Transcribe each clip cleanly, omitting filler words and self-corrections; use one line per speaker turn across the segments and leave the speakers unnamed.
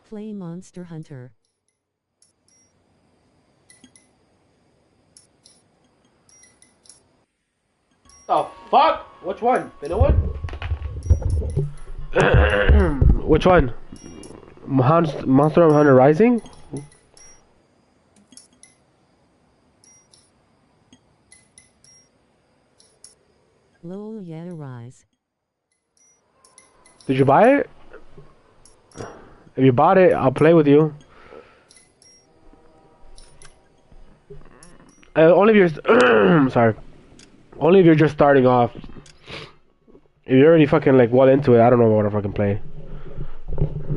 Play Monster Hunter.
The fuck? Which one? The new one? Which one? Monster Hunter Rising?
Lol, yeah, Rise.
Did you buy it? If you bought it, I'll play with you. Only if you're sorry. Only if you're just starting off. If you're already fucking like well into it, I don't know what to fucking play.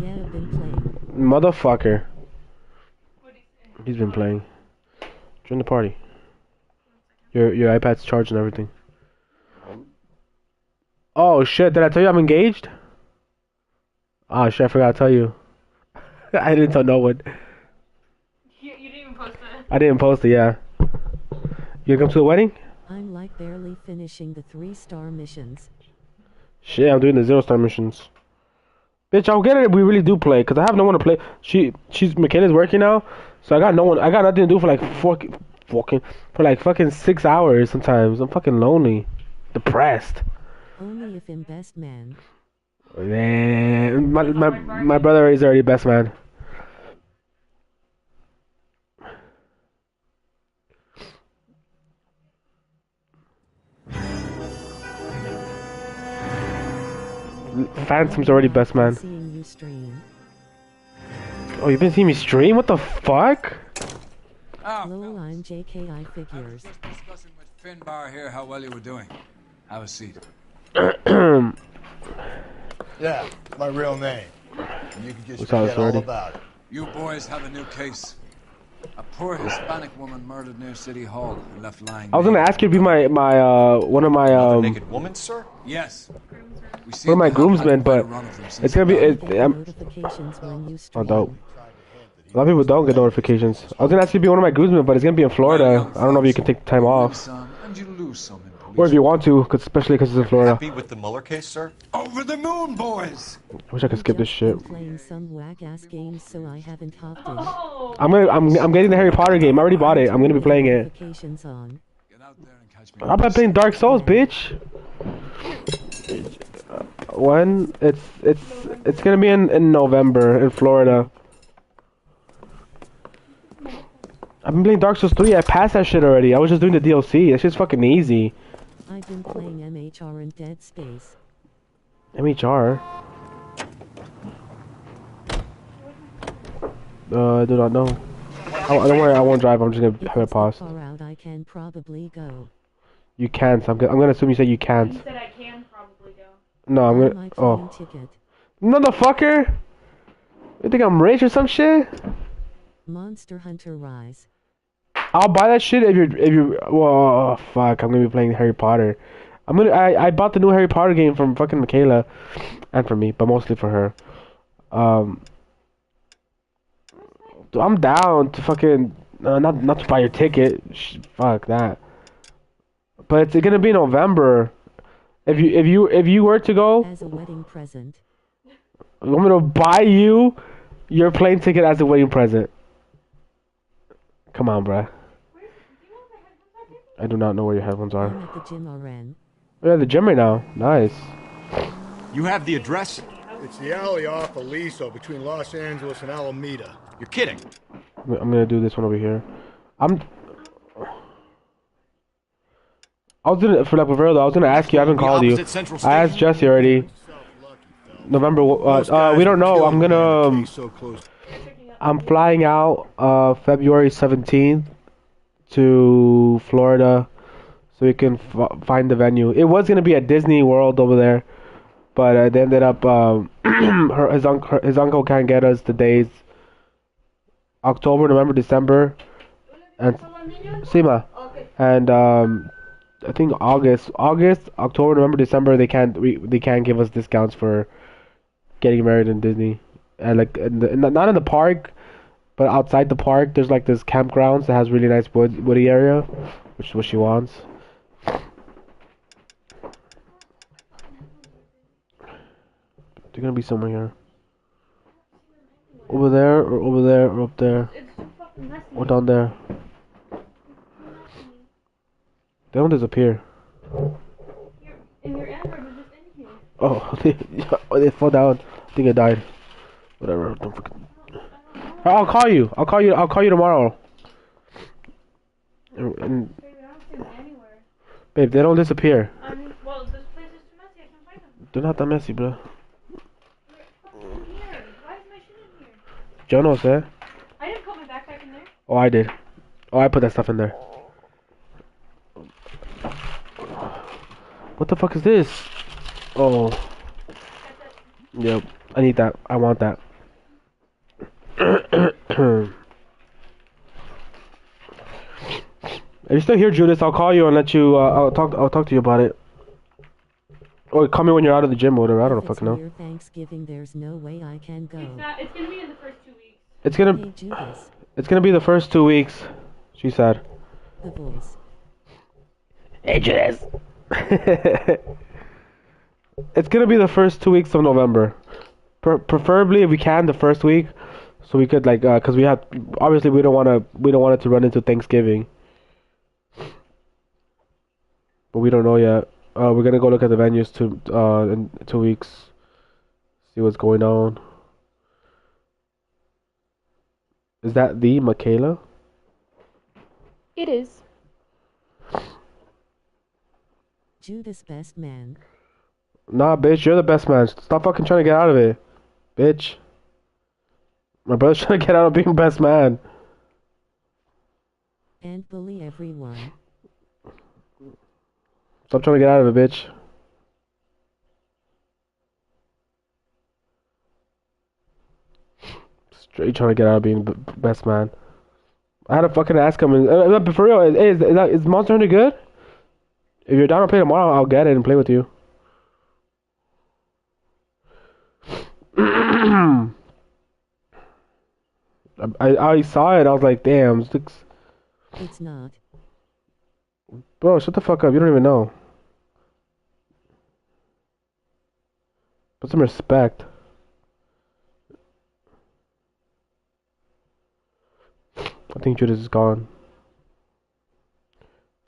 Yeah, I've been playing.
Motherfucker. He's been playing. Join the party. Your iPad's charged and everything. Oh shit, did I tell you I'm engaged? Oh shit, I forgot to tell you. I didn't tell no one.
You didn't even post it.
I didn't post it, yeah. You gonna come to the wedding?
I'm like barely finishing the 3-star missions.
Shit, I'm doing the 0-star missions. Bitch, I'll get it if we really do play, cause I have no one to play. She's Michaela's working now, so I got no one. I got nothing to do for like fucking 6 hours sometimes. I'm fucking lonely, depressed.
Only if I'm best man.
Man, my brother is already best man. Phantom's already best man.
Seeing you stream.
Oh, you've been seeing me stream? What the fuck?
Lol, I'm JKI figures.
Just discussing with Finbar here how well you were doing. Have a seat.
Yeah, my real name. And you can just
What's all
forget
this already?
all about it.
You boys have a new case. A poor Hispanic woman murdered near City Hall and left lying.
I was gonna ask you to be my one of my
Another naked woman, sir?
Yes.
one of my groomsmen, but it's gonna be
Notifications when you stream.
oh dope. A lot of people don't get notifications. I was gonna ask you to be one of my groomsmen, but it's gonna be in Florida. I don't know if you can take time off,
And you lose some in police.
or if you want to, especially because it's in Florida.
Happy with the Mueller case, sir?
Over the moon, boys.
I wish I could skip this
Just
shit.
been playing some whack-ass games, so I haven't hopped in.
Oh.
I'm getting the Harry Potter game. I already bought it. I'm gonna be playing it.
Notifications on.
Get out there and catch me.
I'm not playing Dark Souls, bitch. When it's gonna be in November in Florida. I've been playing Dark Souls 3. I passed that shit already. I was just doing the DLC. That shit's fucking easy.
I've been playing MHR and Dead Space.
MHR. I do not know. Oh, don't worry, I won't drive. I'm just gonna have it pause.
Far out, I can probably go.
You can't. I'm gonna assume you said you
You
can't.
said I can probably go.
No, I'm
Buy
gonna.
my
Oh,
plane ticket.
motherfucker! You think I'm rich or some shit?
Monster Hunter Rise.
I'll buy that shit if you're. Whoa, fuck! I'm gonna be playing Harry Potter. I bought the new Harry Potter game from fucking Michaela, and for me, but mostly for her. I'm down to fucking not to buy your ticket. Fuck that. But it's gonna be November. If you were to go,
As a wedding present.
I'm gonna buy you your plane ticket as a wedding present. Come on, bruh. I do not know where your headphones are.
I'm at the gym RN.
We're at the gym right now. Nice.
You have the address?
It's the alley off Aliso between Los Angeles and Alameda.
You're kidding.
I'm gonna do this one over here. I was gonna for like real though. I was gonna ask you. I haven't called you. I asked Jesse already. November. We don't know. I'm gonna. I'm flying out February 17th to Florida, so we can find the venue. It was gonna be at Disney World over there, but they ended up his uncle can't get us the days. October, November, December, and Sima, and I think August, October, November, December. They can't give us discounts for getting married in Disney, and like not in the park, but outside the park. There's like this campgrounds that has really nice woody area, which is what she wants. They're gonna be somewhere here. Over there, or over there, or up there,
It's too fucking messy.
or down there. They don't disappear.
And your Android was just in here.
Oh, they fell down. I think it died. Whatever. Don't forget. I'll call you. I'll call you. I'll call you tomorrow. And
Babe, I don't see them anywhere.
babe, they don't disappear.
Well, this place is too messy. I can't find them.
They're not that messy, bro.
They're fucking here. Why is my shit in here?
Jonas, eh?
I didn't put my backpack in there.
Oh, I did. Oh, I put that stuff in there. What the fuck is this? Oh. Yep. I need that. I want that. If you're still here, Judas, I'll call you and let you. I'll talk to you about it. Or call me when you're out of the gym or whatever. I don't
If it's
fucking know.
near Thanksgiving, there's no way I can go.
It's gonna be in the first 2 weeks.
It's gonna.
Hey Judas,
It's gonna be the first 2 weeks. She said.
the voice.
Hey, Judas. It's gonna be the first 2 weeks of November. Preferably, if we can, the first week, so we could like, cause we have obviously we don't want it to run into Thanksgiving. But we don't know yet. We're gonna go look at the venues in 2 weeks. See what's going on. Is that the Michaela?
It is.
Judas best man.
Nah, bitch, you're the best man. Stop fucking trying to get out of it, bitch. My brother's trying to get out of being best man.
And bully everyone.
Stop trying to get out of it, bitch. Straight trying to get out of being best man. I had to fucking ask him. For real, is Monster Hunter good? If you're down to play tomorrow, I'll get it and play with you. I saw it. I was like, damn.
It's not.
Bro, shut the fuck up. You don't even know. Put some respect. I think Judas is gone.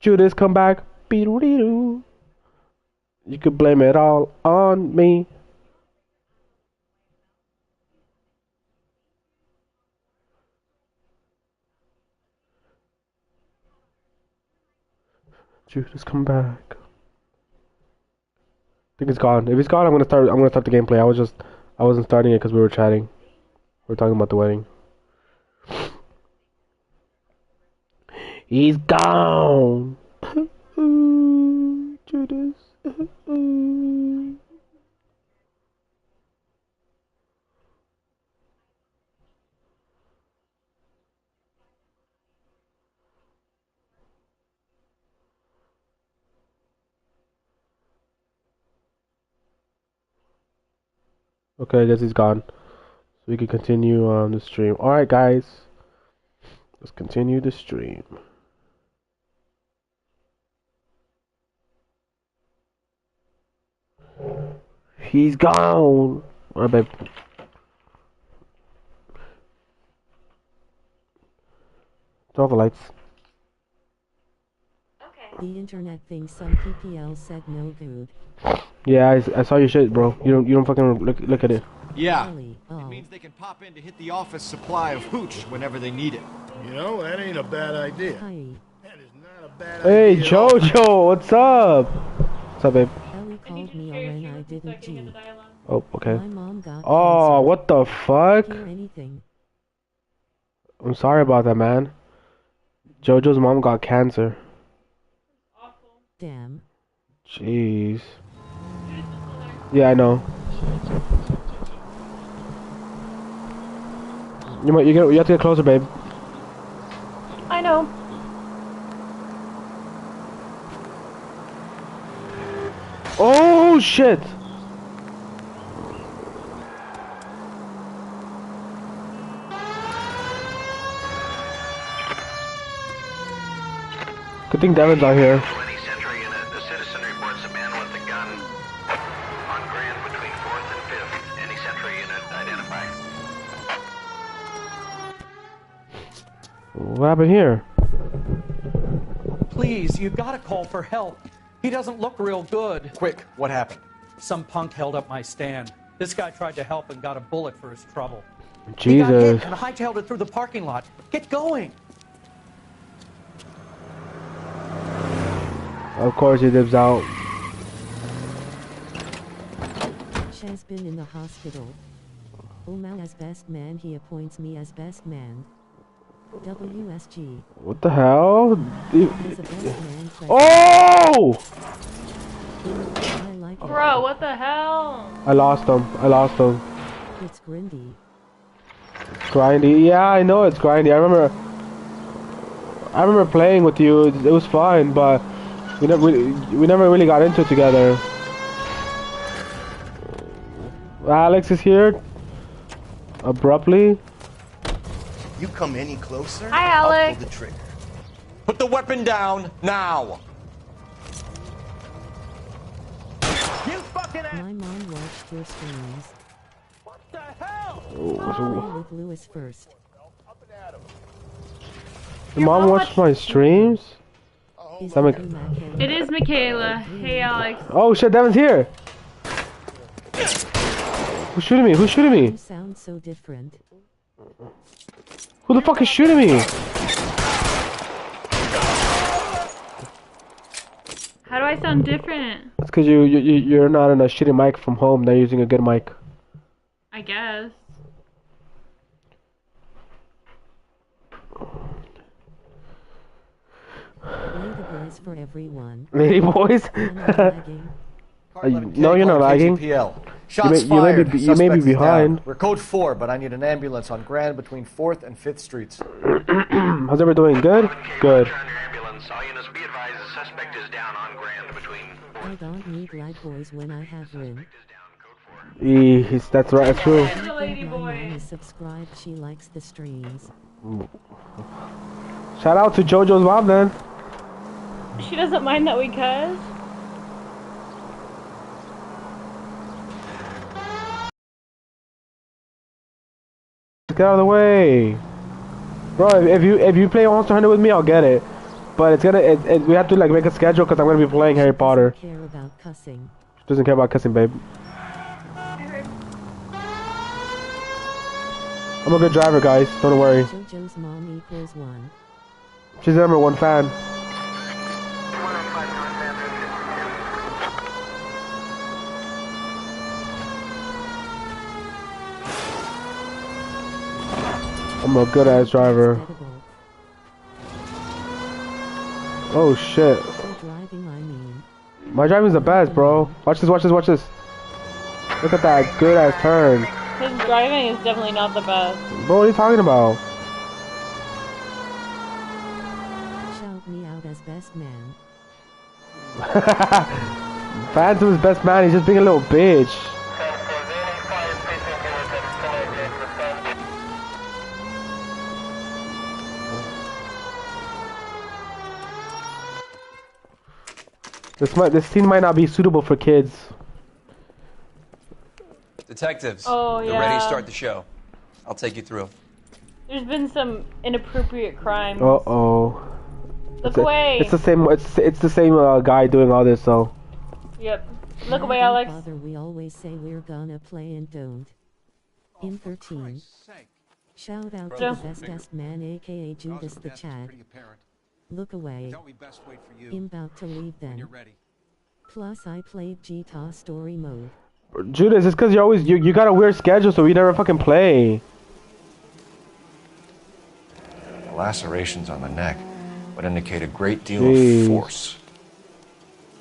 Judas, come back. Beedle-dee-doo. You could blame it all on me. Judas, come back. I think it's gone. If it's gone, I'm gonna start the gameplay. I wasn't starting it because we were chatting. We were talking about the wedding. He's gone. Judas. Okay, I guess he's gone. So we can continue the stream. Alright, guys. Let's continue the stream. He's gone. Alright, babe. Turn off the lights.
The internet thinks some PPL said no good.
Yeah, I saw your shit, bro. You don't fucking look at it.
Yeah.
Really?
It
Oh.
means they can pop in to hit the office supply of hooch whenever they need it.
You know, that ain't a bad idea.
Hi.
That is not a bad
Hey,
idea. at all.
Jojo, what's up? What's up, babe?
Ellie called me on and I didn't G.
Oh, okay.
My mom got
Oh,
cancer.
what the fuck?
Hear anything?
I'm sorry about that, man. Jojo's mom got cancer.
Damn.
Jeez. Yeah, I know. You have to get closer, babe.
I know.
Oh shit! Good thing Devin's out here.
Any Central unit, the citizen reports a man with a gun on Grand between 4th and 5th. Any Central unit identify.
What happened here?
Please, you gotta call for help. He doesn't look real good.
Quick, what happened?
Some punk held up my stand. This guy tried to help and got a bullet for his trouble.
Jesus.
He got hit and hightailed it through the parking lot. Get going.
Of course he dips out.
Has been in the hospital. Omar as best man, he appoints me as best man. WSG.
What the hell?
As a best man
Oh!
I like it.
Bro, what the hell?
I lost him. I lost him.
It's grindy.
Grindy. Yeah, I know it's grindy. I remember playing with you. It was fine, but we never really got into it together. Alex is here. Abruptly.
You come any closer,
Hi,
I'll
Alex.
pull the trigger.
Put the weapon down now. You fucking ass.
My mom watched your streams.
What the hell?
Play with Lewis first.
Your mom watched my streams?
Is
That
it you, Michaela?
It is Michaela. Hey, Alex.
Oh shit, Devin's here! Who's shooting me? Who's shooting me?
You sound so different.
Who the fuck is shooting me?
How do I sound different?
That's because you're not on a shitty mic from home. They're using a good mic.
I guess.
Lady boys for everyone.
Lady boys?
I'm not lagging.
No, you're not lagging.
KPL. Shots
You may
fired.
be
Suspect is
behind.
down. We're code 4, but I need an ambulance on Grand between 4th and 5th Streets.
How's everyone doing? Good? Good.
Turn your ambulance. All units be advised the suspect is down on Grand between
I don't need lag boys when I have Rin.
That's right, that's true.
It's a lady
My mom
boy.
is subscribed. She likes the streams.
Shout out to JoJo's mom then.
She doesn't mind that we cuss.
Get out of the way. Bro, if you play Monster Hunter with me, I'll get it. But it's gonna we have to like make a schedule because I'm gonna be playing Harry Potter.
Doesn't care about cussing.
She doesn't care about cussing, babe. I'm a good driver, guys. Don't worry.
JoJo's mom equals 1.
She's the #1 fan. I'm a good ass driver.
Edible.
Oh shit.
For driving, I mean.
My driving's the best, bro. Watch this, watch this, watch this. Look at that good ass turn.
His driving is definitely not the best.
Bro, what are you talking about?
Shout me out as best man.
Phantom's best man, he's just being a little bitch. This scene might not be suitable for kids.
Detectives.
Oh,
You're
yeah.
ready to start the show. I'll take you through.
There's been some inappropriate crimes.
Uh-oh.
Look away.
It's the same. It's the same guy doing all this. So.
Yep. Look
My
away, Alex.
grandfather, we always say we're gonna play and don't. In 13. Shout out
Joe.
to the best man, aka Judas the Chad. Look away. I'm about to leave then. Plus I played GTA story mode.
Judas, it's because you got a weird schedule, so we never fucking play.
The lacerations on the neck would indicate a great deal
Jeez.
of force.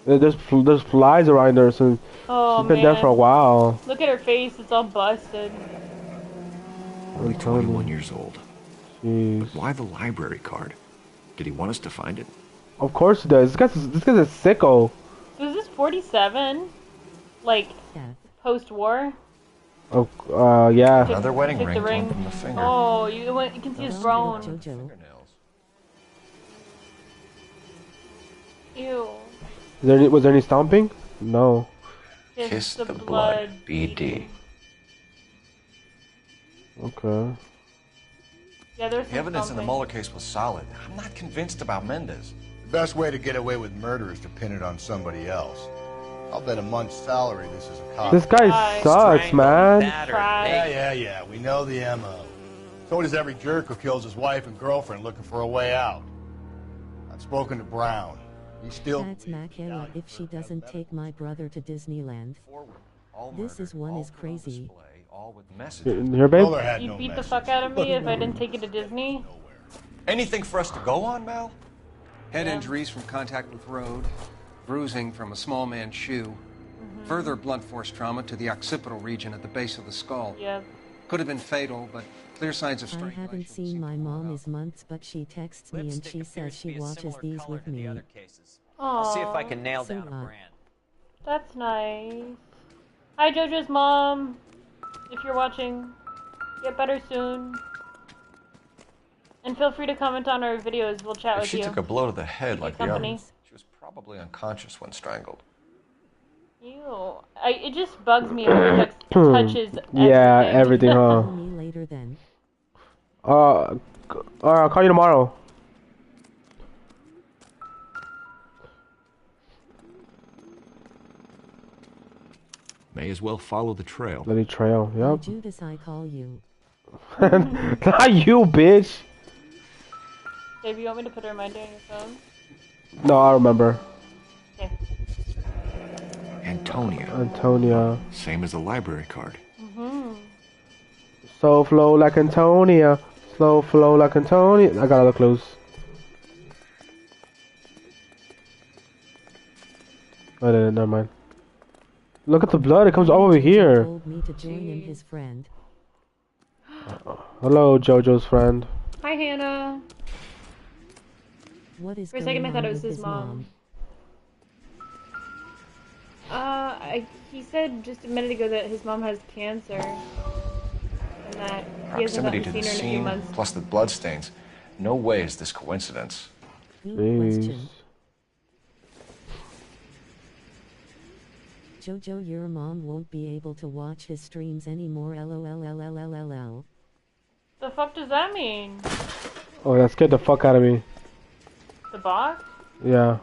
There's flies around her, so
Oh,
she's been
man.
there for a while.
Look at her face. It's all busted.
Only 21 years old.
Jeez.
Why the library card? Did he want us to find it?
Of course he does. This guy's a sicko.
So is this 47? Like,
Death.
post-war?
Oh, yeah.
Another wedding
Took
ring
the
torn
ring.
from the finger.
Oh, you can see his bone.
JoJo.
Ew.
Was there any stomping? No.
Kiss the blood, BD.
Okay.
Yeah, there's
The
some
evidence in the
something.
Mueller case was solid. I'm not convinced about Mendez.
The best way to get away with murder is to pin it on somebody else. I'll bet a month's salary this is a cop.
This guy
Right.
sucks, man.
Yeah. We know the MO. So does every jerk who kills his wife and girlfriend looking for a way out. I've spoken to Brown. He still.
That's Makela if she doesn't take my brother to Disneyland. This is one is crazy.
Here, babe?
Mueller had
You'd
no
beat the
message.
fuck out of me if I didn't take you to Disney?
Anything for us to go on, Mel?
Head injuries from contact with road, bruising from a small man's shoe, further blunt force trauma to the occipital region at the base of the skull.
Yeah.
Could have been fatal, but clear signs of
I
strangulation.
haven't seen my mom is months, but she texts me and she says she watches these with me.
I'll
see if I can nail
So
down a
what?
brand.
That's nice. Hi, JoJo's mom. If you're watching, get better soon. And feel free to comment on our videos. We'll chat
If
with
she
you.
took a blow to the head like the
company.
others, she was probably unconscious when strangled.
Ew. It just bugs me when it touches
Yeah, everything, huh?
Call me later then.
Alright, I'll call you tomorrow.
May as well follow the trail.
Bloody trail,
Hey,
yep.
Judas, I call you.
Not you, bitch!
Dave, you want me to put a reminder on your phone?
No, I remember.
Okay.
Antonia.
Same as the library card.
So flow like Antonia. Slow flow like Antonia. I got other clues. I didn't, never mind. Look at the blood, it comes all over here.
Told me to join him, his friend.
Hello, Jojo's friend.
Hi, Hannah.
What is
For a
going
second, I thought
on
it was
with
his mom. He said just a minute ago that his mom has cancer. And that he hasn't
Proximity
gotten
to
to
the
see her in a few
scene,
months.
plus the bloodstains. No way is this coincidence.
Good
Jeez.
question. Jojo, your mom won't be able to watch his streams anymore. LOLLLLLL.
The fuck does that mean?
Oh, that scared the fuck out of me.
The box?
Yeah.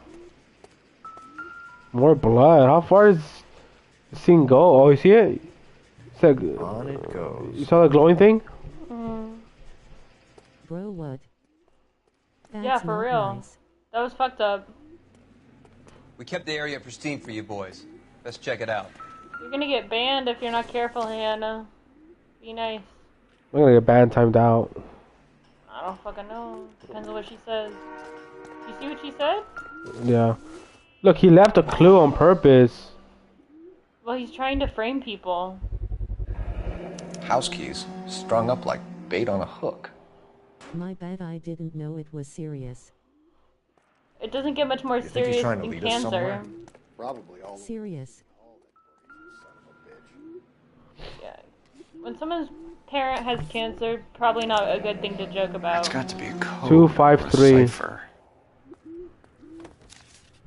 More blood. How far does the scene go? Oh, you see it? It's like,
On it goes.
you saw the glowing thing?
Bro, what? That's
Yeah, for
not
real.
nice.
That was fucked up.
We kept the area pristine for you boys. Let's check it out.
You're gonna get banned if you're not careful, Hannah. Be nice.
I'm gonna get banned timed out.
I don't fucking know. Depends on what she says. You see what she said?
Yeah. Look, he left a clue on purpose.
Well, he's trying to frame people.
House keys, strung up like bait on a hook.
My bad, I didn't know it was serious.
It doesn't get much more
You think he's
serious
trying to
than
lead us
cancer.
somewhere?
Probably all
Serious.
Yeah. When someone's parent has cancer, probably not a good thing to joke about.
It's got to be a code.
253.
or a cipher.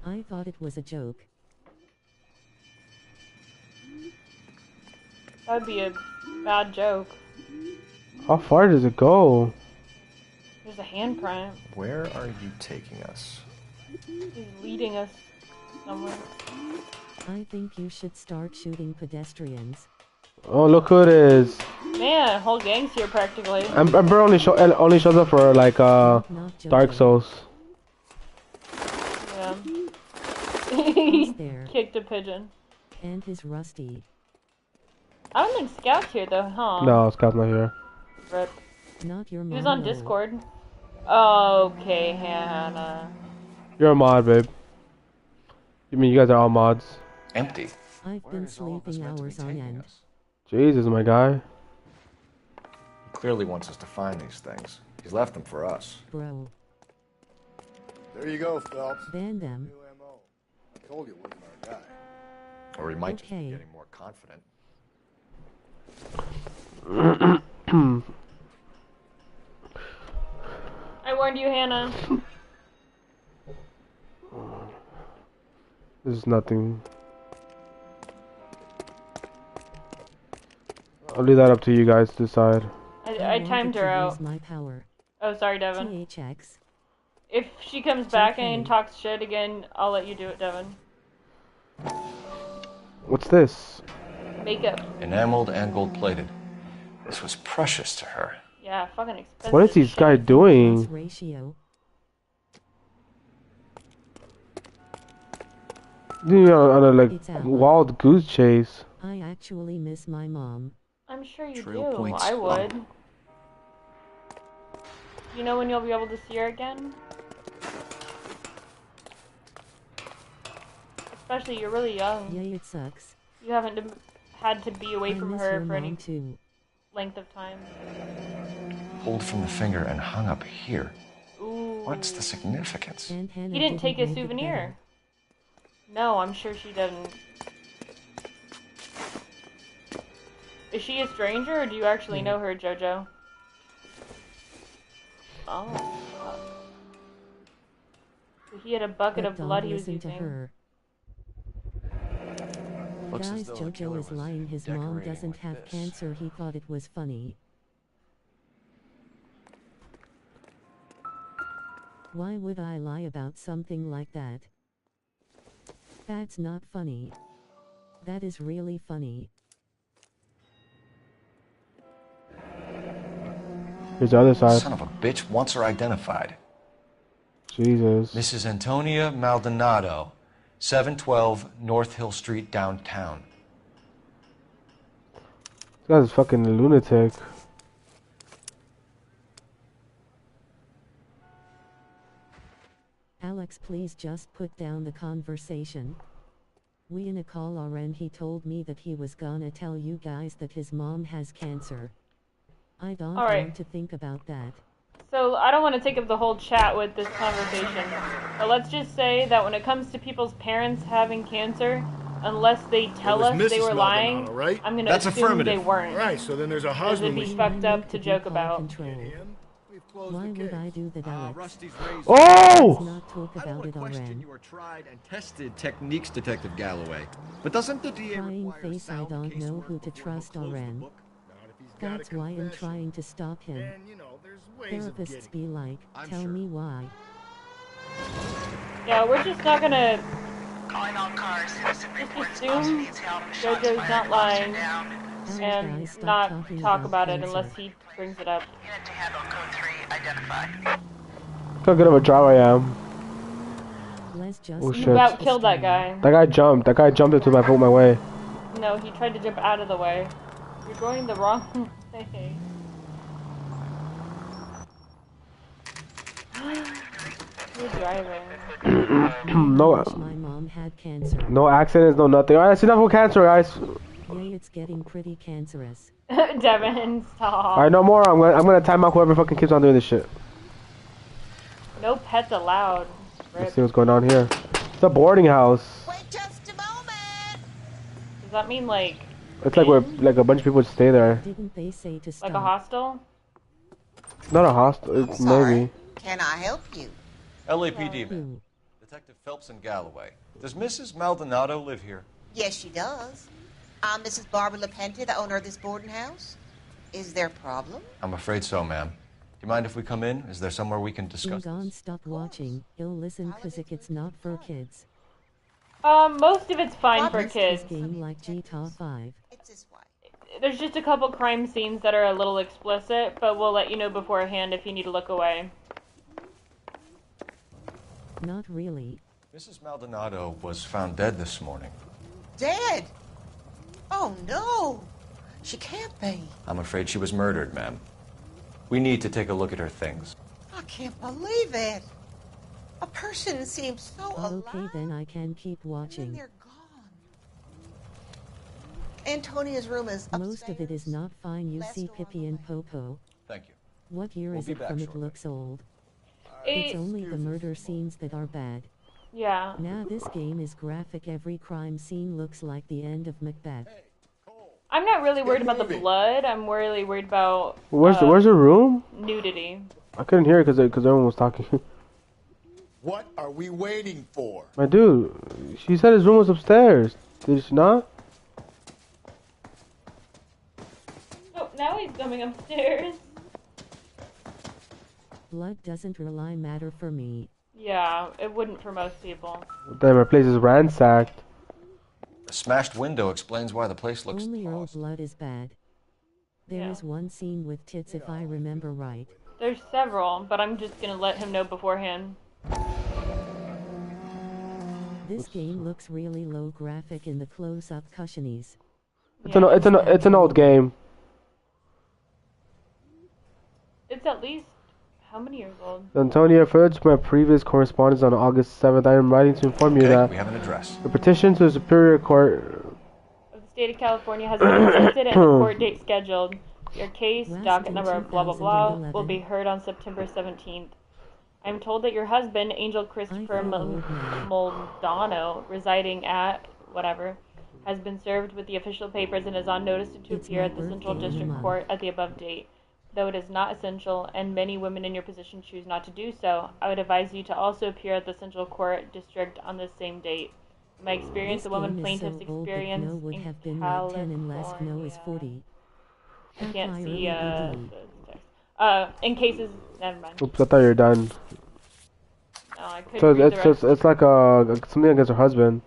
I thought it was a joke.
That'd be a bad joke.
How far does it go?
There's a handprint.
Where are you taking us?
He's leading us somewhere.
I think you should start shooting pedestrians.
Oh, look who it is.
Man, whole gang's here practically.
Ember only shows up for like
Not
Dark
Jojo.
Souls.
Yeah.
He's there.
Kicked a pigeon.
And his Rusty.
I don't think Scout's here though, huh?
No, Scott's not here.
Rip.
Not your mom.
He was on
though.
Discord. Okay, Hannah.
You're a mod, babe. You mean you guys are all mods?
Empty.
I've
Where
been
is all of this
sleeping
meant to be
hours on
taking
end.
us?
Jesus, my guy.
He clearly wants us to find these things. He's left them for us.
Bro.
There you go, Phelps.
Ban them.
New MO. I told you it wasn't our guy.
Or he might just be
Okay.
getting more confident.
I warned you, Hannah.
This is nothing. I'll leave that up to you guys to decide.
I timed her
wanted to
out.
use my power.
Oh, sorry, Devin.
THX.
If she comes back and talks shit again, I'll let you do it, Devin.
What's this?
Makeup.
Enameled and gold-plated. This was precious to her.
Yeah, fucking expensive.
What is this guy doing?
Ratio.
On a like wild goose chase.
I actually miss my mom.
I'm sure you
Trail
do.
points.
I would. You know when you'll be able to see her again? Especially, you're really young.
Yeah, it sucks.
You haven't had to be away from her for any
too.
length of time.
Pulled from the finger and hung up here.
Ooh.
What's the significance?
He didn't take a souvenir. No, I'm sure she didn't. Is she a stranger, or do you actually know her, Jojo? Oh. So he had a bucket of blood he was using.
Her. Guys, Jojo is lying. His mom doesn't have cancer. He thought it was funny. Why would I lie about something like that? That's not funny. That is really funny.
Here's the other side.
Son of a bitch wants her identified.
Jesus.
Mrs. Antonia Maldonado, 712 North Hill Street, downtown.
This guy's fucking lunatic.
Alex, please just put down the conversation. We in a call and he told me that he was gonna tell you guys that his mom has cancer. I don't want to think about that.
So, I don't want to take up the whole chat with this conversation. But let's just say that when it comes to people's parents having cancer, unless they tell us they were lying,
right?
I'm going to assume they weren't.
Right, so then there's a husband.
It'd be fucked up to joke about.
Why would I do that, Alex?
Oh!
Let's not talk about it, Oren.
Your tried and tested techniques, Detective Galloway. But doesn't the DA
Crying face, I don't know who to trust, Oren. That's why I'm trying to stop him. Therapists be like, tell me why.
Yeah, we're just not gonna
Calling all cars.
just assume Jojo's not lying and not talk about it unless he brings it up.
Unit to handle code 3 identified.
Look how good of a driver I am.
Oh
shit.
You about killed that guy.
That guy jumped. That guy jumped into my way.
No, he tried to jump out of the way. You're going the wrong way. You're driving.
No.
My mom had cancer.
No accidents, no nothing. Alright, that's enough for cancer, guys.
Yeah, it's getting pretty cancerous.
Devin, stop.
Alright, no more. I'm gonna time out whoever fucking keeps on doing this shit.
No pets allowed.
Let's see what's going on here. It's a boarding house.
Wait just a moment. Does that mean like?
It's like where like a bunch of people stay there.
Didn't they say to stop?
Like a hostel?
Not a hostel. It's maybe.
Can I help you?
LAPD man. Detective Phelps and Galloway. Does Mrs. Maldonado live here?
Yes, she does. I'm Mrs. Barbara LaPente, the owner of this boarding house. Is there a problem?
I'm afraid so, ma'am. Do you mind if we come in? Is there somewhere we can discuss?
Stop watching. He'll listen cause it's not for kids.
Most of it's fine for kids.
Game like GTA 5.
It's this way.
There's just a couple crime scenes that are a little explicit, but we'll let you know beforehand if you need to look away.
Not really.
Mrs. Maldonado was found dead this morning.
Dead? Oh, no. She can't be.
I'm afraid she was murdered, ma'am. We need to take a look at her things.
I can't believe it. A person seems so alive.
Okay, then I can keep watching.
They're gone. Antonia's room is upstairs.
Most of it is not fine. You see Pippi and Popo.
Thank you.
What year is it from? It looks old. It's only the murder scenes that are bad.
Yeah.
Now this game is graphic. Every crime scene looks like the end of Macbeth.
I'm not really worried about the blood. I'm really worried about
Where's the room?
nudity.
I couldn't hear it because everyone was talking.
What are we waiting for?
My dude, she said his room was upstairs. Did she not?
Oh, now he's coming upstairs.
Blood doesn't really matter for me.
Yeah, it wouldn't for most people.
Damn, our place is ransacked.
A smashed window explains why the place looks
Only Earl
lost.
blood is bad. There is one scene with tits if I remember right.
There's several, but I'm just gonna let him know beforehand.
This game looks really low graphic in the close-up cushioниes.
It's an old game.
It's at least how many years old?
Antonia, further to my previous correspondence on August 7th, I am writing to inform you that
we have an address.
The petition to the Superior Court
of the state of California has been accepted and a court date scheduled. Your case, docket number, blah blah blah, will be heard on September 17th. I'm told that your husband, Angel Christopher Moldano, residing at whatever, has been served with the official papers and is on notice to appear at the Central District Court at the above date. Though it is not essential, and many women in your position choose not to do so, I would advise you to also appear at the Central Court District on the same date. In my experience, the woman plaintiff's experience
No would have been
California.
like 10 unless no is 40.
I can't see in cases. Never mind.
Oops, I thought you were done.
No, I couldn't
So
read
it's like something against her husband.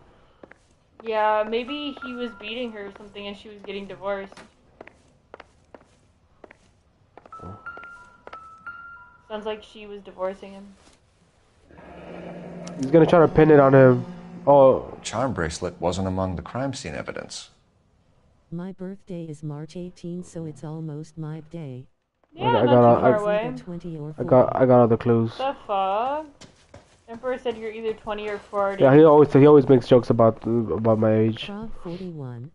Yeah, maybe he was beating her or something, and she was getting divorced. Sounds like she was divorcing him.
He's gonna try to pin it on him. Oh.
Charm bracelet wasn't among the crime scene evidence.
My birthday is March 18, so it's almost my day.
Yeah, not too far away.
20 or 40.
I got all the clues.
The fuck? Emperor said you're either 20 or 40.
Yeah, he always makes jokes about my age.
Frog 41.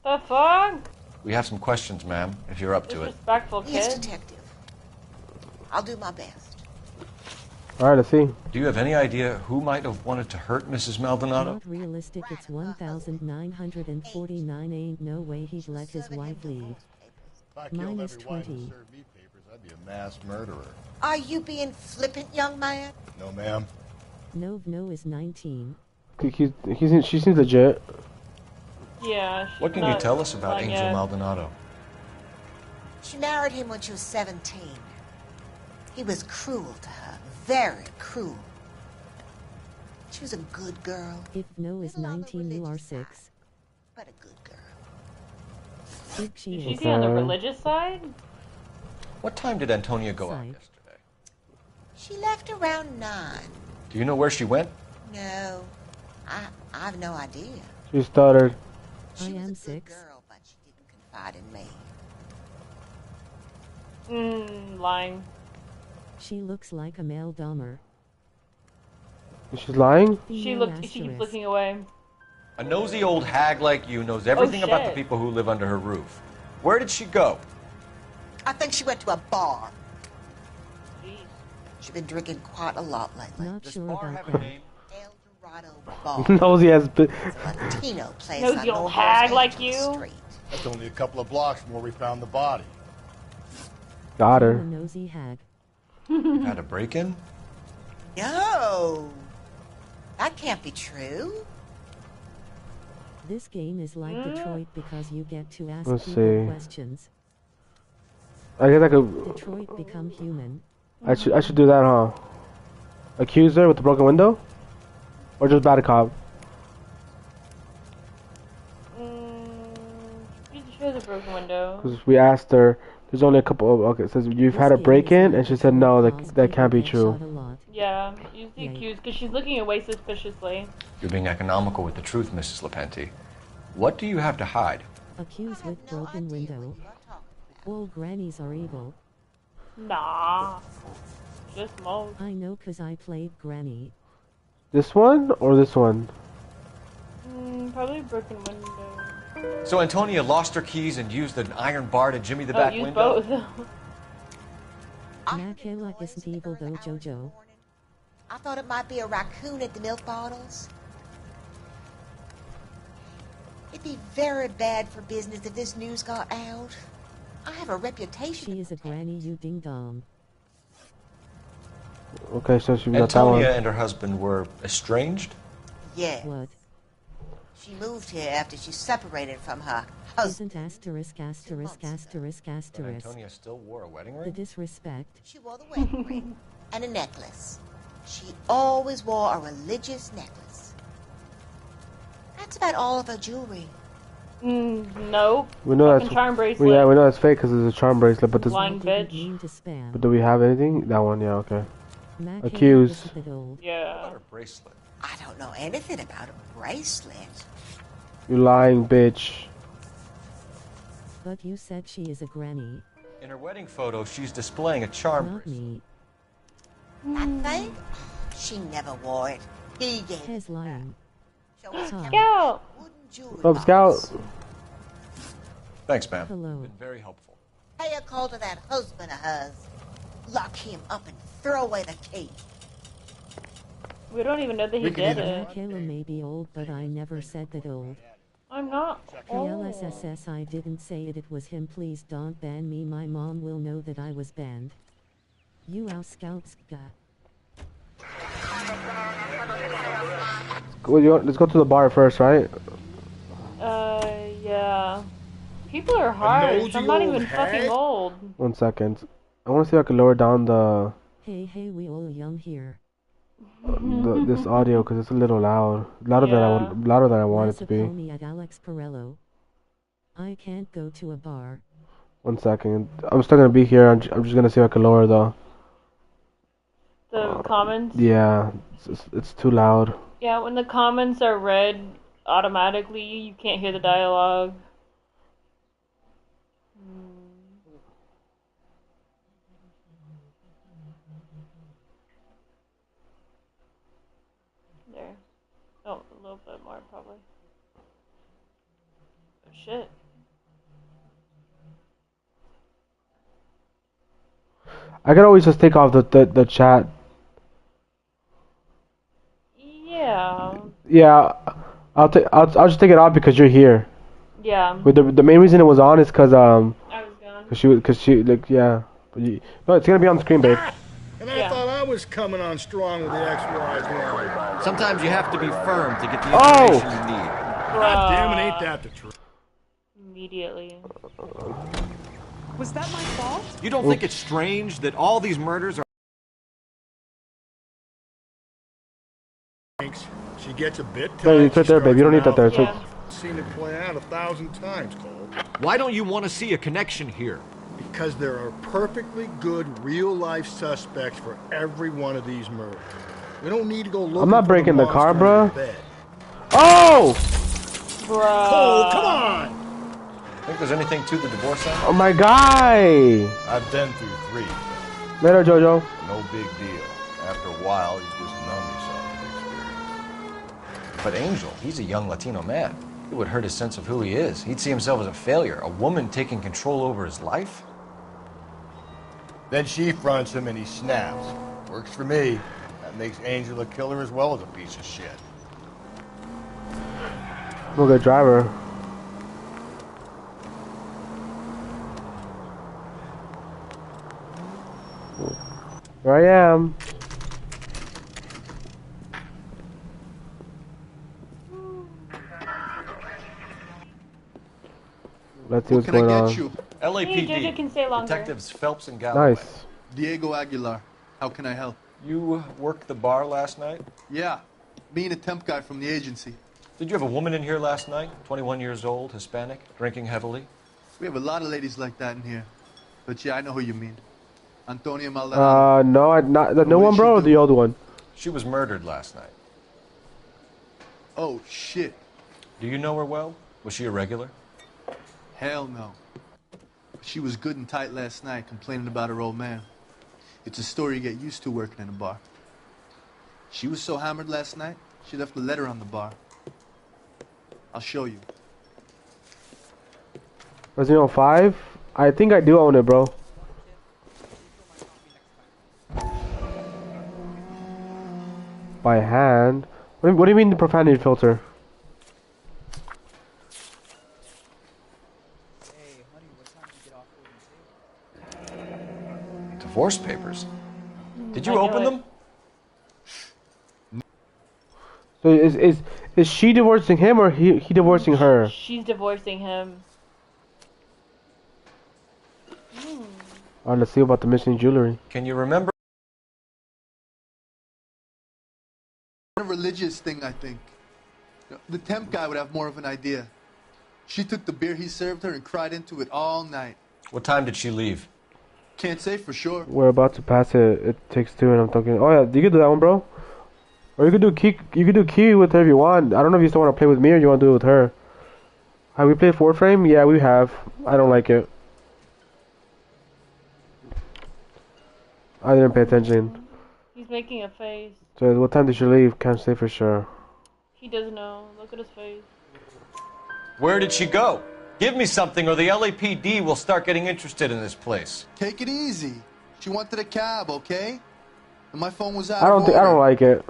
The fuck?
We have some questions, ma'am, if you're up to it.
Disrespectful kid.
Yes, detective. I'll do my best.
All right, let's see.
Do you have any idea who might have wanted to hurt Mrs. Maldonado?
Not realistic, it's 1,949. Ain't no way he'd let his wife leave. Minus 20.
I'd be a mass murderer.
Are you being flippant, young man?
No, ma'am.
No is 19.
She seems legit.
Yeah.
What can you tell us about Angel Maldonado?
She married him when she was 17. He was cruel to her, very cruel. She was a good girl.
If no is 19, you are 6.
But a good girl.
Is she on the religious side?
What time did Antonia go out yesterday?
She left around 9.
Do you know where she went?
No, I have no idea.
She stuttered.
I am 6.
Girl, but she didn't confide in me.
Lying.
She looks like a male Dahmer.
She's lying?
She keeps looking away.
A nosy old hag like you knows everything about the people who live under her roof. Where did she go?
I think she went to a bar. She's been drinking quite a lot lately.
Not
Does
sure
bar
about
have a
that.
name?
El Dorado Bar.
Nosy has been.
It's a Latino place.
Nosy old hag like you.
That's only a couple of blocks from where we found the body.
Got her.
A nosy hag.
Had a break-in?
No, that can't be true.
This game is like Detroit because you get to ask
Let's
people
see.
questions.
I guess I could.
Detroit become human.
I should do that, huh? Accuse her with the broken window, or just bad cop?
You show the broken window.
Because we asked her. There's only a couple of. Okay, it says you've had a break-in, and she said no. That can't be true.
Yeah, use the accused because she's looking away suspiciously.
You're being economical with the truth, Mrs. Lepenti. What do you have to hide?
Accused with broken window. Old grannies are evil.
Nah. Just most.
I know cause I played Granny.
This one or this one?
Probably broken window.
So Antonia lost her keys and used an iron bar to jimmy the back
use
window?
both.
Makela isn't evil though, Jojo.
I thought it might be a raccoon at the milk bottles. It'd be very bad for business if this news got out. I have a reputation.
She is a granny, you ding dong.
Okay, so she got that one.
Antonia and her husband were estranged?
Yeah.
What?
She moved here after she separated from her husband.
Isn't asterisk asterisk asterisk asterisk.
Antonia still wore a wedding
The
ring?
disrespect.
She wore the wedding ring and a necklace. She always wore a religious necklace. That's about all of her jewelry.
Nope.
We know that's
charm bracelet.
Yeah, we know it's fake because it's a charm bracelet. But this.
Lying bitch.
But do we have anything? That one, yeah, okay.
Mac
Accused.
Yeah.
Her bracelet.
I don't know anything about a bracelet.
You lying bitch.
But you said she is a granny.
In her wedding photo, she's displaying a charm
Not
bracelet.
me.
That thing? She never wore it. He gave it.
He's lying.
Scout!
Up, Scout.
Thanks, ma'am.
Hello.
Been very helpful.
Pay a call to that husband of hers. Lock him up and throw away the key.
We don't even know that he did it.
Kayla may be old, but I never said that old.
I'm not old.
KLSSS, I didn't say it. It was him. Please don't ban me. My mom will know that I was banned. You out scouts guy.
Let's go to the bar first, right?
Yeah. People are harsh. I'm not even fucking old.
1 second. I want to see if I can lower down the
Hey, we all young here.
this audio because it's a little loud. Louder than I want it to be.
Call me at Alex Perello. I can't go to a bar.
1 second. I'm still gonna be here. I'm just gonna see if I can lower the
comments?
Yeah, it's too loud.
Yeah, when the comments are read automatically, you can't hear the dialogue. There. Oh, a little bit more probably. Oh, shit.
I could always just take off the chat.
Yeah.
Yeah, I'll just take it off because you're here.
Yeah.
But the main reason it was on is because
I was gone.
Cause she like yeah. But no, it's gonna be on the screen, babe.
And I thought I was coming on strong with the XY.
Sometimes you have to be firm to get the information you need.
God damn it, ain't that the truth?
Immediately.
Was that my fault?
You don't think it's strange that all these murders are...
She gets a bit tight.
No, it's right there, babe. You don't need that there.
Yeah. Seen it play out 1,000 times, Cole.
Why don't you want to see a connection here?
Because there are perfectly good real-life suspects for every one of these murders. We don't need to go looking.
I'm not breaking the car, bro.
Oh!
Bro.
Cole, come on!
Think there's anything to the divorce then?
Oh my guy!
I've been through 3.
Later, Jojo.
No big deal. After a while, you just numb yourself to the experience.
But Angel, he's a young Latino man. It would hurt his sense of who he is. He'd see himself as a failure. A woman taking control over his life?
Then she fronts him and he snaps. Works for me. That makes Angel a killer as well as a piece of shit.
I'm a good driver. Here I am. Let's see what's going on.
LAPD.
Hey, can stay longer.
Detectives Phelps and Galloway.
Nice.
Diego Aguilar. How can I help?
You worked the bar last night?
Yeah. Me and a temp guy from the agency.
Did you have a woman in here last night? 21 years old, Hispanic, drinking heavily?
We have a lot of ladies like that in here. But yeah, I know who you mean. Antonia Maldonado.
No, not the new one, bro, or the old one?
She was murdered last night.
Oh, shit.
Do you know her well? Was she a regular?
Hell no. She was good and tight last night, complaining about her old man. It's a story you get used to working in a bar. She was so hammered last night, she left a letter on the bar. I'll show you.
Resident 5? I think I do own it, bro. By hand? What do you mean the profanity filter?
Divorce papers? Did you open them?
So is she divorcing him or he divorcing her?
She's divorcing him.
Alright, let's see about the missing jewelry.
Can you remember?
A religious thing, I think. The temp guy would have more of an idea. She took the beer he served her and cried into it all night.
What time did she leave?
Can't say for sure.
We're about to pass it. It takes two, and I'm thinking, oh yeah, you can do that one, bro. Or you could do key. You could do key with her if you want. I don't know if you still want to play with me or you want to do it with her. Have we played four frame? Yeah, we have. I don't like it. I didn't pay attention.
He's making a face.
So what time did she leave? Can't say for sure.
He doesn't know. Look at his face.
Where did she go? Give me something or the LAPD will start getting interested in this place.
Take it easy. She wanted a cab, okay? And my phone was out.
I don't like it.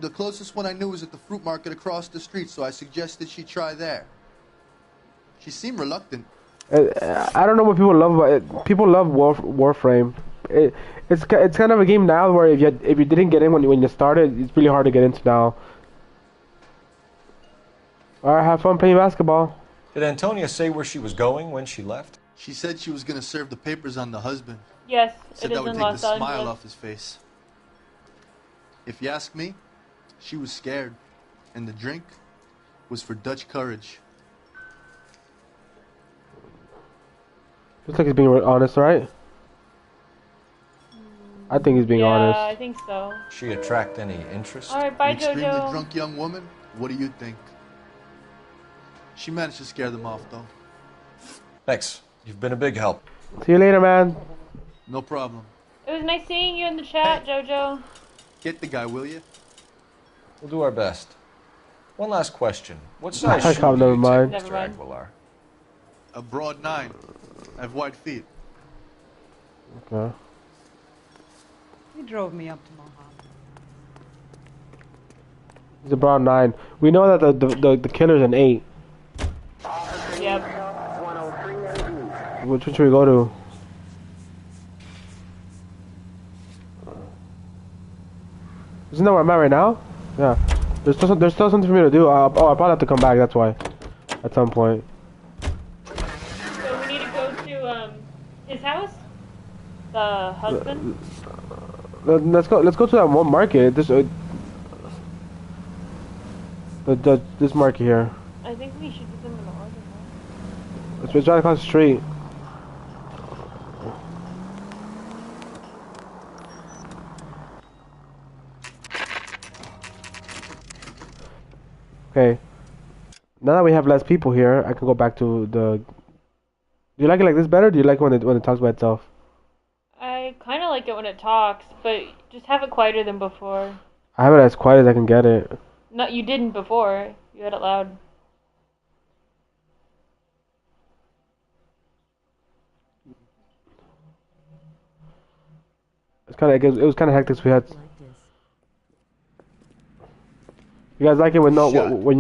The closest one I knew was at the fruit market across the street, so I suggested she try there. She seemed reluctant.
I don't know what people love about it. People love Warframe. It's kind of a game now where if you didn't get in when you started, it's really hard to get into now. Alright, have fun playing basketball.
Did Antonia say where she was going when she left?
She said she was going to serve the papers on the husband.
Yes,
said
it
that
is
would
in
take
Los
the
Angeles.
smile off his face. If you ask me, she was scared, and the drink was for Dutch courage.
Looks like he's being honest, right? I think he's being honest.
Yeah, I think so.
She attract any interest?
Alright, bye,
An extremely
Jojo.
drunk young woman? What do you think? She managed to scare them off, though.
Thanks. You've been a big help.
See you later, man.
No problem.
It was nice seeing you in the chat, Jojo.
Get the guy, will you?
We'll do our best. One last question. What size shoe
Oh,
do
never
you
mind.
take, Mr. Aguilar?
A broad 9. I have wide feet.
Okay.
He drove me up to Mojave.
He's a brown 9. We know that the killer's an 8.
Yep.
Which one should we go to? Isn't that where I'm at right now? Yeah. There's still something for me to do. I probably have to come back. That's why. At some point.
So we need to go to his house. The husband.
Let's go to that one market. This this market here.
I think we should give them an order.
It's right across the street. Okay. Now that we have less people here, I can go back to the. Do you like it like this better? Or do you like it when it talks by itself?
I kind of like it when it talks, but just have it quieter than before.
I have it as quiet as I can get it.
No, you didn't before. You had it loud.
It was kind of hectic. So we had. You guys like it when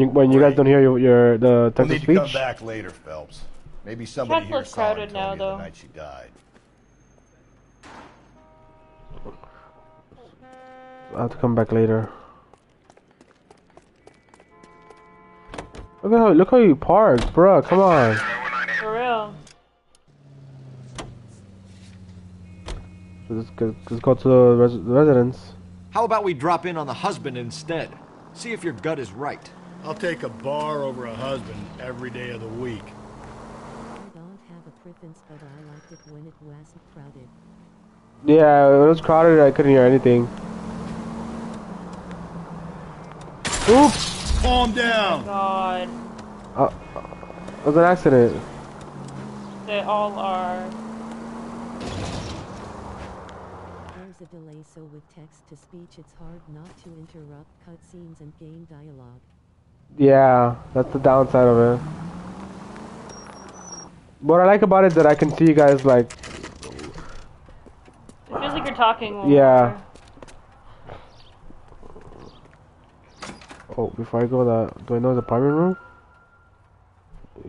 you guys don't hear the text
We'll
to
need
speech?
to come back later, Phelps. Maybe somebody
Chat's
here
less
saw
crowded now,
Antonia the
though.
night she died.
I'll have to come back later. Look how you parked, bruh. Come on.
For real.
So let's go to the residence.
How about we drop in on the husband instead? See if your gut is right.
I'll take a bar over a husband every day of the week.
I don't have a preference, but I liked it when it wasn't crowded.
Yeah, when it was crowded, I couldn't hear anything. Oops!
Calm down!
God.
It was an accident.
They all are.
There's a delay, so with text-to-speech it's hard not to interrupt cutscenes and game dialogue.
Yeah, that's the downside of it. What I like about it is that I can see you guys like...
It feels like you're talking.
Yeah. Oh, before I go, do I know the apartment room?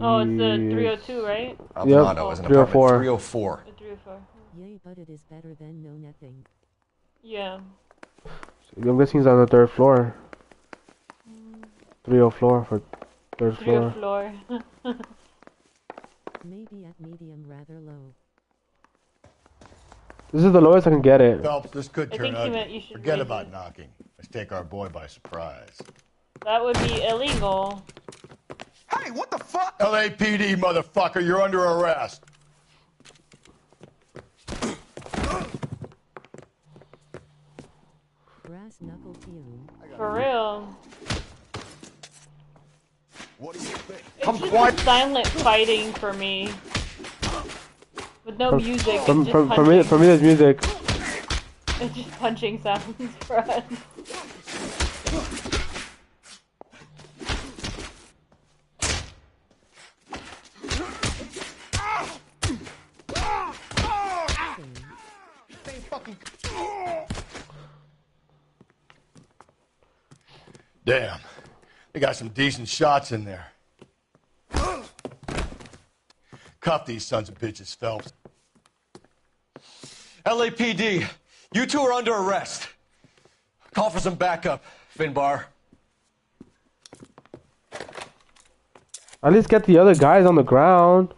Oh, it's the 302, right?
Yep,
Aldonado is an
304.
apartment 304.
The 304.
Yay, but it is better than no nothing.
Yeah.
I'm guessing he's on the 3rd floor. 3-0 floor for third
3-0
floor.
floor.
Maybe at medium, rather low.
This is the lowest I can get it.
Phelps, this could
I
turn
think he meant
ugly.
you should
Forget
raise
about
it.
knocking. Let's take our boy by surprise.
That would be illegal.
Hey, what the fuck? LAPD, motherfucker, you're under arrest.
Brass knuckle fume.
For real.
What do you think?
It's just silent fighting for me. With no music, it's just punching.
For me, there's music.
It's just punching sounds for us.
Damn. They got some decent shots in there. Cuff these sons of bitches, Phelps.
LAPD, you two are under arrest. Call for some backup, Finbar.
At least get the other guys on the ground.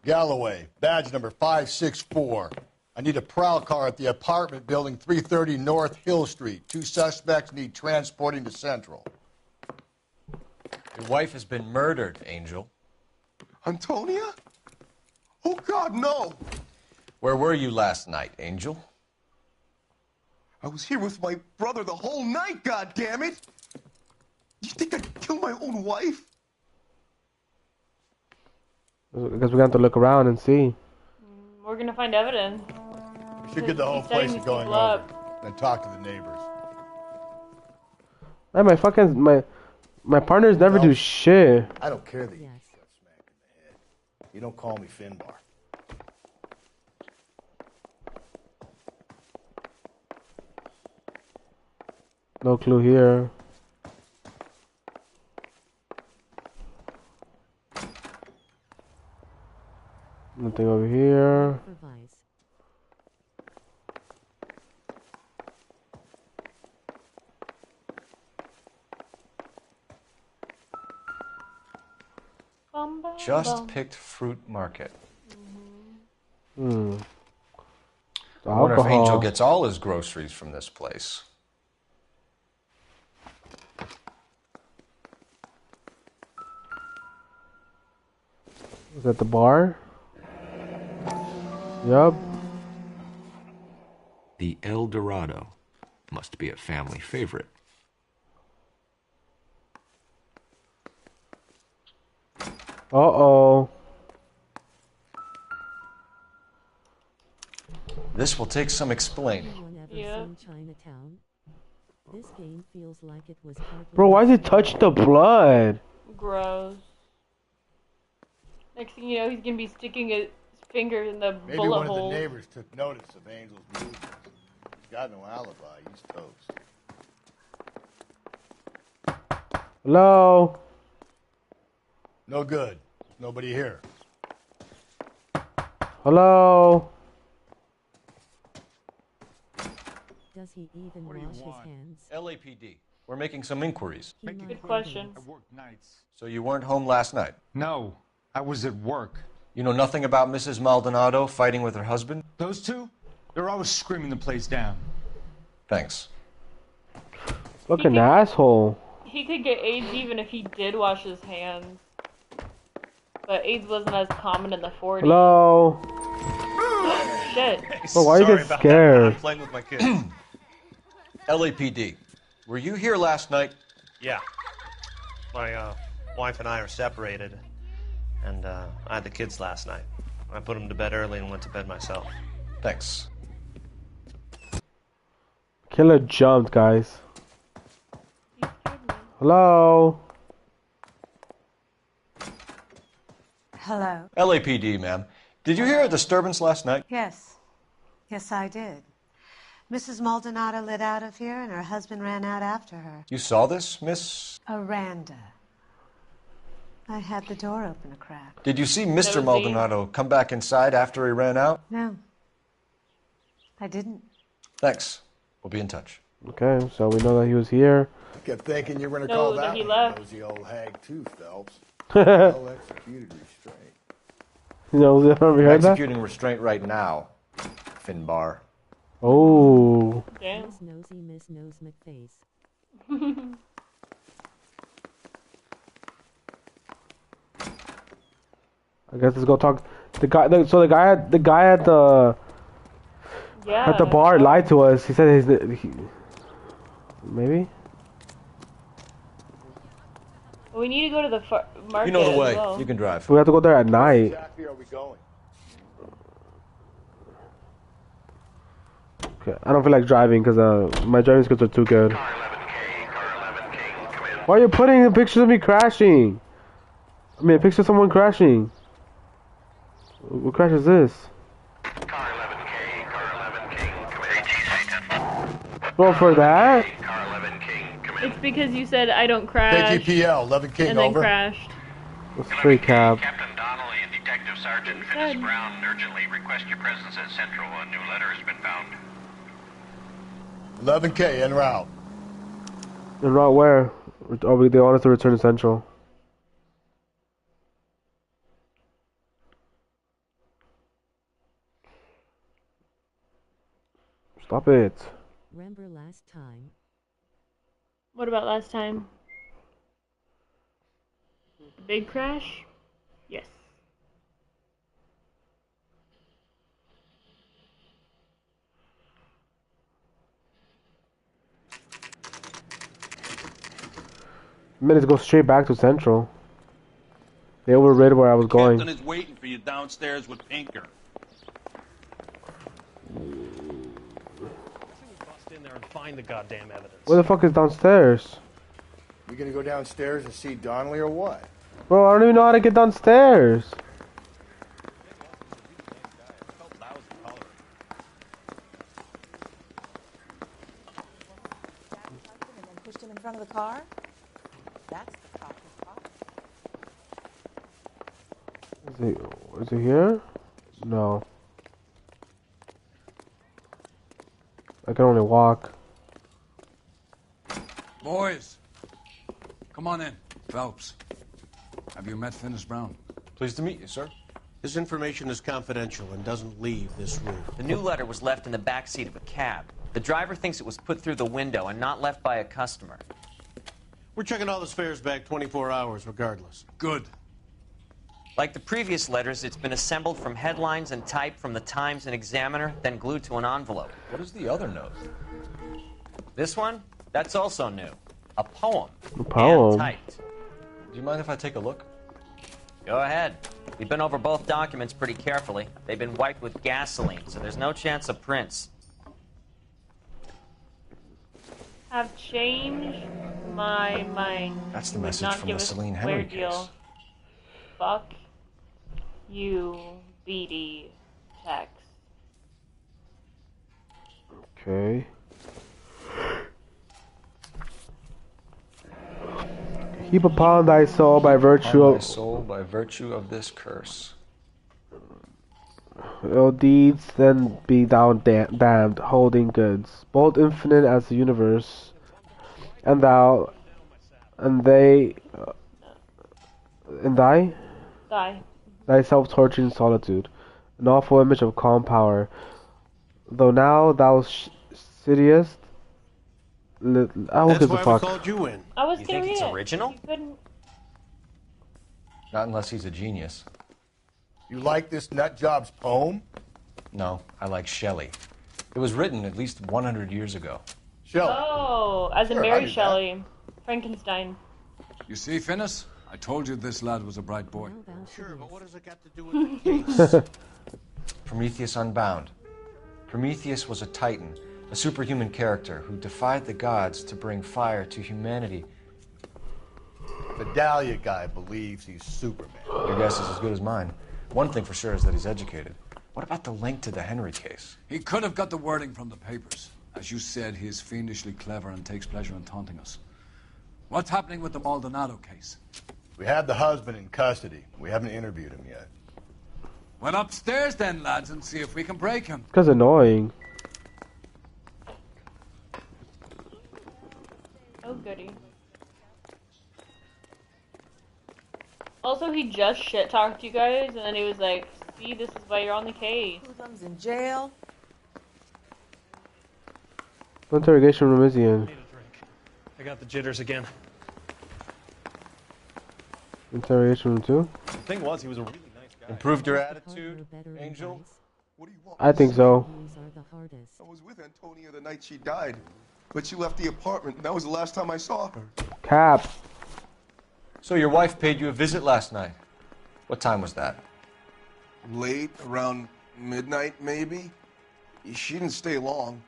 Galloway, badge number 564. I need a prowl car at the apartment building 330 North Hill Street. 2 suspects need transporting to Central.
Your wife has been murdered, Angel.
Antonia? Oh, God, no!
Where were you last night, Angel?
I was here with my brother the whole night, goddammit! You think I'd kill my own wife?
I guess we're gonna have to look around and see.
We're gonna find evidence.
We should get the whole place going over and talk to the neighbors.
Man, my partners never do shit.
I don't care that you got smacked in the head. You don't call me Finbar.
No clue here. Nothing over here.
Just picked fruit market.
Hmm.
I wonder if Angel gets all his groceries from this place.
Is that the bar? Yup.
The El Dorado must be a family favorite.
Uh-oh.
This will take some explaining.
Yeah. Chinatown? This game feels like it was
Bro, why does it touch the blood?
Gross. Next thing you know, he's gonna be sticking his finger in the
Maybe
bullet
one
hole.
of the neighbors took notice of Angel's movements. He's got no alibi. He's toast.
Hello?
No good. Nobody here.
Hello?
Does he even wash his hands?
LAPD. We're making some inquiries.
Good question.
I work nights.
So you weren't home last night?
No, I was at work.
You know nothing about Mrs. Maldonado fighting with her husband?
Those two? They're always screaming the place down.
Thanks.
Fucking asshole.
He could get AIDS even if he did wash his hands. But AIDS wasn't as common in the 40s.
Hello?
Shit.
Bro, why you get scared?
I'm playing with my kids.
LAPD. Were you here last night?
Yeah. My wife and I are separated, and I had the kids last night. I put them to bed early and went to bed myself.
Thanks.
Killer jumped, guys. Hello?
Hello.
LAPD, ma'am. Did you hear a disturbance last night?
Yes. Yes, I did. Mrs. Maldonado lit out of here, and her husband ran out after her.
You saw this, Miss?
Aranda. I had the door open a crack.
Did you see Mr. Maldonado come back inside after he ran out?
No. I didn't.
Thanks. We'll be in touch.
Okay, so we know that he was here.
I kept thinking you were going to call that
he
one
left.
nosy old hag too, Phelps. Well executed restraint.
You know, have you ever heard that?
Executing restraint right now, Finbar.
Oh.
Damn.
Miss Nosy Miss Nose McFace.
I guess let's go talk. The guy at the bar lied to us. He said maybe.
We need to go to the market.
You know the way.
As well.
You can drive.
We have to go there at night.
Exactly are we going?
Okay, I don't feel like driving because my driving skills are too good. Why are you putting in pictures of me crashing? I mean, a picture of someone crashing. What crash is this? Well, for that?
It's because you said I don't crash.
KTPL, 11 King,
and then
over.
crashed.
That's free cab.
Captain Donnelly and Detective Sergeant Finis Brown urgently request your presence at Central. A new letter has been found.
11K, en route.
En route where? Oh, they want us to return to Central. Stop it.
Remember last time?
What about last time? The big crash? Yes.
Minutes go straight back to Central. They overrated where I was going.
Captain is waiting for you downstairs with Pinker.
Bust in there and find the goddamn evidence.
Where the fuck is downstairs?
You gonna go downstairs and see Donnelly or what?
Bro, I don't even know how to get downstairs.
Pushed him in front of the car? That's the problem.
Is it here? No. I can only walk.
Boys, come on in. Phelps, have you met Finis Brown?
Pleased to meet you, sir.
This information is confidential and doesn't leave this room.
The new letter was left in the back seat of a cab. The driver thinks it was put through the window and not left by a customer.
We're checking all the spares back 24 hours regardless.
Good.
Like the previous letters, it's been assembled from headlines and type from the Times and Examiner, then glued to an envelope.
What is the other note?
This one? That's also new. A poem.
A poem?
And typed.
Do you mind if I take a look?
Go ahead. We've been over both documents pretty carefully. They've been wiped with gasoline, so there's no chance of prints.
Have changed my mind.
That's the
Would
message
not
from
give
the
us
Celine
a
Henry
clear deal.
case.
Fuck you, BD text.
Okay. Keep upon thy soul by virtue
Upon thy
of
soul by virtue of this curse.
ill deeds, then be thou damned, holding goods, both infinite as the universe, and thou, and they, and thy, thyself torturing solitude, an awful image of calm power. Though now thou sittest, who gives a fuck?
You in.
I was
You
gonna
think
read
it's
it.
original?
You couldn't.
Not unless he's a genius.
You like this nutjob's poem?
No, I like Shelley. It was written at least 100 years ago.
Shelley.
Oh, as in
Sure, I
Mary
knew that.
Shelley. Frankenstein.
You see, Finis? I told you this lad was a bright boy.
Sure, but what does it got to do with the case?
Prometheus Unbound. Prometheus was a titan, a superhuman character who defied the gods to bring fire to humanity.
The Dahlia guy believes he's Superman.
Your guess is as good as mine. One thing for sure is that he's educated. What about the link to the Henry case?
He could have got the wording from the papers. As you said, he is fiendishly clever and takes pleasure in taunting us. What's happening with the Maldonado case?
We have the husband in custody. We haven't interviewed him yet.
Well, upstairs then, lads, and see if we can break him.
This guy's annoying.
Oh, goody. Also, he just shit-talked you guys, and then he was like, see, this is why you're on the case.
Hoodlums in jail.
What interrogation room is he in?
I got the jitters again.
Interrogation room 2?
The thing was, he was a really nice guy.
Improved your attitude, Angel?
What do you want?
I think so.
I was with Antonia the night she died, but she left the apartment, and that was the last time I saw her.
Cap.
So your wife paid you a visit last night. What time was that?
Late, around midnight, maybe. She didn't stay long.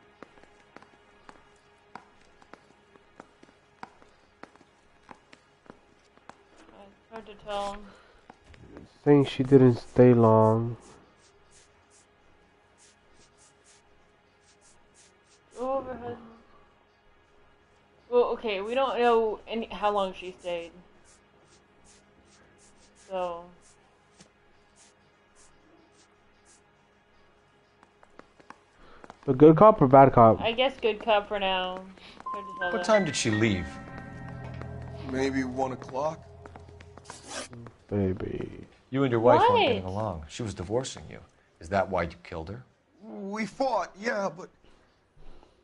It's hard to tell.
Saying she didn't stay long.
Go over her. Well, okay, we don't know how long she stayed. So.
A good cop or bad cop?
I guess good cop for now. Hard to tell
What
that.
time did she leave?
Maybe 1 o'clock.
Baby.
You and your wife
What?
weren't getting along. She was divorcing you. Is that why you killed her?
We fought, yeah, but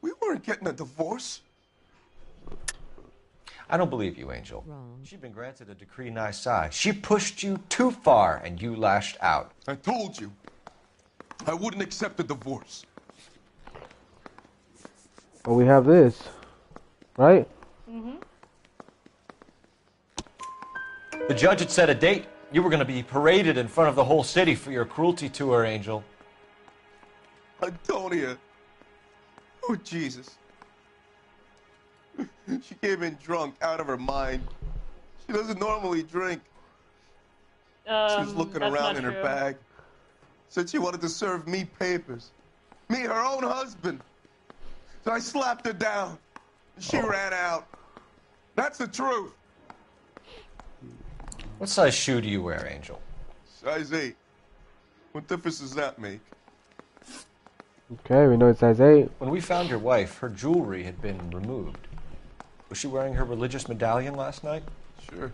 we weren't getting a divorce.
I don't believe you, Angel. She'd been granted a decree nisi. She pushed you too far, and you lashed out.
I told you, I wouldn't accept a divorce.
Well, we have this, right?
Mm-hmm.
The judge had set a date. You were going to be paraded in front of the whole city for your cruelty to her, Angel.
Antonia. Oh, Jesus. She came in drunk, out of her mind. She doesn't normally drink. She was looking around in her bag. Said she wanted to serve me papers. Me, her own husband. So I slapped her down. She ran out. That's the truth.
What size shoe do you wear, Angel?
Size 8. What difference does that make?
Okay, we know it's size 8.
When we found your wife, her jewelry had been removed. Was she wearing her religious medallion last night?
Sure.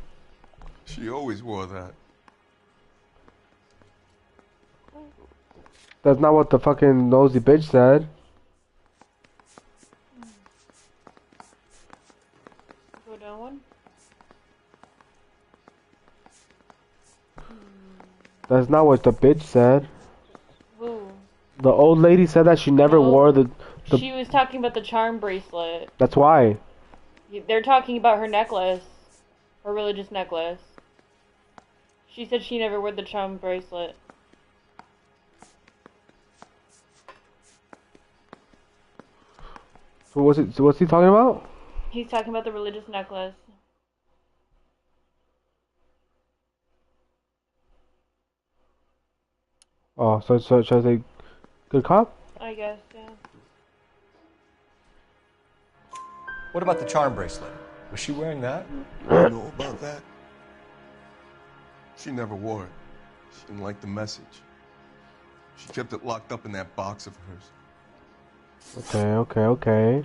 She always wore that.
That's not what the fucking nosy bitch said.
Go down one.
That's not what the bitch said.
Who?
The old lady said that she never wore the
She was talking about the charm bracelet.
That's why.
They're talking about her necklace. Her religious necklace. She said she never wore the charm bracelet.
So what's he talking about?
He's talking about the religious necklace.
Oh, so should I say good cop?
I guess, yeah.
What about the charm bracelet? Was she wearing that?
You know about that? She never wore it. She didn't like the message. She kept it locked up in that box of hers.
Okay.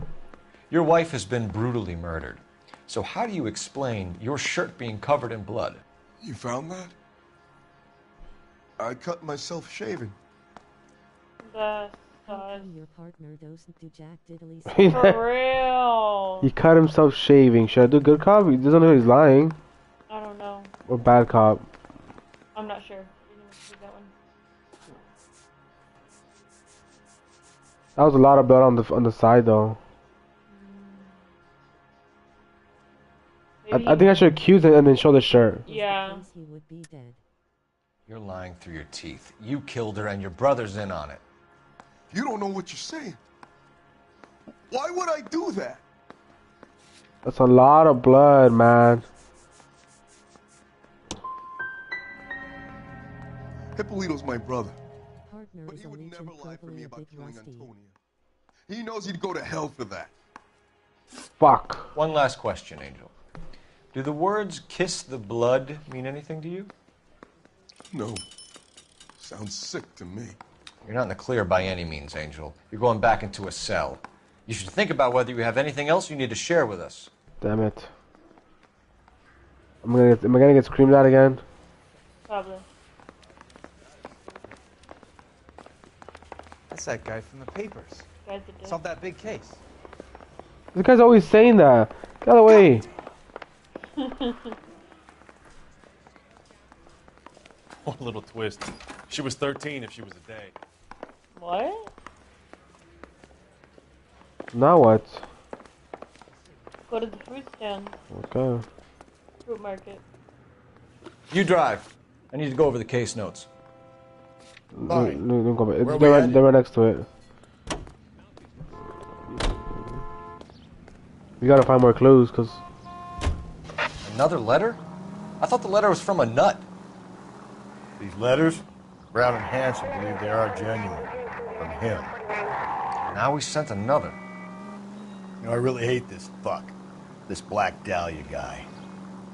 Your wife has been brutally murdered. So how do you explain your shirt being covered in blood?
You found that? I cut myself shaving.
That's
Your partner doesn't do jack diddly.
For real.
He cut himself shaving. Should I do good cop? He doesn't know he's lying.
I don't know.
Or bad cop.
I'm not sure. You didn't see that one.
That was a lot of blood on the side though. I think I should accuse it and then show the shirt.
Yeah.
He would be dead.
You're lying through your teeth. You killed her and your brother's in on it.
You don't know what you're saying. Why would I do that?
That's a lot of blood, man.
Hippolito's my brother.
Partner
But
is
he
a
would
legion
never lie for me
probably a
about
big
killing
rusty.
Antonia. He knows he'd go to hell for that.
Fuck.
One last question, Angel. Do the words kiss the blood mean anything to you?
No. Sounds sick to me.
You're not in the clear by any means, Angel. You're going back into a cell. You should think about whether you have anything else you need to share with us.
Damn it. Am I gonna get screamed at again?
Probably.
That's that guy from the papers. Solved that big case.
This guy's always saying that. Get away.
One little twist. She was 13 if she was a day.
What?
Now what?
Go to the fruit stand.
Okay.
Fruit market.
You drive. I need to go over the case notes.
No, go back.
Where
They're right next to it. We gotta find more clues, cause...
Another letter? I thought the letter was from a nut.
These letters, Brown and Hanson believe they are genuine. From him.
Now we sent another.
You know, I really hate this fuck. This Black Dahlia guy.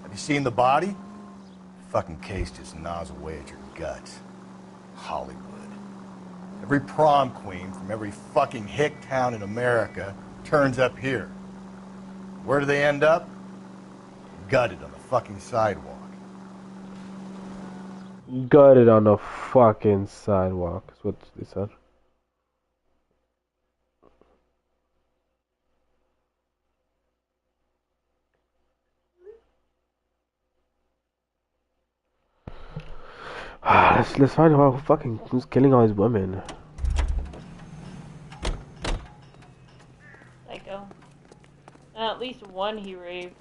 Have you seen the body? The fucking case just gnaws away at your guts. Hollywood. Every prom queen from every fucking hick town in America turns up here. Where do they end up? Gutted on the fucking sidewalk.
Gutted on the fucking sidewalk, is what they said. Let's find out who fucking who's killing all these women.
Psycho. At least one he raped.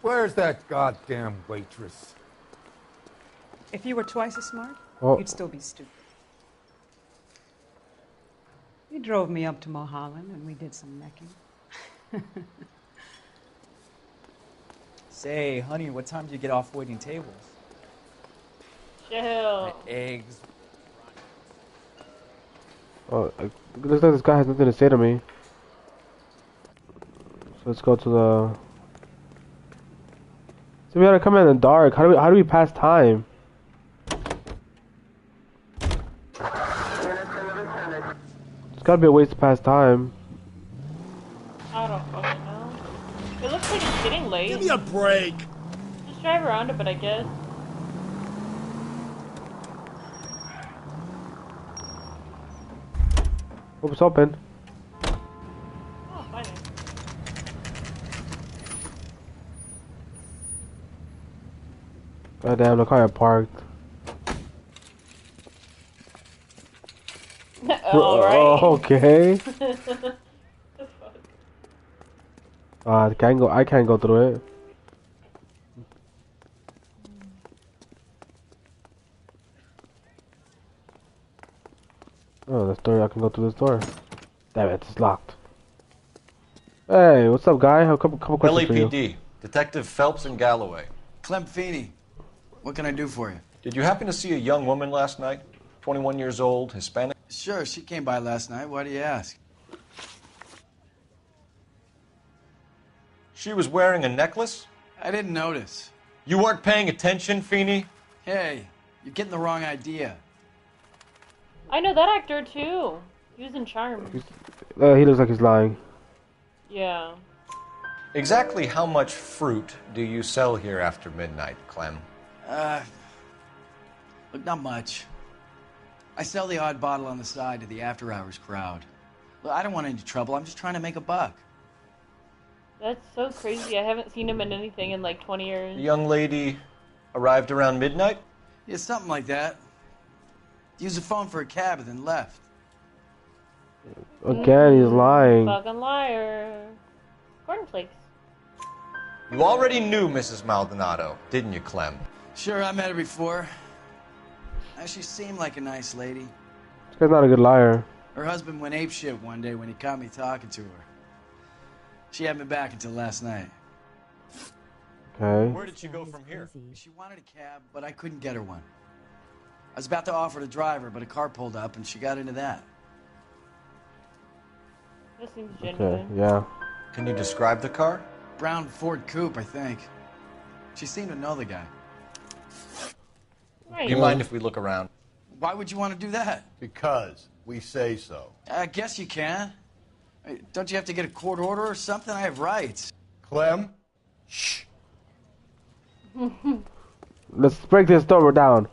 Where's that goddamn waitress?
If you were twice as smart,
Oh.
you'd still be stupid. You drove me up to Mulholland and we did some necking.
Say, honey, what time do you get off waiting tables?
Chill.
Eggs.
Oh, it looks like this guy has nothing to say to me. So let's go to the... So we gotta come in the dark. How do we pass time? It's gotta be a ways to pass time.
I don't fucking know. It looks like it's getting late.
Give me a break!
Just drive around it, but I guess.
Hope it's open.
Oh, finally.
God damn, the car I parked.
Alright.
Okay. I can't go through it. Oh, this door, I can go through this door. Damn it, it's locked. Hey, what's up, guy? I have a couple questions for you.
LAPD, Detective Phelps and Galloway.
Clem Feeney, what can I do for you?
Did you happen to see a young woman last night? 21 years old, Hispanic?
Sure, she came by last night. Why do you ask?
She was wearing a necklace?
I didn't notice.
You weren't paying attention, Feeney?
Hey, you're getting the wrong idea.
I know that actor too. He was in Charmed.
He looks like he's lying.
Yeah.
Exactly how much fruit do you sell here after midnight, Clem?
Look, not much. I sell the odd bottle on the side to the after-hours crowd. Look, I don't want any trouble. I'm just trying to make a buck.
That's so crazy. I haven't seen him in anything in like 20 years.
The young lady arrived around midnight?
Yeah, something like that. Used the phone for a cab and then left.
Again, he's lying.
Fucking liar. Cornflakes.
You already knew Mrs. Maldonado, didn't you, Clem?
Sure, I met her before. She seemed like a nice lady.
This guy's not a good liar.
Her husband went apeshit one day when he caught me talking to her. She had me back until last night.
Okay.
Where did she go from here?
She wanted a cab, but I couldn't get her one. I was about to offer to drive her, but a car pulled up and she got into that.
That seems genuine.
Okay, yeah.
Can you describe the car?
Brown Ford Coupe, I think. She seemed to know the guy.
Do you mind if we look around?
Why would you want to do that?
Because We say so.
I guess you can. Don't you have to get a court order or something? I have rights.
Clem? Shh.
Let's break this door down.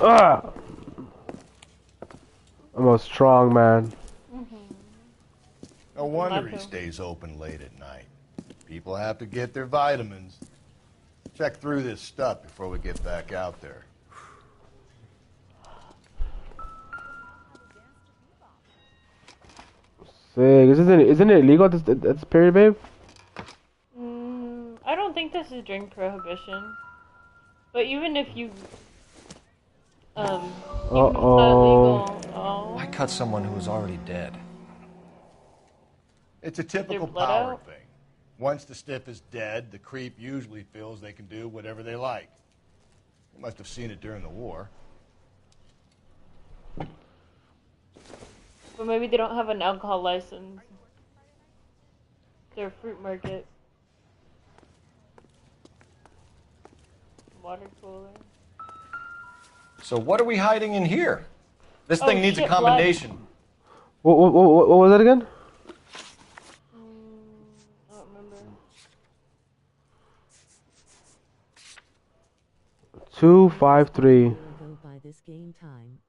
Ugh. I'm a strong man.
No wonder he stays open late at night. People have to get their vitamins. Check through this stuff before we get back out there.
Sick. Isn't it illegal at this period, babe?
I don't think this is drink prohibition. But even if you, even if it's not illegal,
Why cut someone who was already dead?
It's a typical power thing. Once the stiff is dead, the creep usually feels they can do whatever they like. You must have seen it during the war.
But maybe they don't have an alcohol license. They're a fruit market. Water cooler.
So what are we hiding in here? This thing needs a combination.
What was that again?
I don't remember.
253.
Go by this game time.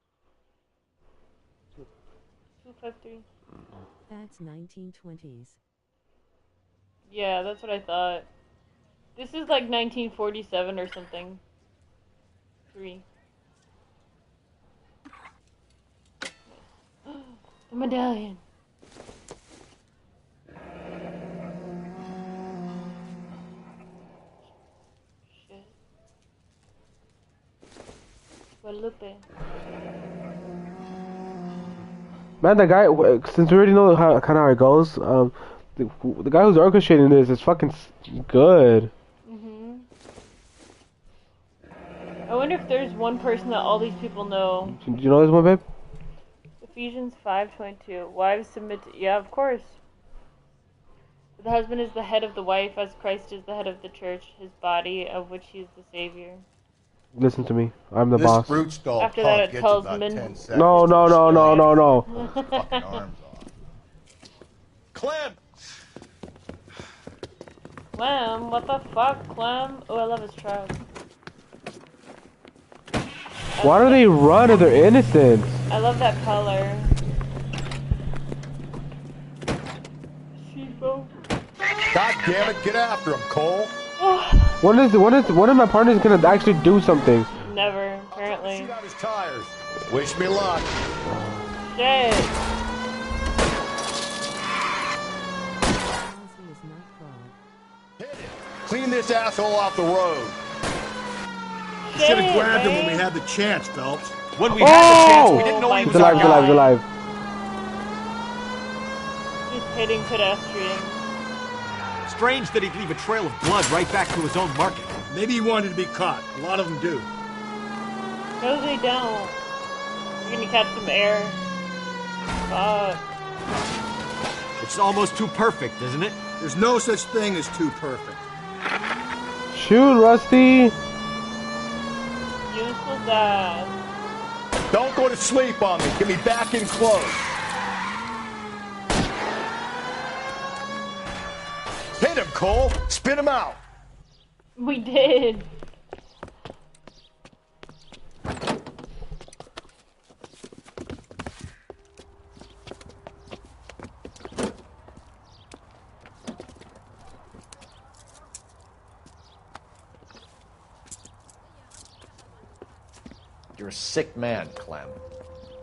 253.
That's 1920s.
Yeah, that's what I thought. This is like 1947 or something. 3. The medallion. Shit. Guadalupe.
Man, that guy. Since we already know how it goes, the guy who's orchestrating this is fucking good.
I wonder if there's one person that all these people know.
Do you know this one, babe?
Ephesians 5:22. Wives submit to... Yeah, of course. The husband is the head of the wife, as Christ is the head of the church, his body, of which he is the Savior.
Listen to me. I'm the boss.
After that, it tells men...
No.
Fucking arms off. Clem!
Clem? What the fuck, Clem? Oh, I love his truck.
Why do they run if they're innocent?
I love that color.
God damn it, get after him, Cole.
When is my partners gonna actually do something?
Never, apparently.
Shoot out his tires. Wish me luck.
Shit.
Clean this asshole off the road. You should have grabbed him when we had the chance, Phelps.
When we had the chance, we didn't know he was
alive. He's alive.
Just hitting pedestrians.
Strange that he'd leave a trail of blood right back to his own market.
Maybe he wanted to be caught. A lot of them do.
No, they don't. You're gonna catch some air. Fuck.
It's almost too perfect, isn't it?
There's no such thing as too perfect.
Shoot, Rusty.
Useless ass.
Don't go to sleep on me. Get me back in close. Hit him, Cole. Spit him out.
We did.
You're a sick man, Clem.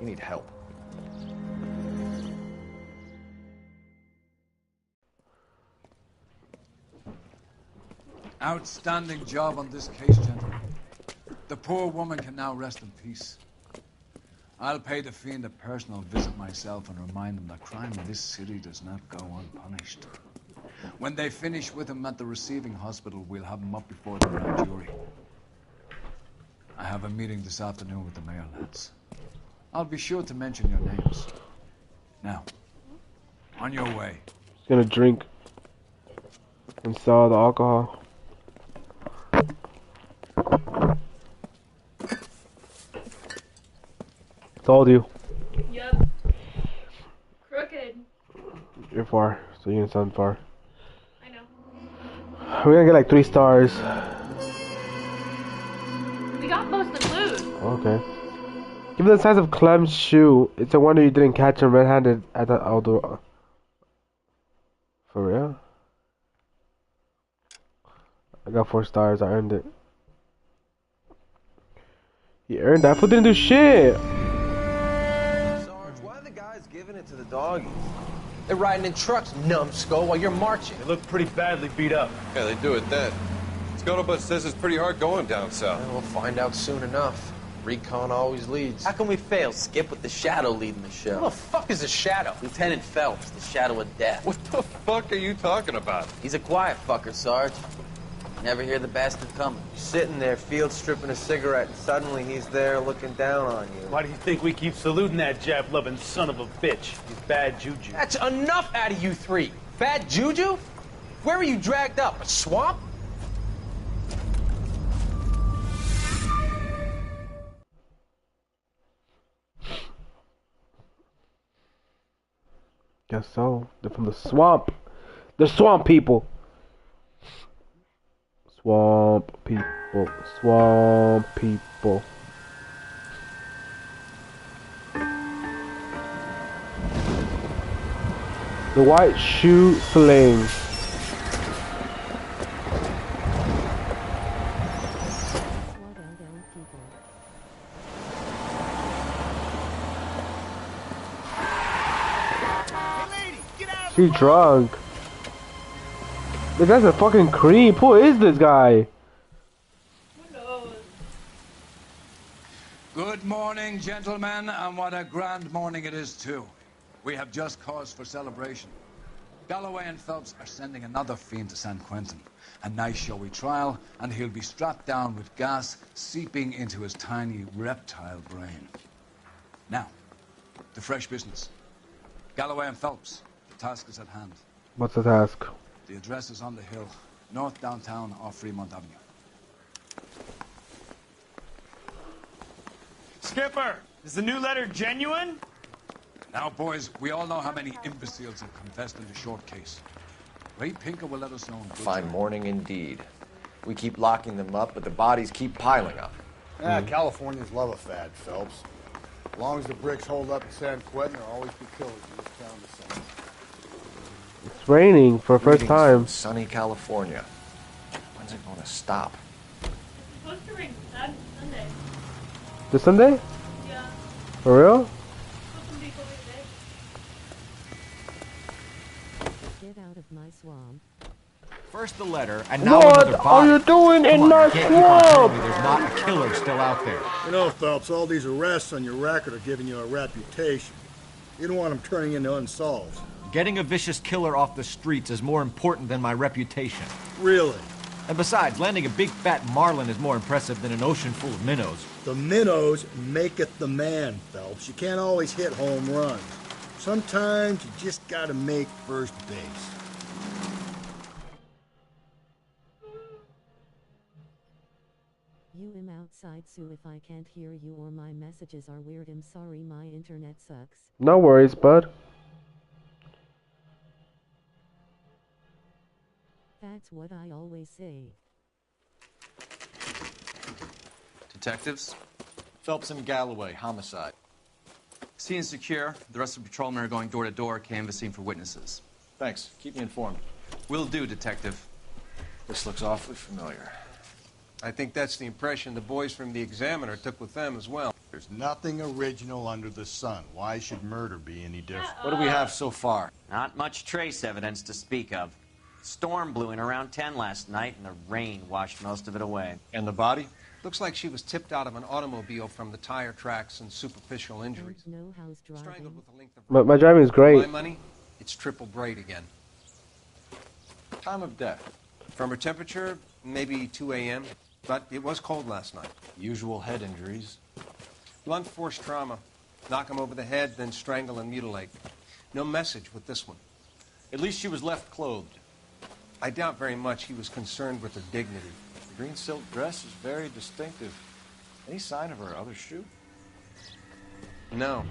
You need help.
Outstanding job on this case, gentlemen. The poor woman can now rest in peace. I'll pay the fiend a personal visit myself and remind him that crime in this city does not go unpunished. When they finish with him at the receiving hospital, we'll have him up before the grand jury. I have a meeting this afternoon with the mayor, lads. I'll be sure to mention your names. Now, on your way.
He's gonna drink and sell the alcohol. Told you.
crooked.
You're far, so you can sound far.
I know.
We're gonna get like 3 stars.
We got most of the clues.
Okay. Given the size of Clem's shoe, it's a wonder you didn't catch him red-handed at the outdoor. For real? I got 4 stars. I earned it. He earned that. Fool didn't do shit.
Sarge, why are the guys giving it to the doggies? They're riding in trucks, numbskull, while you're marching.
They look pretty badly beat up.
Yeah, they do at that. Scuttlebutt says it's pretty hard going down south.
Well, we'll find out soon enough. Recon always leads. How can we fail, Skip, with the Shadow leading the show? Who the fuck is the Shadow? Lieutenant Phelps, the Shadow of Death.
What the fuck are you talking about?
He's a quiet fucker, Sarge. Never hear the bastard coming. You're sitting there, field stripping a cigarette, and suddenly he's there looking down on you.
Why do you think we keep saluting that Jap-loving son of a bitch? He's bad juju.
That's enough out of you 3. Bad juju? Where were you dragged up? A swamp?
Guess so. They're from the swamp. The swamp people. Swamp people. Swamp people. The white shoe sling. She's drunk. The guy's a fucking creep. Who is this guy?
Good morning, gentlemen, and what a grand morning it is, too. We have just cause for celebration. Galloway and Phelps are sending another fiend to San Quentin. A nice showy trial, and he'll be strapped down with gas seeping into his tiny reptile brain. Now, to fresh business. Galloway and Phelps, the task is at hand.
What's the task?
The address is on the hill, north downtown off Fremont Avenue.
Skipper, is the new letter genuine?
Now, boys, we all know how many imbeciles have confessed in the short case. Ray Pinker will let us know in good
Fine
time.
morning indeed. We keep locking them up, but the bodies keep piling up.
Yeah, Californians love a fad, Phelps. As long as the bricks hold up in San Quentin, there'll always be killers in this town to sing.
It's raining for the first time.
From sunny California. When's it going to stop?
It's supposed to rain Sunday.
This Sunday?
Yeah.
For real?
Get out of my swamp.
First the letter, and now
What
another body.
are you doing in my
Can't keep on telling me
swamp?
there's not a killer still out there.
You know, Phelps, all these arrests on your record are giving you a reputation. You don't want them turning into unsolved.
Getting a vicious killer off the streets is more important than my reputation.
Really?
And besides, landing a big fat marlin is more impressive than an ocean full of minnows.
The minnows maketh the man, Phelps. You can't always hit home runs. Sometimes you just gotta make first base.
You am outside, so if I can't hear you or my messages are weird, I'm sorry, my internet sucks.
No worries, bud.
That's what I always say.
Detectives?
Phelps and Galloway, homicide.
Scene is secure. The rest of the patrolmen are going door to door, canvassing for witnesses.
Thanks. Keep me informed.
Will do, Detective.
This looks awfully familiar.
I think that's the impression the boys from the Examiner took with them as well.
There's nothing original under the sun. Why should murder be any different?
What do we have so far?
Not much trace evidence to speak of. Storm blew in around 10 last night, and the rain washed most of it away.
And the body?
Looks like she was tipped out of an automobile from the tire tracks and superficial injuries.
Don't know how's driving.
Strangled with a length of
My driving is great.
My money, it's triple braid again.
Time of death?
From her temperature, maybe 2 a.m., but it was cold last night.
Usual head injuries?
Blunt force trauma. Knock him over the head, then strangle and mutilate. No message with this one.
At least she was left clothed.
I doubt very much he was concerned with her dignity.
The green silk dress is very distinctive. Any sign of her other shoe?
No.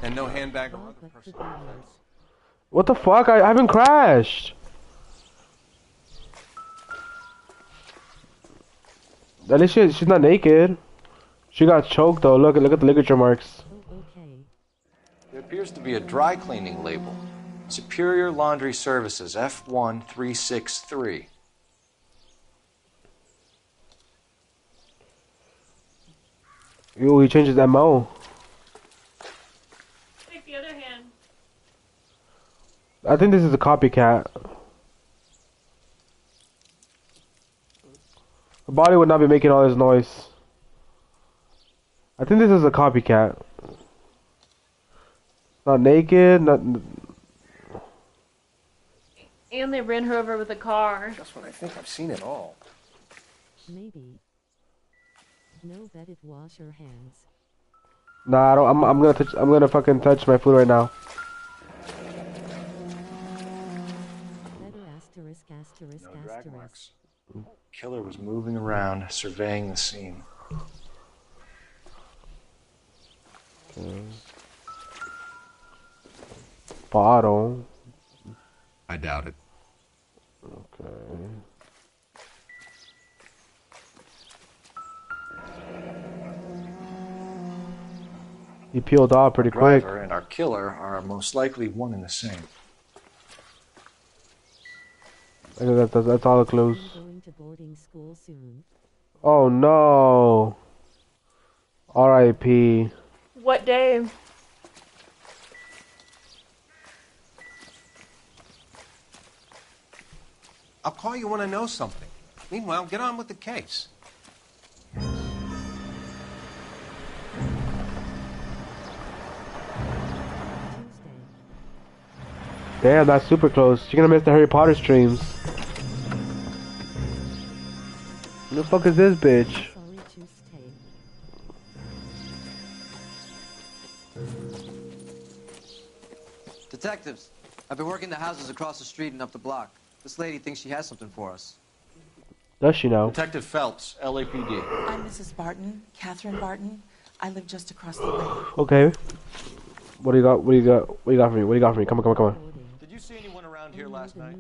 And no handbag or other personal effects.
What the fuck? I haven't crashed. At least she's not naked. She got choked though. Look at the ligature marks.
There appears to be a dry cleaning label. Superior Laundry Services, F1363.
Yo, he changes MO.
Take the other hand.
I think this is a copycat. The body would not be making all this noise. I think this is a copycat. Not naked, not...
And they ran her over with a car.
That's what I think. I've seen it all.
Maybe. No bedded wash your hands.
Nah, I don't, I'm gonna fucking touch my food right now.
Better asterisk, asterisk,
No drag
asterisk.
marks. Killer was moving around, surveying the scene.
Okay. Bottle.
I doubt it.
Okay. He peeled off pretty quick.
Driver and our killer are most likely one and the same.
I guess that's all the clues.
I'm going to boarding school soon.
Oh no. R.I.P.
What day?
I'll call you when I know something. Meanwhile, get on with the case.
Damn, that's super close. You're gonna miss the Harry Potter streams. Who the fuck is this bitch?
Detectives, I've been working the houses across the street and up the block. This lady thinks she has something for us.
Does she know?
Detective Phelps, LAPD.
I'm Mrs. Barton, Catherine Barton. I live just across the way.
Okay. What do you got? What do you got? What do you got for me? What do you got for me? Come on.
Did you see anyone around here last night?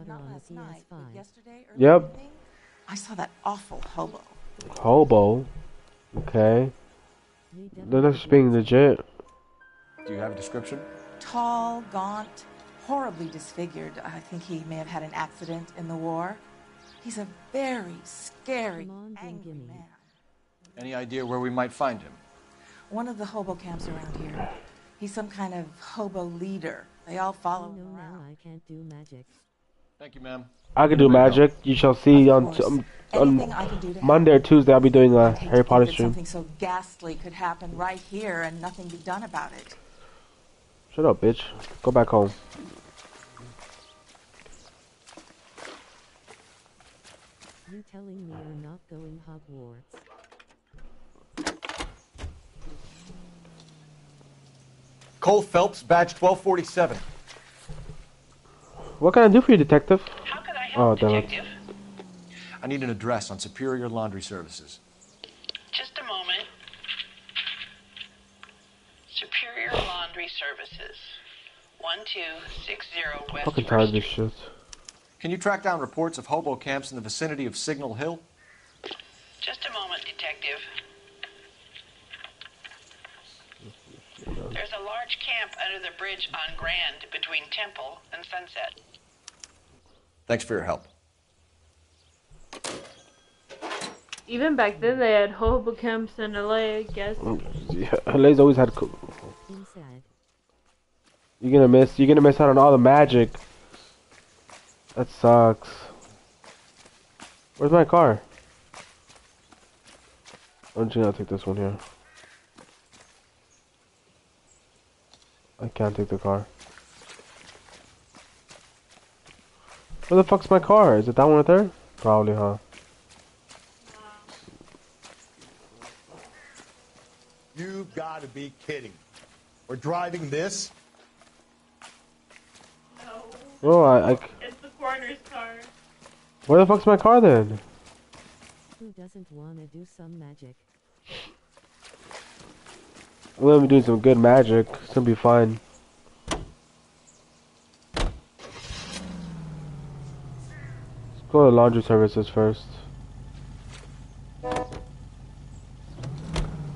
Not last night, but yesterday, early
Yep.
evening, I saw that awful hobo.
Hobo. Okay. They're just being legit.
Do you have a description?
Tall, gaunt, horribly disfigured. I think he may have had an accident in the war. He's a very scary, angry man.
Any idea where we might find him?
One of the hobo camps around here. He's some kind of hobo leader. They all follow him around.
I can't do magic.
Thank you, ma'am.
I can do magic. You shall see on Monday or Tuesday. I'll be doing a Harry Potter stream.
Something so ghastly could happen right here and nothing be done about it.
Shut up, bitch. Go back home.
You telling me you're not going Hogwarts?
Cole Phelps, badge 1247.
What can I do for you, detective?
How could I help, detective?
I need an address on Superior Laundry Services.
Just a moment. Superior Laundry Services. 1260 West
Fucking tired of this shit.
Can you track down reports of hobo camps in the vicinity of Signal Hill?
Just a moment, detective. There's a large camp under the bridge on Grand between Temple and Sunset.
Thanks for your help.
Even back then, they had hobo camps in LA, I guess.
Yeah, LA's always had. You're gonna miss out on all the magic. That sucks. Where's my car? I'm just gonna take this one here. I can't take the car. Where the fuck's my car? Is it that one right there? Probably, huh?
You gotta be kidding. We're driving this?
Oh,
It's the coroner's car.
Where the fuck's my car then?
Who doesn't want to do some magic?
We're gonna be doing some good magic. It's gonna be fine. Let's go to laundry services first.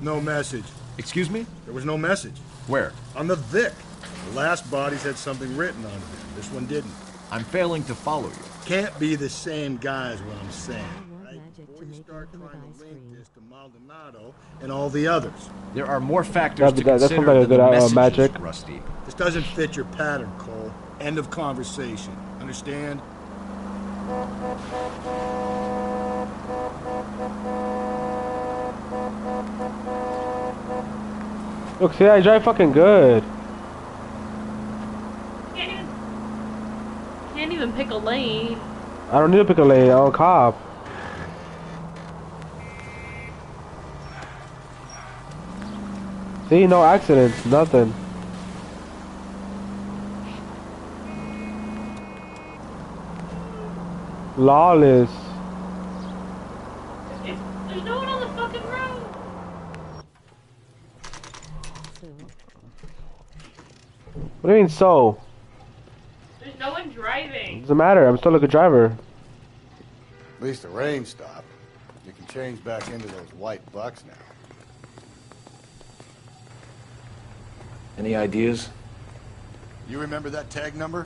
No message.
Excuse me?
There was no message.
Where?
On the Vic. The last bodies had something written on them. This one didn't.
I'm failing to follow you.
Can't be the same guy is what I'm saying. Right? Before you start trying to link this to Maldonado and all the others.
There are more factors to
that's
consider
like a
than the messages,
magic.
Rusty.
This doesn't fit your pattern, Cole. End of conversation. Understand?
Look, see, I drive fucking good.
Can't even pick a lane.
I don't need to pick a lane. I'm a cop. See, no accidents, nothing. Lawless.
There's no one on the fucking road.
What do you mean, so?
There's no one driving.
Doesn't matter. I'm still a good driver.
At least the rain stopped. You can change back into those white bucks now.
Any ideas?
You remember that tag number?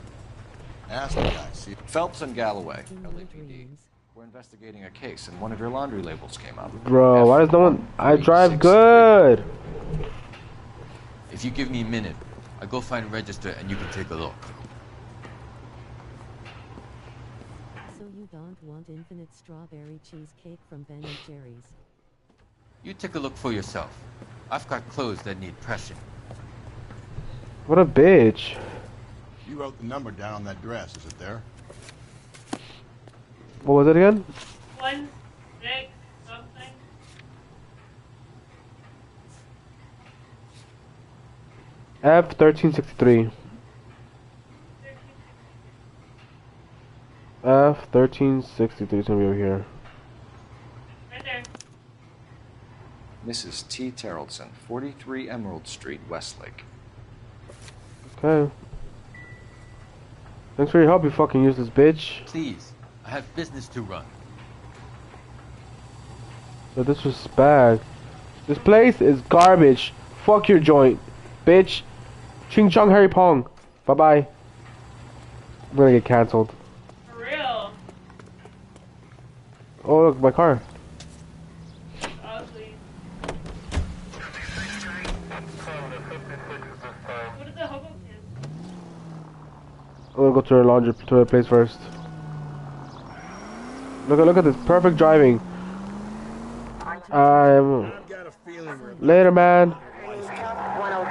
Ask the guy. See.
Phelps and Galloway, LAPD. We're investigating a case, and one of your laundry labels came up.
Bro, why does no one... I drive good.
If you give me a minute, I'll go find a register and you can take a look.
So you don't want infinite strawberry cheesecake from Ben & Jerry's?
You take a look for yourself. I've got clothes that need pressing.
What a bitch.
You wrote the number down on that dress. Is it there?
What was it again?
1, 6, something.
F1363. F1363 is gonna be over here.
Right there.
Mrs. T. Terrellson, 43 Emerald Street, Westlake.
Okay. Thanks for your help, you fucking useless bitch.
Please, I have business to run.
So this was bad. This place is garbage. Fuck your joint, bitch. Ching Chong Harry Pong. Bye bye. I'm gonna get cancelled.
For real.
Oh look, my car.
Ugly. What is the hobo kid?
I'm gonna go to the laundry to the place first. Look at this perfect driving. Later, man.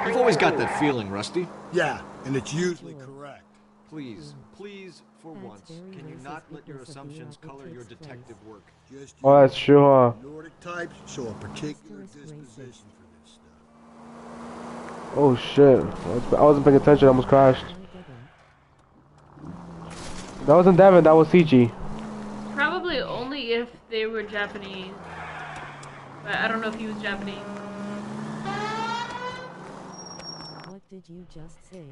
You've always got that feeling, Rusty.
Yeah, and it's usually correct.
Please, for once, can you not let your assumptions color your detective work?
Oh, that's true, huh?
Nordic types show a particular disposition for this stuff.
Oh shit. I wasn't paying attention, I almost crashed. That wasn't Devin, that was CG.
Probably only if they were Japanese. But I don't know if he was Japanese.
What did you just say?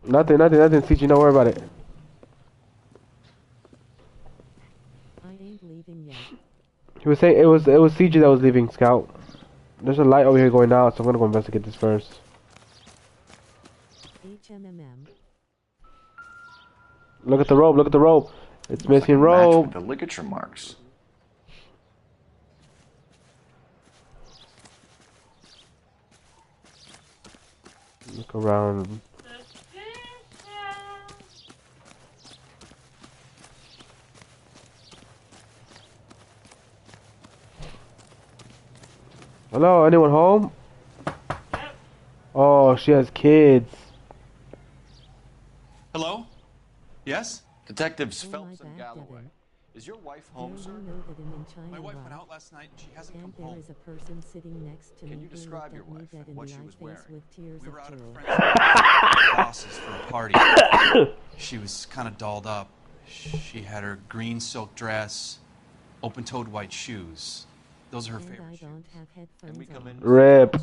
Nothing, CG, don't worry about it.
I ain't leaving yet.
He was saying it was CG that was leaving, Scout. There's a light over here going out, so I'm gonna go investigate this first.
HMMM.
Look at the rope, It's missing rope.
The ligature marks.
Look around. Hello, anyone home? Oh, she has kids.
Hello? Yes?
Detectives Phelps and Galloway. Is your wife home, sir?
My wife went out last night and she hasn't come home.
There is a person sitting next to me.
Can you describe your wife and what she was wearing?
We were out at a friend's bosses for a party. She was kind of dolled up. She had her green silk dress, open-toed white shoes. Those are her favorite shoes.
Rip.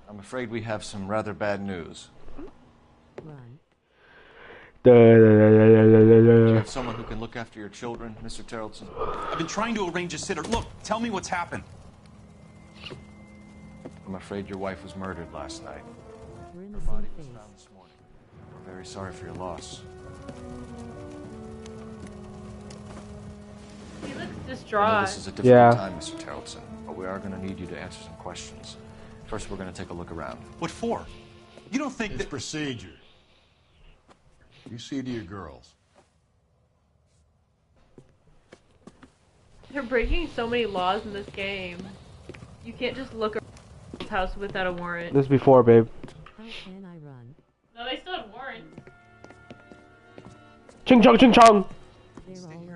I'm afraid we have some rather bad news.
Run.
Do you have someone who can look after your children, Mr. Tarleton?
I've been trying to arrange a sitter. Look, tell me what's happened.
I'm afraid your wife was murdered last night.
Her
body was found this morning. We're very sorry for your loss.
He looks
I know
distraught.
this is a difficult time, Mr. Tarleton, but we are going to need you to answer some questions. First, we're going to take a look around.
What for? You don't think
It's
that...
procedure. You see to your girls.
They're breaking so many laws in this game. You can't just look around the house without a warrant.
This is before, babe.
How can I run?
No, they still have warrants.
Ching chong, ching chong.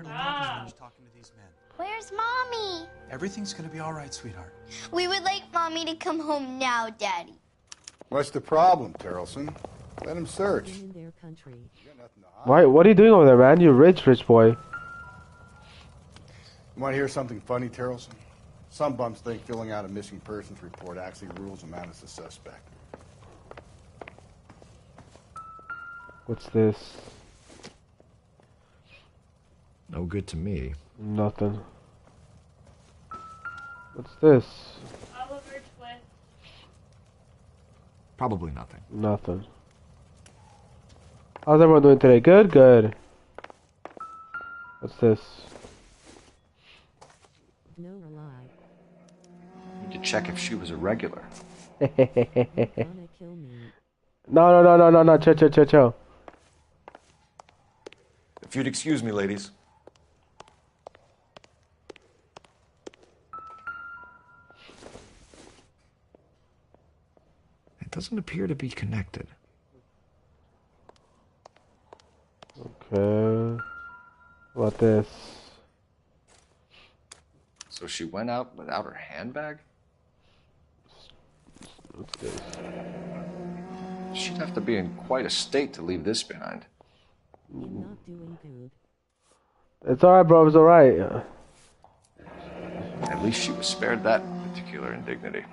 Ah.
talking to these men.
Where's Mommy?
Everything's gonna be all right, sweetheart.
We would like Mommy to come home now, Daddy.
What's the problem, Tarleton? Let him search.
In their country.
Why? What are you doing over there, man? You rich boy.
You want to hear something funny, Tarleton? Some bums think filling out a missing persons report actually rules a man as a suspect.
What's this?
No good to me.
Nothing. What's this?
Oliver Twist.
Probably nothing.
Nothing. How's everyone doing today? Good, good. What's this?
No rely.
Need to check if she was a regular.
Gonna kill me.
No. Chill.
If you'd excuse me, ladies. It doesn't appear to be connected.
Okay. What about this?
So she went out without her handbag?
What's this?
She'd have to be in quite a state to leave this behind.
You're not doing good.
It's alright, bro. It's alright.
At least she was spared that particular indignity.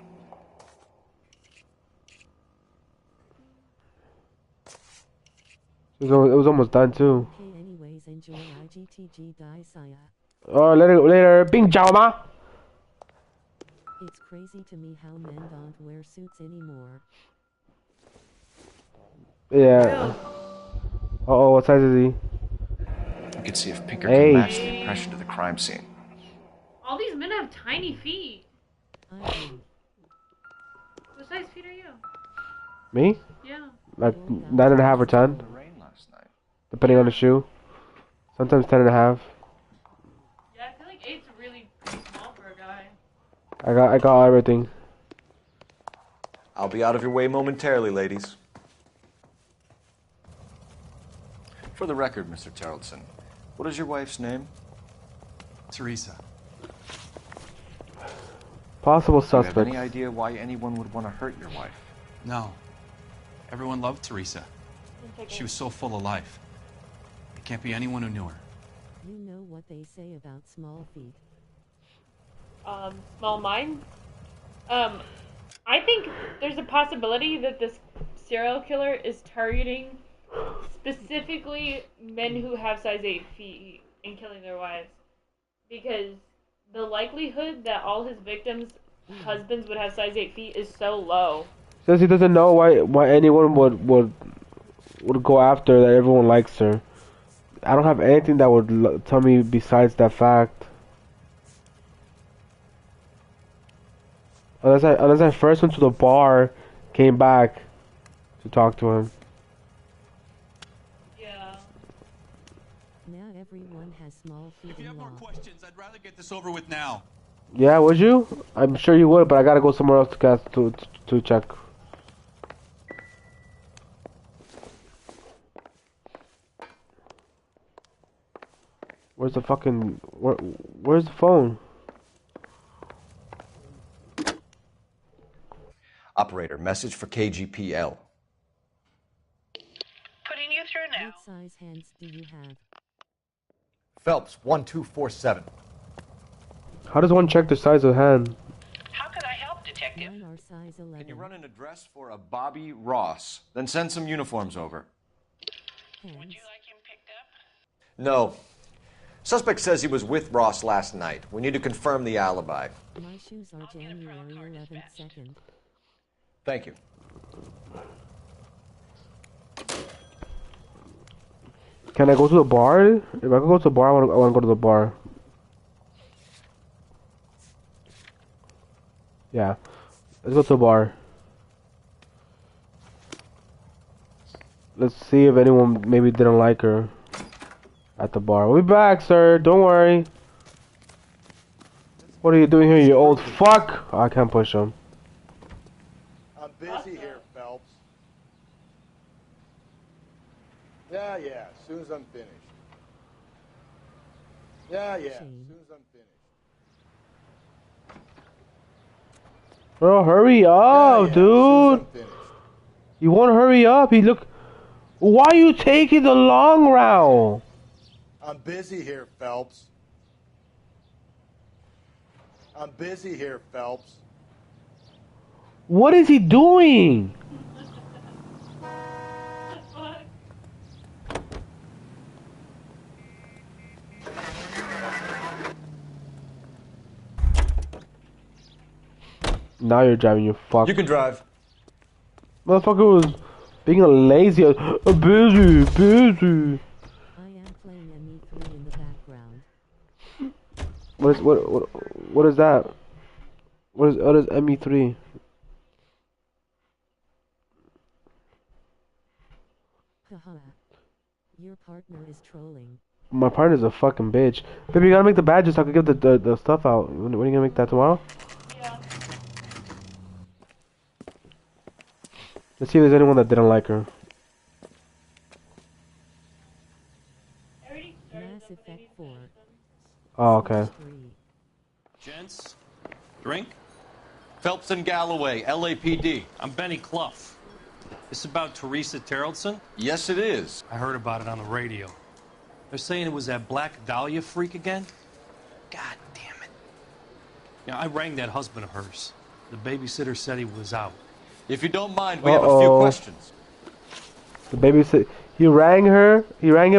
It was almost done too.
Okay, anyways, enjoy IGTG die saya.
Oh, later. Bing Jiao Ma.
It's crazy to me how men don't wear suits anymore.
Yeah. Uh-oh, what size is he?
You can see if Pinker can match the impression to the crime scene.
All these men have tiny feet. What size feet are you?
Me?
Yeah.
Like 9.5 or 10. Depending on the shoe. Sometimes 10.5.
Yeah, I feel like 8's really small for a guy.
I got everything.
I'll be out of your way momentarily, ladies. For the record, Mr. Tarleton, what is your wife's name?
Teresa.
Possible
Do you
suspect.
have any idea why anyone would want to hurt your wife?
No. Everyone loved Teresa. She was so full of life. It can't be anyone who knew her.
You know what they say about small feet.
Small minds? I think there's a possibility that this serial killer is targeting specifically men who have size 8 feet and killing their wives. Because the likelihood that all his victims' husbands would have size 8 feet is so low.
Says he doesn't know why anyone would go after that. Everyone likes her. I don't have anything that would tell me besides that fact. Unless I first went to the bar, came back to talk to him.
Yeah.
Now everyone has small feet.
If you have more questions, I'd rather get this over with now.
Yeah, would you? I'm sure you would, but I gotta go somewhere else to check. Where's the fucking... Where's the phone?
Operator, message for KGPL.
Putting you through now.
What size hands do you have?
Phelps, 1247.
How does one check the size of hand?
How could I help, Detective? Negative.
Can you run an address for a Bobby Ross? Then send some uniforms over.
Would you like him picked up?
No. Suspect says he was with Ross last night. We need to confirm the alibi.
My shoes are January 11th, 2nd.
Thank you.
Can I go to the bar? If I can go to the bar, I want to go to the bar. Yeah. Let's go to the bar. Let's see if anyone maybe didn't like her at the bar. We'll be back, sir. Don't worry. What are you doing here, you old fuck? Oh, I can't push him.
I'm busy here, Phelps. Yeah, as soon as I'm finished. Yeah, as soon as I'm finished.
Bro, hurry up, dude. You won't hurry up. Why are you taking the long route?
I'm busy here, Phelps. I'm busy here, Phelps.
What is he doing? Now you're driving, you fuck.
You can drive.
Motherfucker was being a lazy. Busy.
I am playing ME3 in the background.
What is that? What is ME3?
Haha. Your partner is trolling.
My partner's a fucking bitch. Baby, you gotta make the badges so I can give the stuff out. When are you gonna make that, tomorrow?
Yeah.
Let's see if there's anyone that didn't like her.
Mass Effect 4.
Oh, okay.
Gents, drink? Phelps and Galloway, LAPD. I'm Benny Clough. This about Teresa Terrellson?
Yes, it is.
I heard about it on the radio. They're saying it was that Black Dahlia freak again? God damn it. You know, I rang that husband of hers. The babysitter said he was out.
If you don't mind, we have a few questions.
The babysitter, he rang him,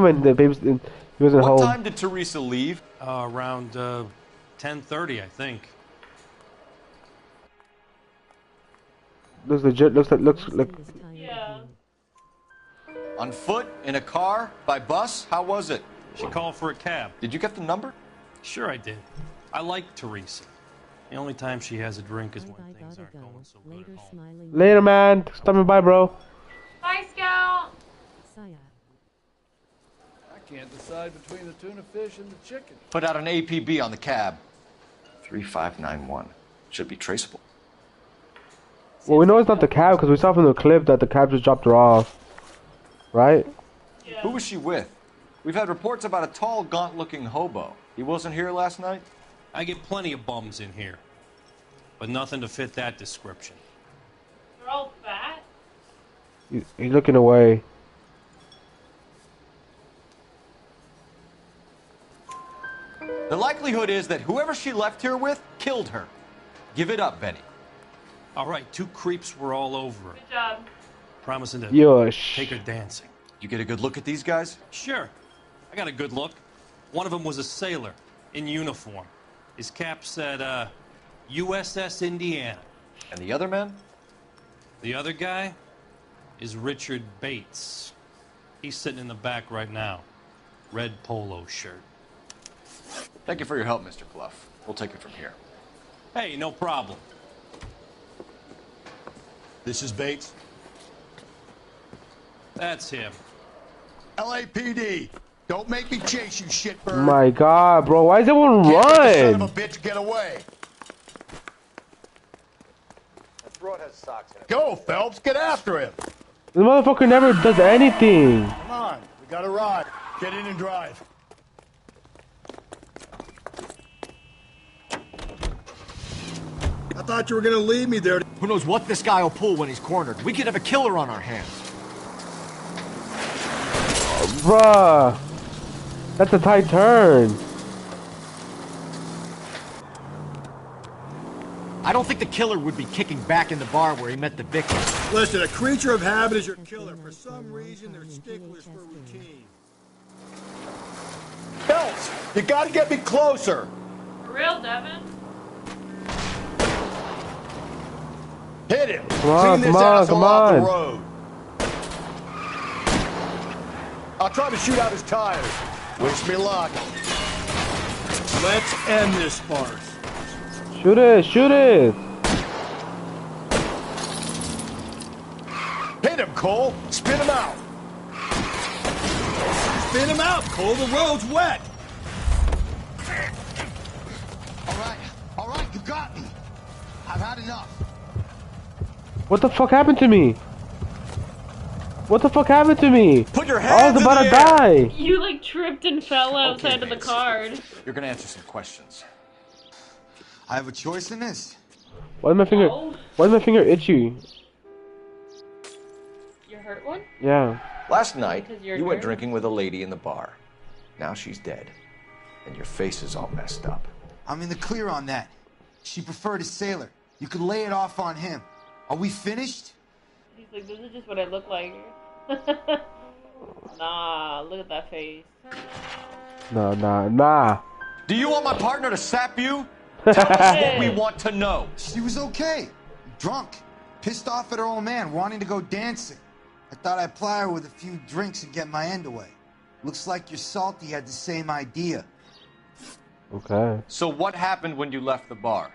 and the babysitter, he wasn't home.
What time did Teresa leave?
Around 10:30, I think.
Looks legit. Looks like.
Yeah.
On foot? In a car? By bus? How was it?
She called for a cab.
Did you get the number?
Sure I did. I like Teresa. The only time she has a drink is when things aren't going so good at home.
Later, man. Stopping by, bro.
Bye, Scout.
I can't decide between the tuna fish and the chicken.
Put out an APB on the cab. 3591. Should be traceable.
Well, we know it's not the cab because we saw from the clip that the cab just dropped her off. Right?
Who was she with? We've had reports about a tall, gaunt-looking hobo. He wasn't here last night?
I get plenty of bums in here, but nothing to fit that description.
They're all fat.
He's looking away.
The likelihood is that whoever she left here with killed her. Give it up, Benny.
All right, 2 creeps were all over her.
Good job.
Promising to take her dancing.
You get a good look at these guys?
Sure. I got a good look. One of them was a sailor in uniform. His cap said, USS Indiana.
And the other man?
The other guy is Richard Bates. He's sitting in the back right now. Red polo shirt.
Thank you for your help, Mr. Clough. We'll take it from here.
Hey, no problem.
This is Bates.
That's him.
LAPD. Don't make me chase you, shitbird.
My God, bro. Why is everyone
Son
run?
of a bitch, get away.
That broad has socks in it.
Go, Phelps. Get after him.
The motherfucker never does anything.
Come on. We got a ride. Get in and drive. I thought you were gonna leave me there.
Who knows what this guy will pull when he's cornered? We could have a killer on our hands.
Bruh. That's a tight turn.
I don't think the killer would be kicking back in the bar where he met the victim.
Listen, a creature of habit is your killer. For some reason, they're sticklers for routine. Phelps, you gotta get me closer.
For real, Devin?
Hit him.
Come on, come on, come on.
The road. I'll try to shoot out his tires. Wish me luck. Let's end this farce.
Shoot it, shoot it.
Hit him, Cole. Spin him out. Spin him out, Cole. The road's wet.
All right, you got me. I've had enough.
What the fuck happened to me? What the fuck happened to me?
Put your
I
hands
was about
in
to
the air.
die.
You like tripped and fell outside of the card.
You're gonna answer some questions.
I have a choice in this.
Why is my finger? Why is my finger itchy?
Your hurt one?
Yeah.
Last night,
Because you're
you went
nervous?
drinking with a lady in the bar. Now she's dead. And your face is all messed up.
I'm in the clear on that. She preferred a sailor. You could lay it off on him. Are we finished?
He's like, this is just what I look like. Nah, look at that face.
Nah.
Do you want my partner to sap you? Tell us what we want to know.
She was okay. Drunk. Pissed off at her old man, wanting to go dancing. I thought I'd ply her with a few drinks and get my end away. Looks like your Salty had the same idea.
Okay.
So what happened when you left the bar?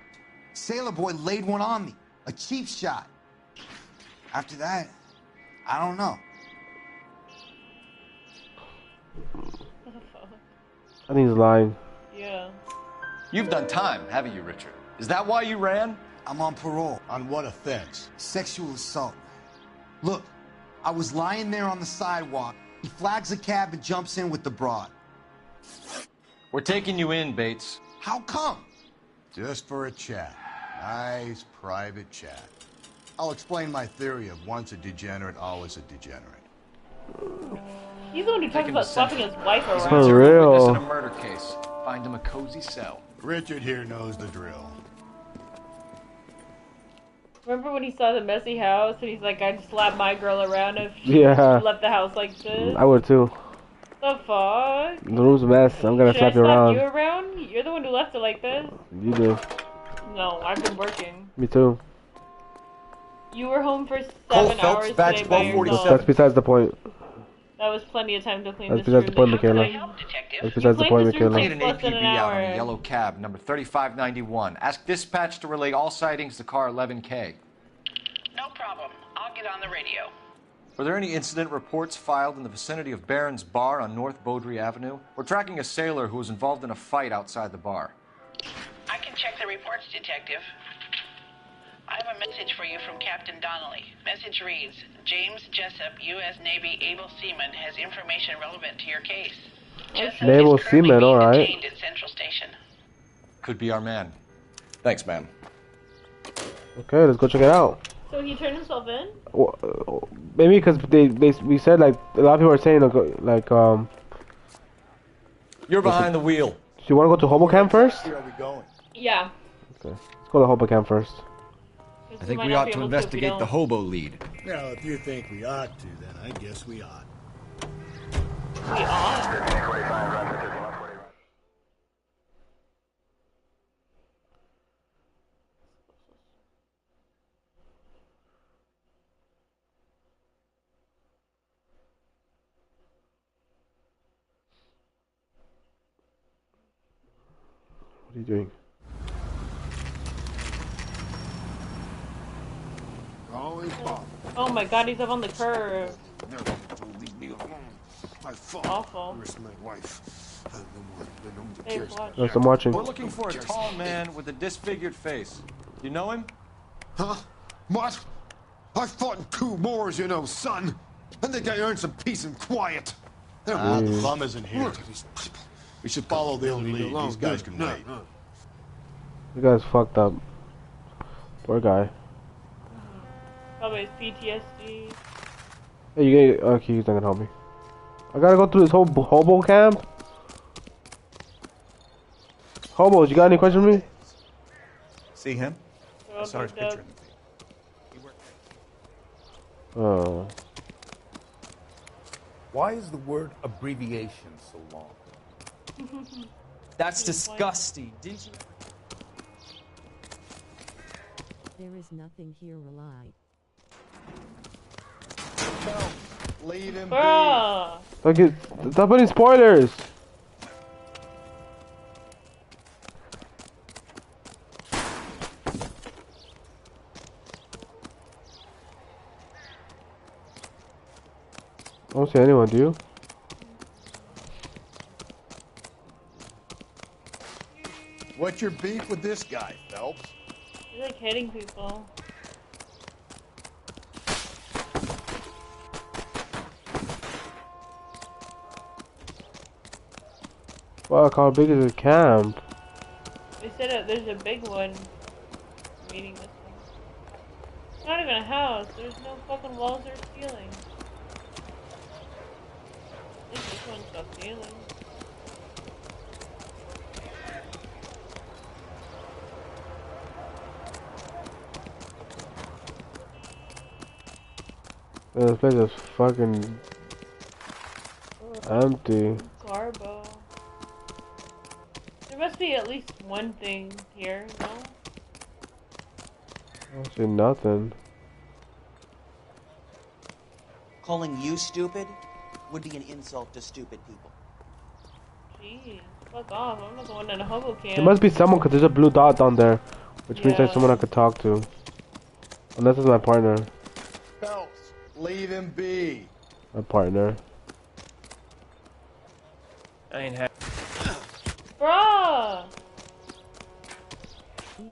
Sailor boy laid one on me. A cheap shot. After that, I don't know.
I think he's lying.
Yeah.
You've done time, haven't you, Richard? Is that why you ran?
I'm on parole.
On what offense?
Sexual assault. Look, I was lying there on the sidewalk. He flags a cab and jumps in with the broad.
We're taking you in, Bates.
How come?
Just for a chat. Nice private chat. I'll explain my theory of once a degenerate, always a degenerate.
He's the one who talks about slapping his wife around.
For real.
Witness in a murder case. Find him a cozy cell.
Richard here knows the drill.
Remember when he saw the messy house and he's like, I'd slap my girl around if she left the house like this?
I would too.
The fuck?
The room's a mess. I'm gonna
Should
slap
I
you
slap
around.
you around? You're the one who left it like this.
You do.
No, I've been working.
Me too.
You were home for 7
Cole
hours
Phelps, badge
today by yourself.
1247.
That's besides the point.
That was plenty of time to clean
That's
this
besides
room.
the point,
that you
Michaela.
cleaned.
That's besides the point,
this room
Michaela.
Need an
less than
APB
an
out on
hour.
a yellow cab, number 3591. Ask dispatch to relay all sightings to car 11K.
No problem. I'll get on the radio.
Were there any incident reports filed in the vicinity of Barron's Bar on North Beaudry Avenue? We're tracking a sailor who was involved in a fight outside the bar.
I can check the reports, Detective. I have a message for you from Captain Donnelly. Message reads, James Jessup, U.S. Navy able seaman, has information relevant to your case. Jessup
Naval
is currently
seaman,
being
alright.
detained at Central Station.
Could be our man. Thanks, man.
Okay, let's go check it out.
So he turned himself in?
Well, maybe because we said like a lot of people are saying like
You're behind the wheel.
Do you want to go to Hobocamp first?
Where are we going?
Yeah.
Okay, let's go to Hobocamp first.
I think we ought to investigate the hobo lead.
Well, if you think we ought to, then I guess we ought.
We are.
What are you doing?
Oh my god, he's up on the curb.
Leave me alone. My fault.
Awful.
Where's my wife?
Hey, watch.
Yes, I'm watching.
We're looking for a tall man with a disfigured face. You know him?
Huh? What? I fought in 2 wars, you know, son. I think I earned some peace and quiet. The bum isn't here. We should follow the lead. These guys can wait.
You guys fucked up. Poor guy.
Probably his PTSD.
Hey, you get okay? He's not gonna help me. I gotta go through this whole hobo camp. Hobos, you got any questions for me?
See him?
So I saw his picture.
Oh.
Why is the word abbreviation so long?
That's disgusting. Didn't you?
There is nothing here, rely.
Leave him
be. Stop putting spoilers. I don't see anyone, do you?
What's your beef with this guy, Phelps?
You like hitting people.
Fuck, how big is this camp?
They said that there's a big one. Meeting this one. It's not even a house. There's no fucking walls or ceiling. I think this one's got ceiling.
This place is fucking empty.
Garbo. There must be at least one thing here, no?
I don't see nothing.
Calling you stupid would be an insult to stupid people.
Jeez, fuck off. I'm not going in a hobo camp.
There must be someone because there's a blue dot down there, which means there's someone I could talk to. Unless it's my partner.
Phelps, leave him be.
My partner.
I ain't happy.
Bruh!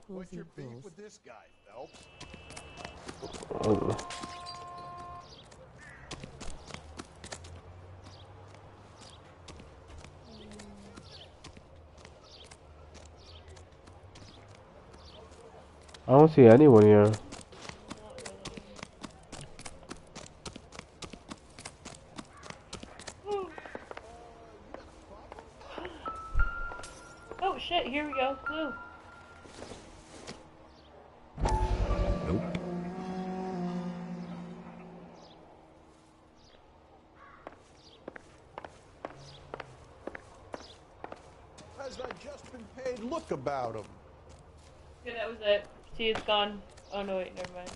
What's your beef with this guy, Phelps?
I don't see anyone here.
Oh shit, here we go. Clue.
Nope. As I just been paid, look about him.
Yeah, that was it. See, it's gone. Oh no, wait, never mind.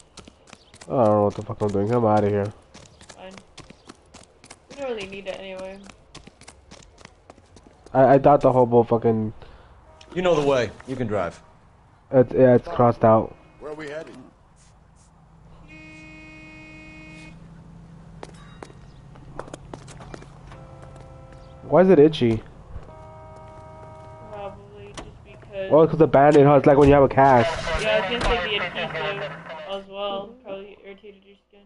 I don't know what the fuck I'm doing. I'm out of here.
Fine. We don't really need it anyway.
I doubt the hobo fucking.
You know the way. You can drive.
It's crossed out.
Where are we headed?
Why is it itchy?
Probably just because.
Well, because the band-aid, huh? It's like when you have a cast.
Yeah, I was gonna say the adhesive as well. Probably irritated your skin.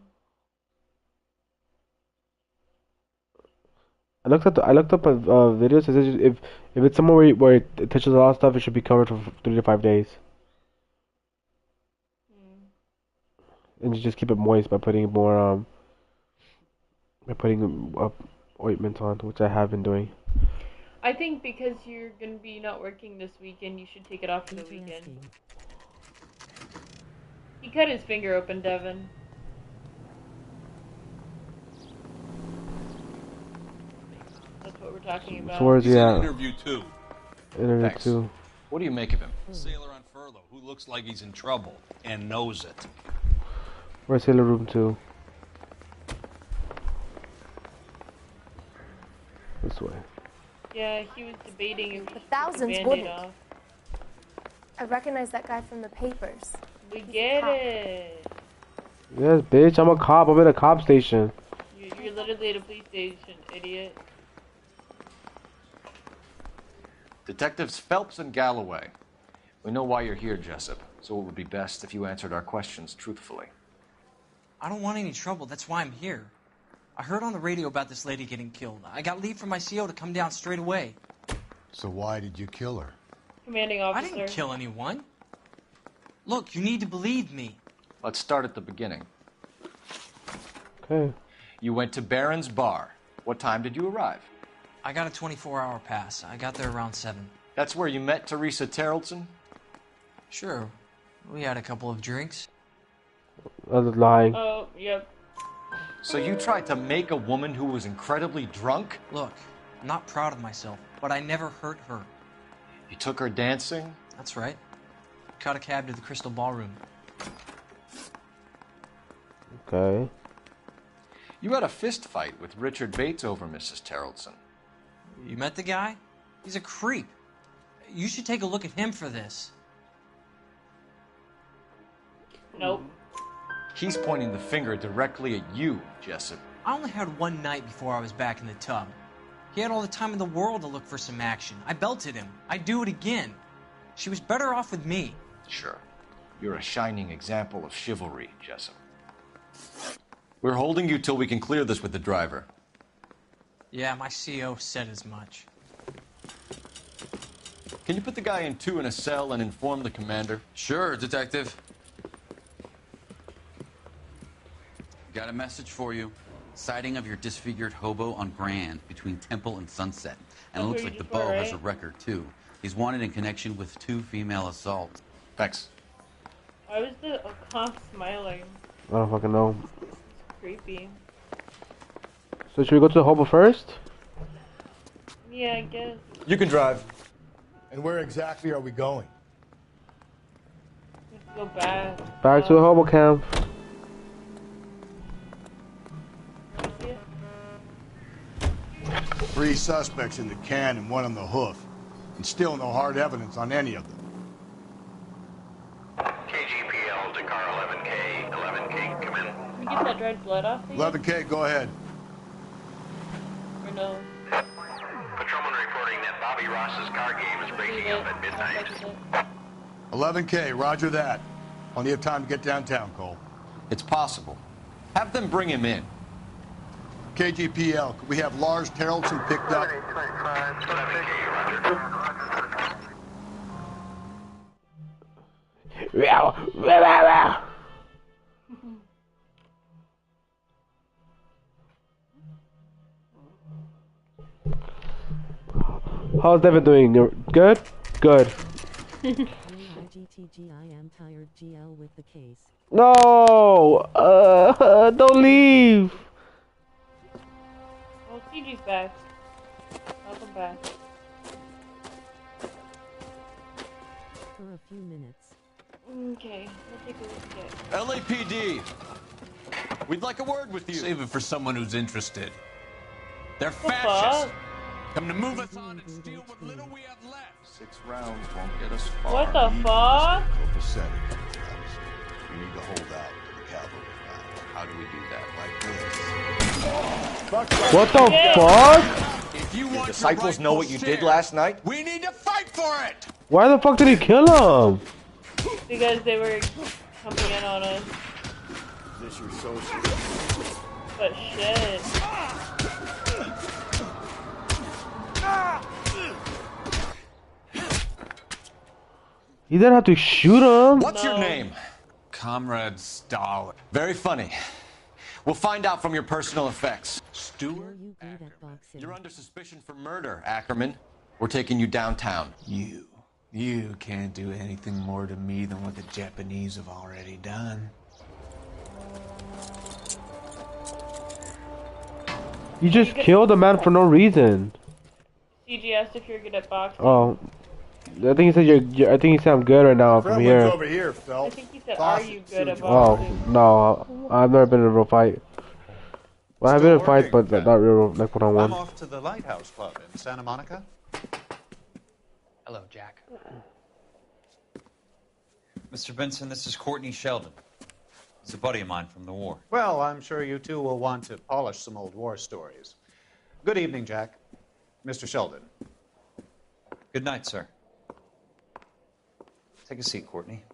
I looked up videos. It says if it's somewhere where it touches a lot of stuff, it should be covered for 3 to 5 days. And you just keep it moist by putting more ointment on, which I have been doing.
I think because you're gonna be not working this weekend, you should take it off for the weekend. He cut his finger open, Devin. That's what we're talking about.
So where's he at?
Interview 2.
Interview
Thanks.
2.
What do you make of him? A sailor on furlough who looks like he's in trouble and knows it.
Where's Sailor Room 2? This way.
Yeah, he was debating if he should
thousands
take the
wouldn't.
Band-Aid off.
I recognize that guy from the papers.
We get it.
Yes, bitch. I'm a cop. I'm at a cop station.
You're literally at a police station, idiot.
Detectives Phelps and Galloway. We know why you're here, Jessup, so it would be best if you answered our questions truthfully.
I don't want any trouble. That's why I'm here. I heard on the radio about this lady getting killed. I got leave from my CO to come down straight away.
So why did you kill her?
Commanding officer.
I didn't kill anyone. Look, you need to believe me.
Let's start at the beginning.
Okay.
You went to Barron's Bar. What time did you arrive?
I got a 24-hour pass. I got there around 7.
That's where you met Teresa Terrelson?
Sure. We had a couple of drinks.
I was lying.
Oh, yep.
So you tried to make a woman who was incredibly drunk?
Look, I'm not proud of myself, but I never hurt her.
You took her dancing?
That's right. Caught a cab to the Crystal Ballroom.
Okay.
You had a fist fight with Richard Bates over Mrs. Terrellson.
You met the guy? He's a creep. You should take a look at him for this.
Nope.
He's pointing the finger directly at you, Jessup.
I only had one night before I was back in the tub. He had all the time in the world to look for some action. I belted him. I'd do it again. She was better off with me.
Sure. You're a shining example of chivalry, Jessup. We're holding you till we can clear this with the driver.
Yeah, my CO said as much.
Can you put the guy in 2 in a cell and inform the commander?
Sure, Detective. Got a message for you. Sighting of your disfigured hobo on Grand between Temple and Sunset. And it looks like the Beau has a record, too. He's wanted in connection with 2 female assaults.
Thanks.
Why was the cop smiling?
I don't fucking know.
It's creepy.
So should we go to the hobo first?
Yeah, I guess.
You can drive. And where exactly are we going?
Let's go back.
Back to the hobo camp.
3 suspects in the can and 1 on the hoof. And still no hard evidence on any of them.
KGPL to car 11K. 11K, come in.
Can we get that dried blood off?
11K, go ahead.
Or no?
Patrolman reporting that Bobby Ross's car game is breaking up at midnight.
11K, roger that. Plenty of time to get downtown, Cole.
It's possible. Have them bring him in.
KGPL, could we have Lars Terrellson picked up?
How's Devin doing? Good? Good.
GTG, I am tired GL with the case.
No! Don't leave!
Oh, CG's back. Welcome back.
For a few minutes.
Okay, we'll take a look at
LAPD! We'd like a word with you.
Save it for someone who's interested. They're fascists. Come to move us on and steal what little we have left.
6 rounds won't get us far.
What the fuck?
Copacetic. We need to hold out to the cavalry round. How do we do that? Like this.
What the fuck?
If you want disciples know what you did last night?
We need to fight for it!
Why the fuck did he kill him?
Because they were coming in on us.
This your social.
But shit.
You didn't have to shoot him.
What's your name?
Comrade Stalin.
Very funny. We'll find out from your personal effects.
Stuart?
You're under suspicion for murder, Ackerman. We're taking you downtown.
You can't do anything more to me than what the Japanese have already done.
You just killed a man for no reason.
CG asked if you're good at boxing.
Oh. I think he said I think he said I'm good right now from here.
Over here, Phil.
I think he said, are you good at boxing?
Oh, no. I've never been in a real fight. Well, I've been in fights, but not real, like one-on-one.
I'm off to the Lighthouse Club in Santa Monica.
Hello, Jack. Mr. Benson, this is Courtney Sheldon. He's a buddy of mine from the war.
Well, I'm sure you two will want to polish some old war stories. Good evening, Jack. Mr. Sheldon.
Good night, sir. Take a seat, Courtney.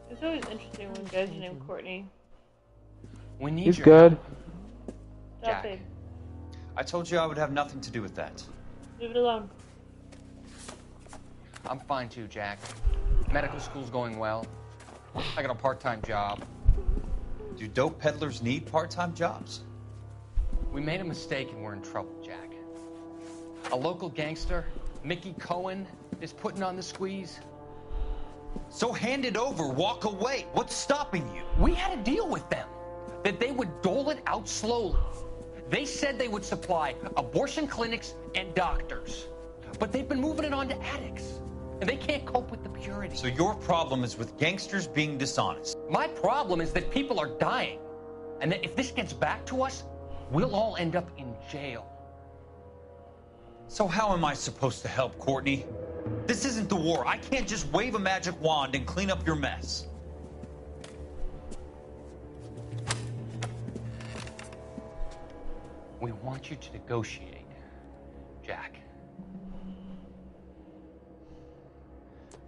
It's always interesting when guys are named Courtney.
We need
He's
your
good.
help.
Stop
Jack.
it.
I told you I would have nothing to do with that.
Leave it alone.
I'm fine too, Jack. Medical school's going well. I got a part-time job.
Do dope peddlers need part-time jobs?
We made a mistake and we're in trouble, Jack. A local gangster, Mickey Cohen, is putting on the squeeze.
So hand it over, walk away. What's stopping you?
We had a deal with them that they would dole it out slowly. They said they would supply abortion clinics and doctors, but they've been moving it on to addicts, and they can't cope with the purity.
So your problem is with gangsters being dishonest.
My problem is that people are dying, and that if this gets back to us, we'll all end up in jail.
So how am I supposed to help, Courtney? This isn't the war. I can't just wave a magic wand and clean up your mess.
We want you to negotiate, Jack.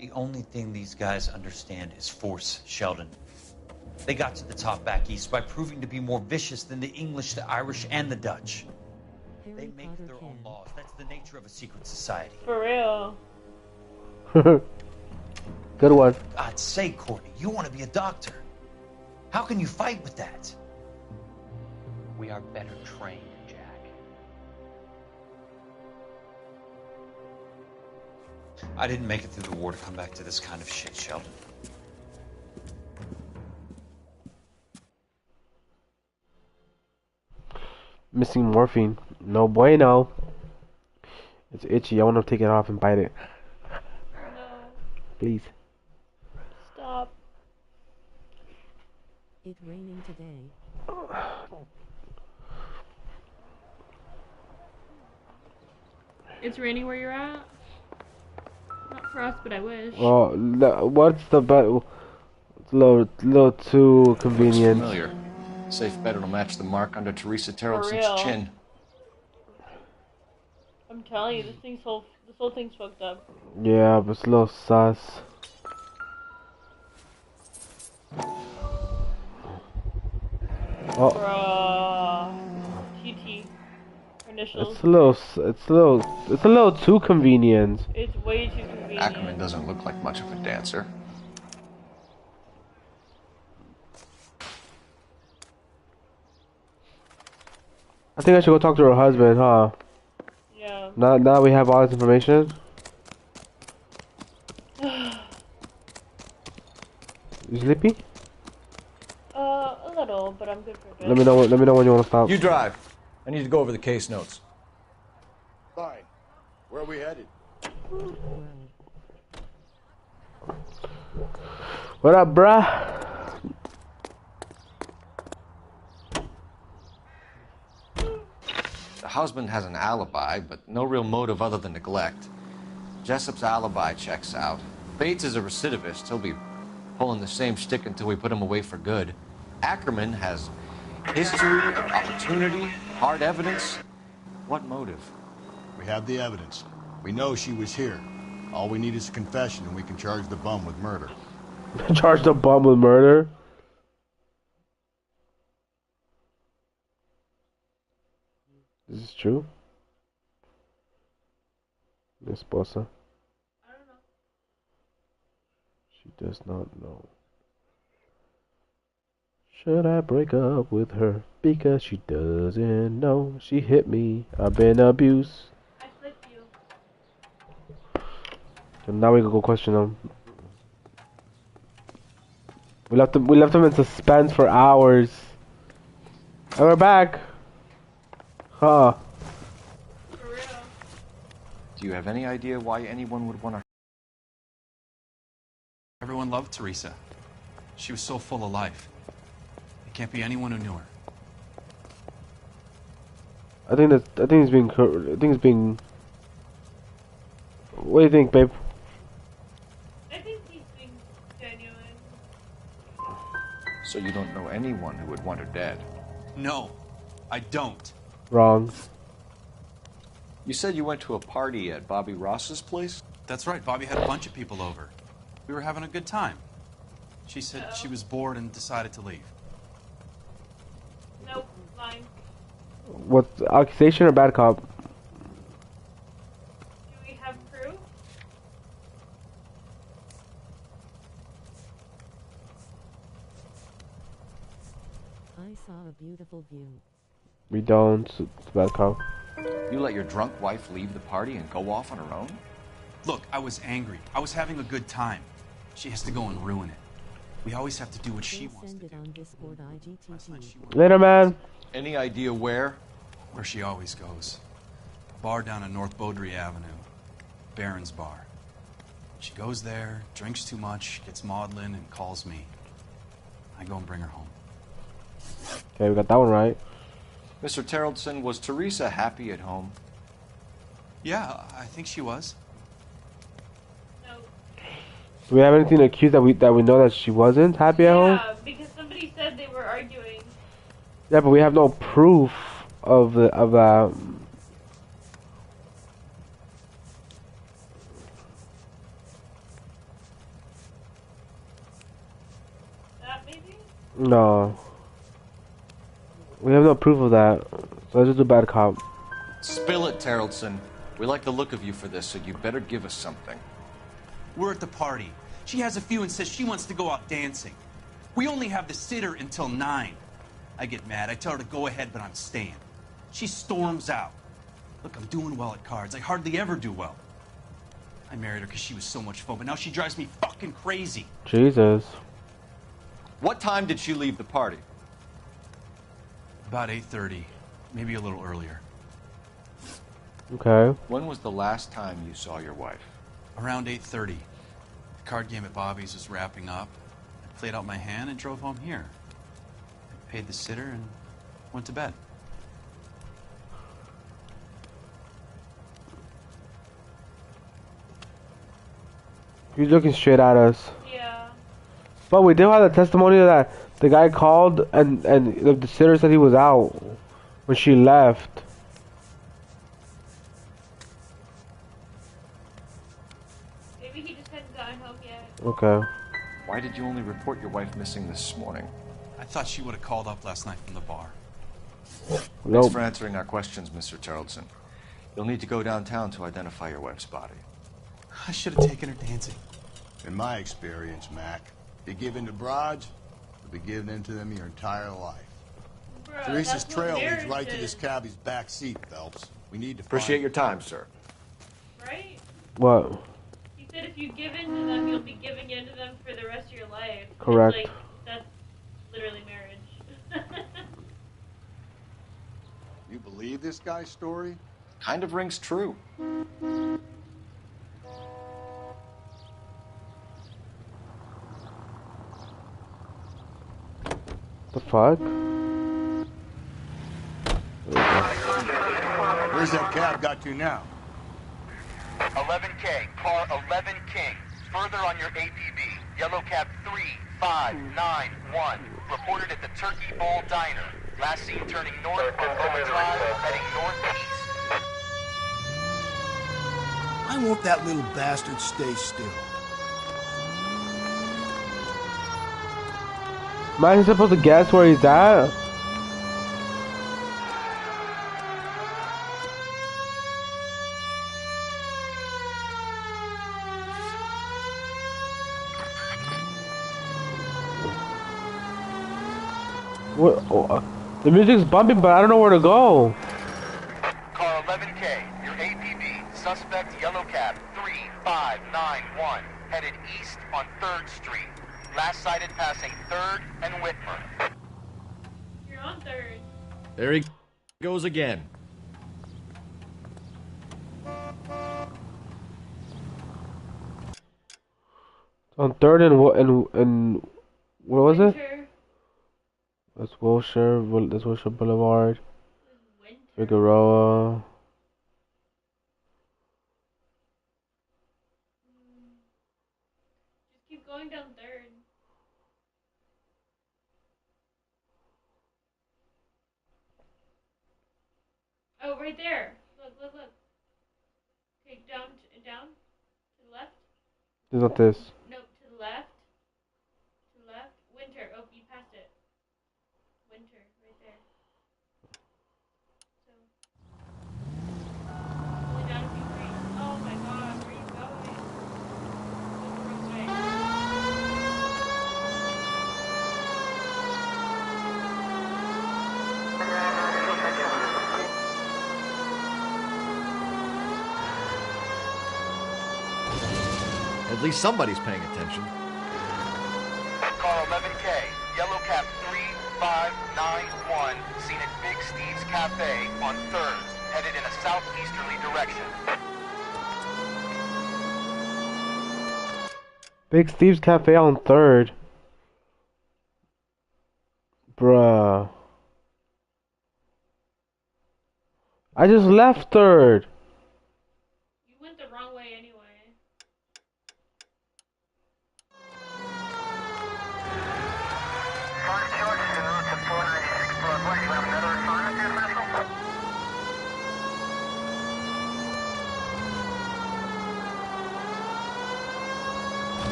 The only thing these guys understand is force, Sheldon. They got to the top back east by proving to be more vicious than the English, the Irish, and the Dutch. They make their own laws. That's the nature of a secret society.
For real.
Good one.
God's sake, Courtney, you want to be a doctor. How can you fight with that?
We are better trained, Jack.
I didn't make it through the war to come back to this kind of shit, Sheldon.
Missing morphine. No bueno. It's itchy. I want to take it off and bite it.
No.
Please.
Stop.
It's raining today.
It's raining where you're at? Not for us, but I wish.
Oh, what's the bet? It's a little too convenient.
Looks familiar. Safe bet it'll match the mark under Teresa Terrelson's chin.
I'm telling you, this whole thing's fucked up.
Yeah, but it's a little sus. Oh.
Bruh. TT. Initials.
It's a little too convenient.
It's way too convenient.
Ackerman doesn't look like much of a dancer.
I think I should go talk to her husband, huh?
Yeah.
Now we have all this information. You sleepy?
A little, but I'm good for a bit.
Let me know when you want to stop.
You drive. I need to go over the case notes.
Fine. Where are we headed?
What up, bruh?
The husband has an alibi, but no real motive other than neglect. Jessup's alibi checks out. Bates is a recidivist. He'll be pulling the same shtick until we put him away for good. Ackerman has history, opportunity, hard evidence. What motive?
We have the evidence. We know she was here. All we need is a confession, and we can charge the bum with murder.
Charge the bum with murder? Is this true? Miss Bossa?
I don't know.
She does not know. Should I break up with her because she doesn't know? She hit me. I've been abused.
I flipped you.
And now we can go question them. We left them in suspense for hours. And we're back. Huh.
For real.
Do you have any idea why anyone would want to...
Everyone loved Teresa. She was so full of life. It can't be anyone who knew her.
I think it's being. What do you think, babe?
I think he's being genuine.
So you don't know anyone who would want her dead?
No, I don't.
Wrong.
You said you went to a party at Bobby Ross's place?
That's right. Bobby had a bunch of people over. We were having a good time. She said she was bored and decided to leave.
Nope, lying.
What, accusation or bad cop?
Do we have proof?
I saw a beautiful view.
We don't. It's bad cop.
You let your drunk wife leave the party and go off on her own?
Look, I was angry. I was having a good time.
She has to go and ruin it. We always have to do what she wants to do.
Later, man.
Any idea where?
Where she always goes. A bar down on North Beaudry Avenue. Baron's Bar. She goes there, drinks too much, gets maudlin, and calls me. I go and bring her home.
Okay, we got that one right.
Mr. Terrellson, was Teresa happy at home?
Yeah, I think she was.
Do we have anything to accuse that we know that she wasn't happy at home?
Yeah, because somebody said they were arguing.
Yeah, but we have no proof of that.
That maybe?
No. We have no proof of that. So let's just do bad cop.
Spill it, Terrellson. We like the look of you for this, so you better give us something.
We're at the party. She has a few and says she wants to go out dancing. We only have the sitter until 9. I get mad. I tell her to go ahead, but I'm staying. She storms out. Look, I'm doing well at cards. I hardly ever do well. I married her because she was so much fun, but now she drives me fucking crazy.
Jesus.
What time did she leave the party?
About 8:30, maybe a little earlier.
Okay.
When was the last time you saw your wife?
Around 8:30. The card game at Bobby's was wrapping up. I played out my hand and drove home here. I paid the sitter and went to bed.
He's looking straight at us.
Yeah.
But we did have the testimony that the guy called and the sitter said he was out when she left.
Maybe he just hadn't gotten home yet.
Okay.
Why did you only report your wife missing this morning?
I thought she would have called up last night from the bar.
Nope.
Thanks for answering our questions, Mr. Terrellson. You'll need to go downtown to identify your wife's body.
I should have taken her dancing.
In my experience, Mac, you give in to broads, you'll be giving in to them your entire life.
Bruh,
Teresa's
that's
trail
what
leads right to
marriage
this cabbie's back seat, Phelps. We need to
Appreciate
find
your time, sir.
Right?
What?
He said if you give in to them, you'll be giving in to them for the rest of your life.
Correct.
It's like, that's literally marriage.
You believe this guy's story?
Kind of rings true.
The fuck?
Where's that cab got to now?
11K, car 11 King. Further on your APB. Yellow cab 3591. Reported at the Turkey Bowl Diner. Last seen turning north on Owen Drive, heading northeast.
I want that little bastard stay still.
Man, he's supposed to guess where he's at? What? Oh, the music's bumping, but I don't know where to go.
Car 11K, your APB. Suspect yellow cab 3591. Headed east on 3rd Street. Last sighted passing 3rd and Whitmer.
You're on 3rd.
There he goes again.
On 3rd and where was it? That's Wilshire Boulevard. Figueroa.
Just keep going down 3rd. Oh, right there. Look, look, look. Okay, down to the left.
It's not this.
Nope, to the left. To the left. Winter. Oh, you passed it. Winter, right there. So. Only down a few streets. Oh my god, where are you going? Go the wrong way.
At least somebody's paying attention.
Steve's Cafe on 3rd, headed in a southeasterly direction.
Big Steve's Cafe on 3rd. Bruh. I just left 3rd.
You went the wrong way anyway.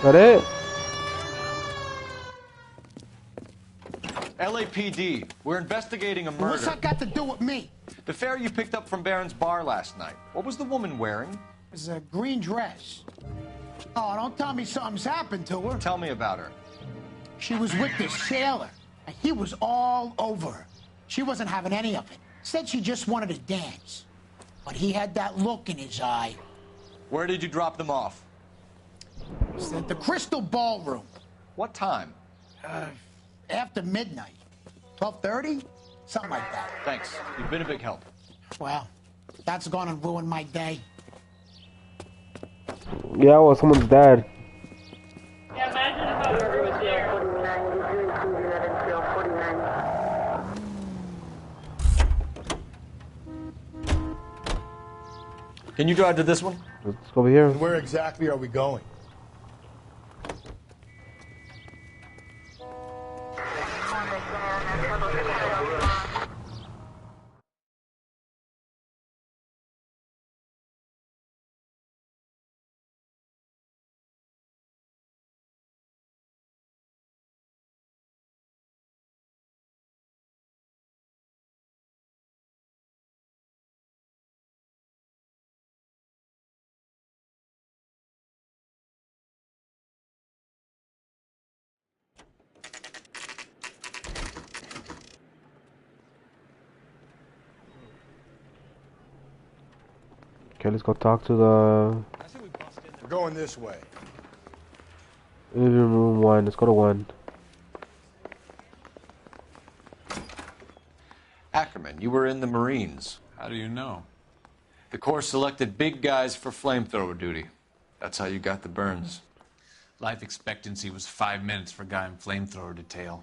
That it?
LAPD, we're investigating a murder.
What's that got to do with me?
The fare you picked up from Barron's bar last night. What was the woman wearing?
It was a green dress. Oh, don't tell me something's happened to her.
Tell me about her.
She was with this sailor, and he was all over her. She wasn't having any of it. Said she just wanted to dance. But he had that look in his eye.
Where did you drop them off?
It's at the Crystal Ballroom.
What time?
After midnight. 12:30? Something like that.
Thanks. You've been a big help.
Well, that's gonna ruin my day.
Yeah, well, someone's dead.
Yeah, imagine if I was there.
Can you drive to this one?
Let's go over here.
Where exactly are we going?
Okay, let's go talk to the...
We're going this way.
Room 1. Let's go to 1.
Ackerman, you were in the Marines.
How do you know?
The Corps selected big guys for flamethrower duty. That's how you got the burns.
Life expectancy was 5 minutes for a guy in flamethrower detail.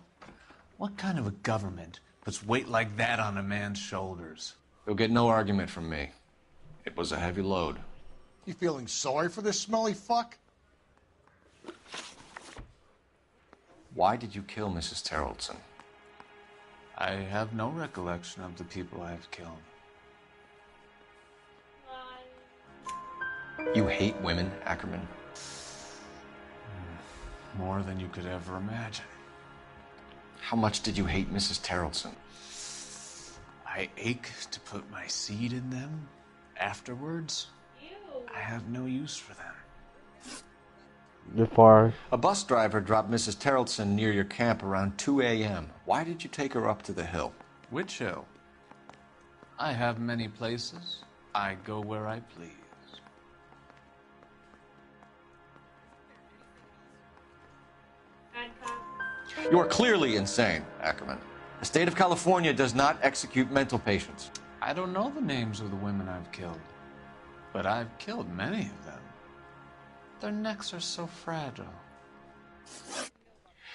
What kind of a government puts weight like that on a man's shoulders?
You'll get no argument from me. It was a heavy load.
You feeling sorry for this smelly fuck?
Why did you kill Mrs. Terrellson?
I have no recollection of the people I have killed.
You hate women, Ackerman?
More than you could ever imagine.
How much did you hate Mrs. Terrellson?
I ache to put my seed in them. Afterwards, I have no use for them.
You're far.
A bus driver dropped Mrs. Terrellson near your camp around 2 a.m. Why did you take her up to the hill?
Which hill? I have many places. I go where I please.
You are clearly insane, Ackerman. The state of California does not execute mental patients.
I don't know the names of the women I've killed, but I've killed many of them. Their necks are so fragile.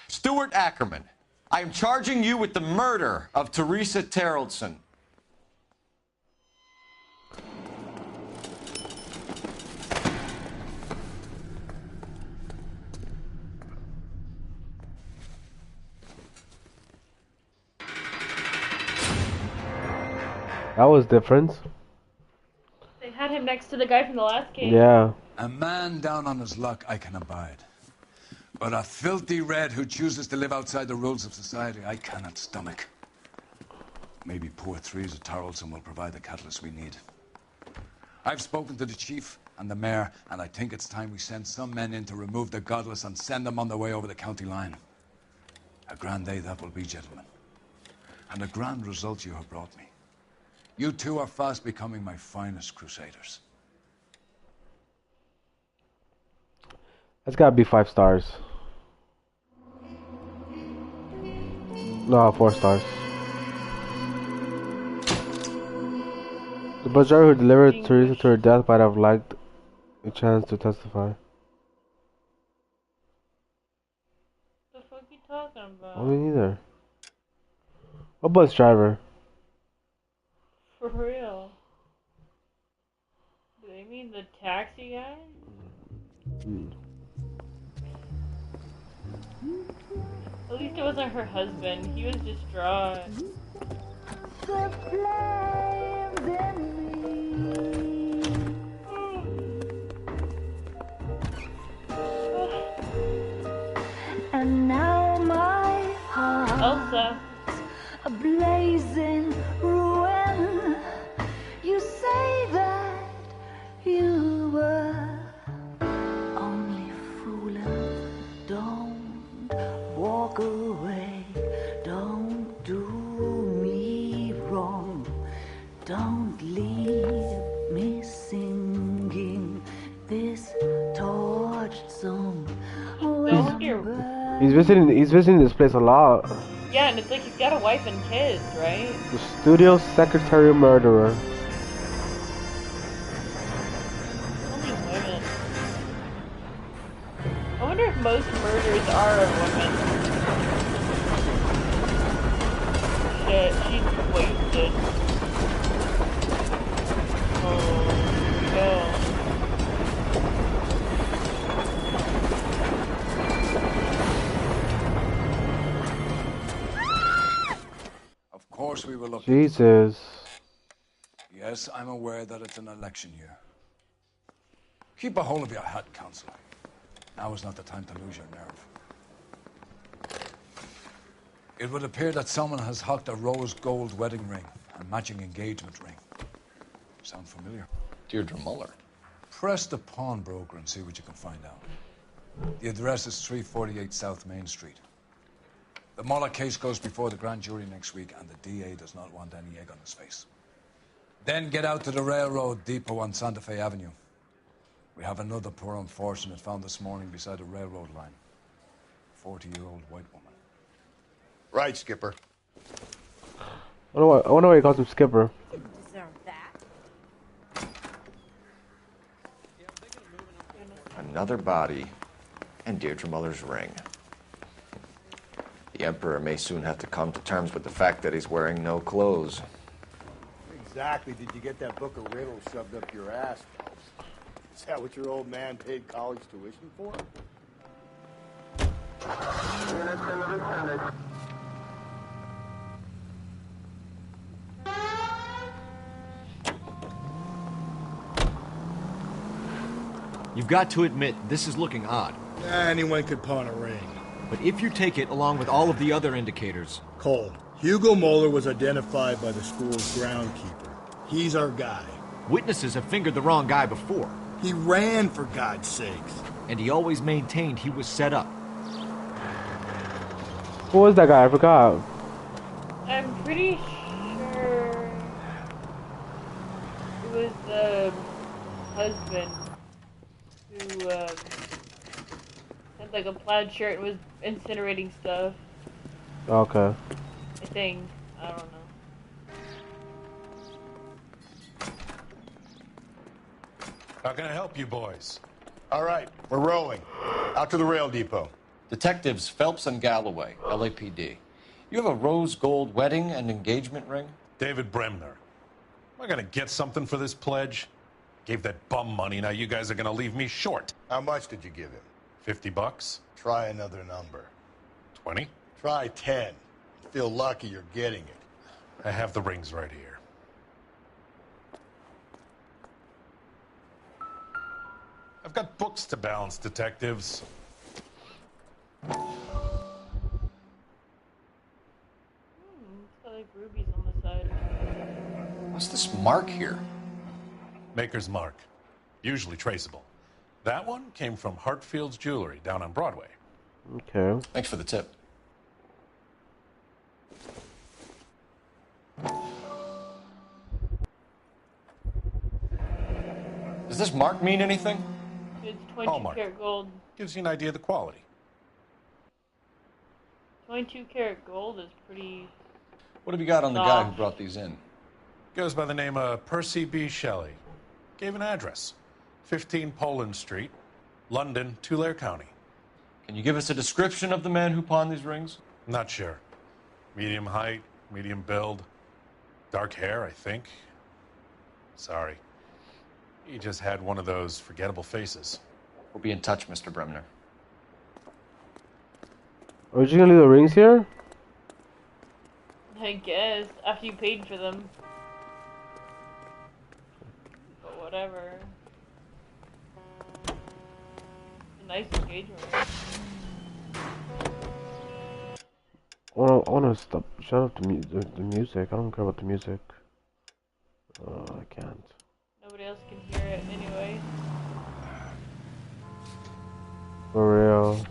Stuart Ackerman, I am charging you with the murder of Teresa Terrellson.
That was different.
They had him next to the guy from the last game.
Yeah.
A man down on his luck I can abide. But a filthy red who chooses to live outside the rules of society I cannot stomach. Maybe poor Teresa Terrellson will provide the catalyst we need. I've spoken to the chief and the mayor, and I think it's time we send some men in to remove the godless and send them on their way over the county line. A grand day that will be, gentlemen. And a grand result you have brought me. You two are fast becoming my finest crusaders.
That's gotta be 5 stars. No, 4 stars. The bus driver who delivered Teresa to her death might have liked a chance to testify.
The fuck you talking about?
I mean, neither. What bus driver?
For real? Do they mean the taxi guy? At least it wasn't her husband. He was distraught.
And now my heart
Elsa.
a blazing ruin. You say that you were only fooling. Don't walk away. Don't do me wrong. Don't leave me singing this torched song.
He's visiting this place a lot.
Yeah, and it's like he's got a wife and kids, right?
The studio secretary murderer.
Only women. I wonder if most murders are of women. Shit, she's wasted. Oh, no.
Of course we will look.
Jesus.
Yes, I'm aware that it's an election year. Keep a hold of your hat, Counselor. Now is not the time to lose your nerve. It would appear that someone has hocked a rose gold wedding ring and matching engagement ring. Sound familiar?
Deirdre Muller.
Press the pawnbroker and see what you can find out. The address is 348 South Main Street. The Muller case goes before the grand jury next week, and the DA does not want any egg on his face. Then get out to the railroad depot on Santa Fe Avenue. We have another poor unfortunate found this morning beside a railroad line. 40-year-old white woman.
Right, Skipper.
I wonder why he calls him Skipper.
Deserve that.
Another body, and Deirdre Muller's ring. The Emperor may soon have to come to terms with the fact that he's wearing no clothes.
Exactly. Did you get that book of riddles shoved up your ass, Phelps? Is that what your old man paid college tuition for?
You've got to admit, this is looking odd.
Anyone could pawn a ring.
But if you take it along with all of the other indicators...
Cole, Hugo Moeller was identified by the school's groundkeeper. He's our guy.
Witnesses have fingered the wrong guy before.
He ran, for God's sakes.
And he always maintained he was set up.
Who was that guy? I forgot.
I'm pretty sure it was the husband who had like a plaid shirt and was incinerating stuff.
Okay.
I think. I don't know.
How can I help you boys?
All right, we're rolling. Out to the rail depot.
Detectives Phelps and Galloway, LAPD. You have a rose gold wedding and engagement ring?
David Bremner. Am I gonna get something for this pledge? Gave that bum money, now you guys are gonna leave me short.
How much did you give him?
$50?
Try another number.
20?
Try 10. Feel lucky you're getting it.
I have the rings right here. I've got books to balance, detectives.
It's got like rubies on the side.
What's this mark here?
Maker's mark. Usually traceable. That one came from Hartfield's Jewelry down on Broadway.
Okay.
Thanks for the tip. Does this mark mean anything?
It's 22 karat gold.
Gives you an idea of the quality.
22 karat gold is pretty...
What have you got on the guy who brought these in?
Goes by the name of Percy B. Shelley. Gave an address. 15 Poland Street, London, Tulare County.
Can you give us a description of the man who pawned these rings?
Not sure. Medium height, medium build. Dark hair, I think. Sorry. He just had one of those forgettable faces.
We'll be in touch, Mr. Bremner.
Are you gonna leave the rings here?
I guess, after you paid for them. But whatever. A nice engagement ring.
I wanna stop. Shut up the music. I don't care about the music. I can't.
Nobody else can hear it anyway.
For real.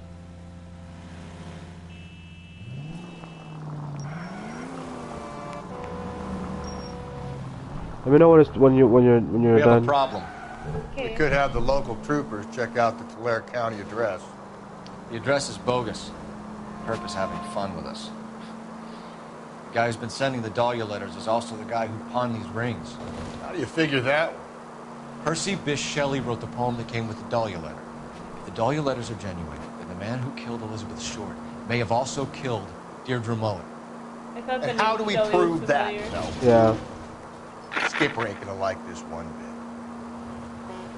Let me know when you're done.
We have a problem.
We could have the local troopers check out the Tulare County address.
The address is bogus. Herb is having fun with us. The guy who's been sending the Dahlia letters is also the guy who pawned these rings.
How do you figure that?
Percy Bysshe Shelley wrote the poem that came with the Dahlia letter. If the Dahlia letters are genuine, then the man who killed Elizabeth Short may have also killed Deirdre Mullen.
And how do we prove that? No.
Yeah.
Skipper ain't gonna like this one bit.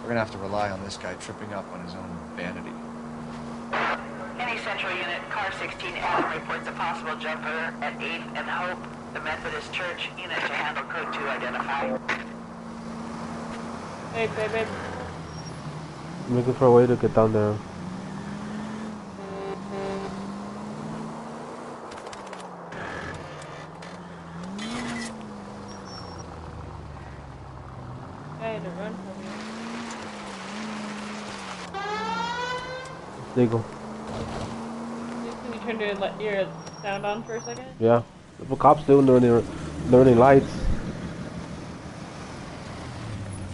We're gonna have to rely on this guy tripping up on his own vanity.
Any central unit, car 16 Adam reports a possible jumper at 8th and Hope. The Methodist Church unit to handle code 2 identify.
Hey, baby.
I'm looking for a way to get down there.
I had to run from you.
Legal.
Can you turn your sound on for a second?
Yeah. The cops doing learning lights.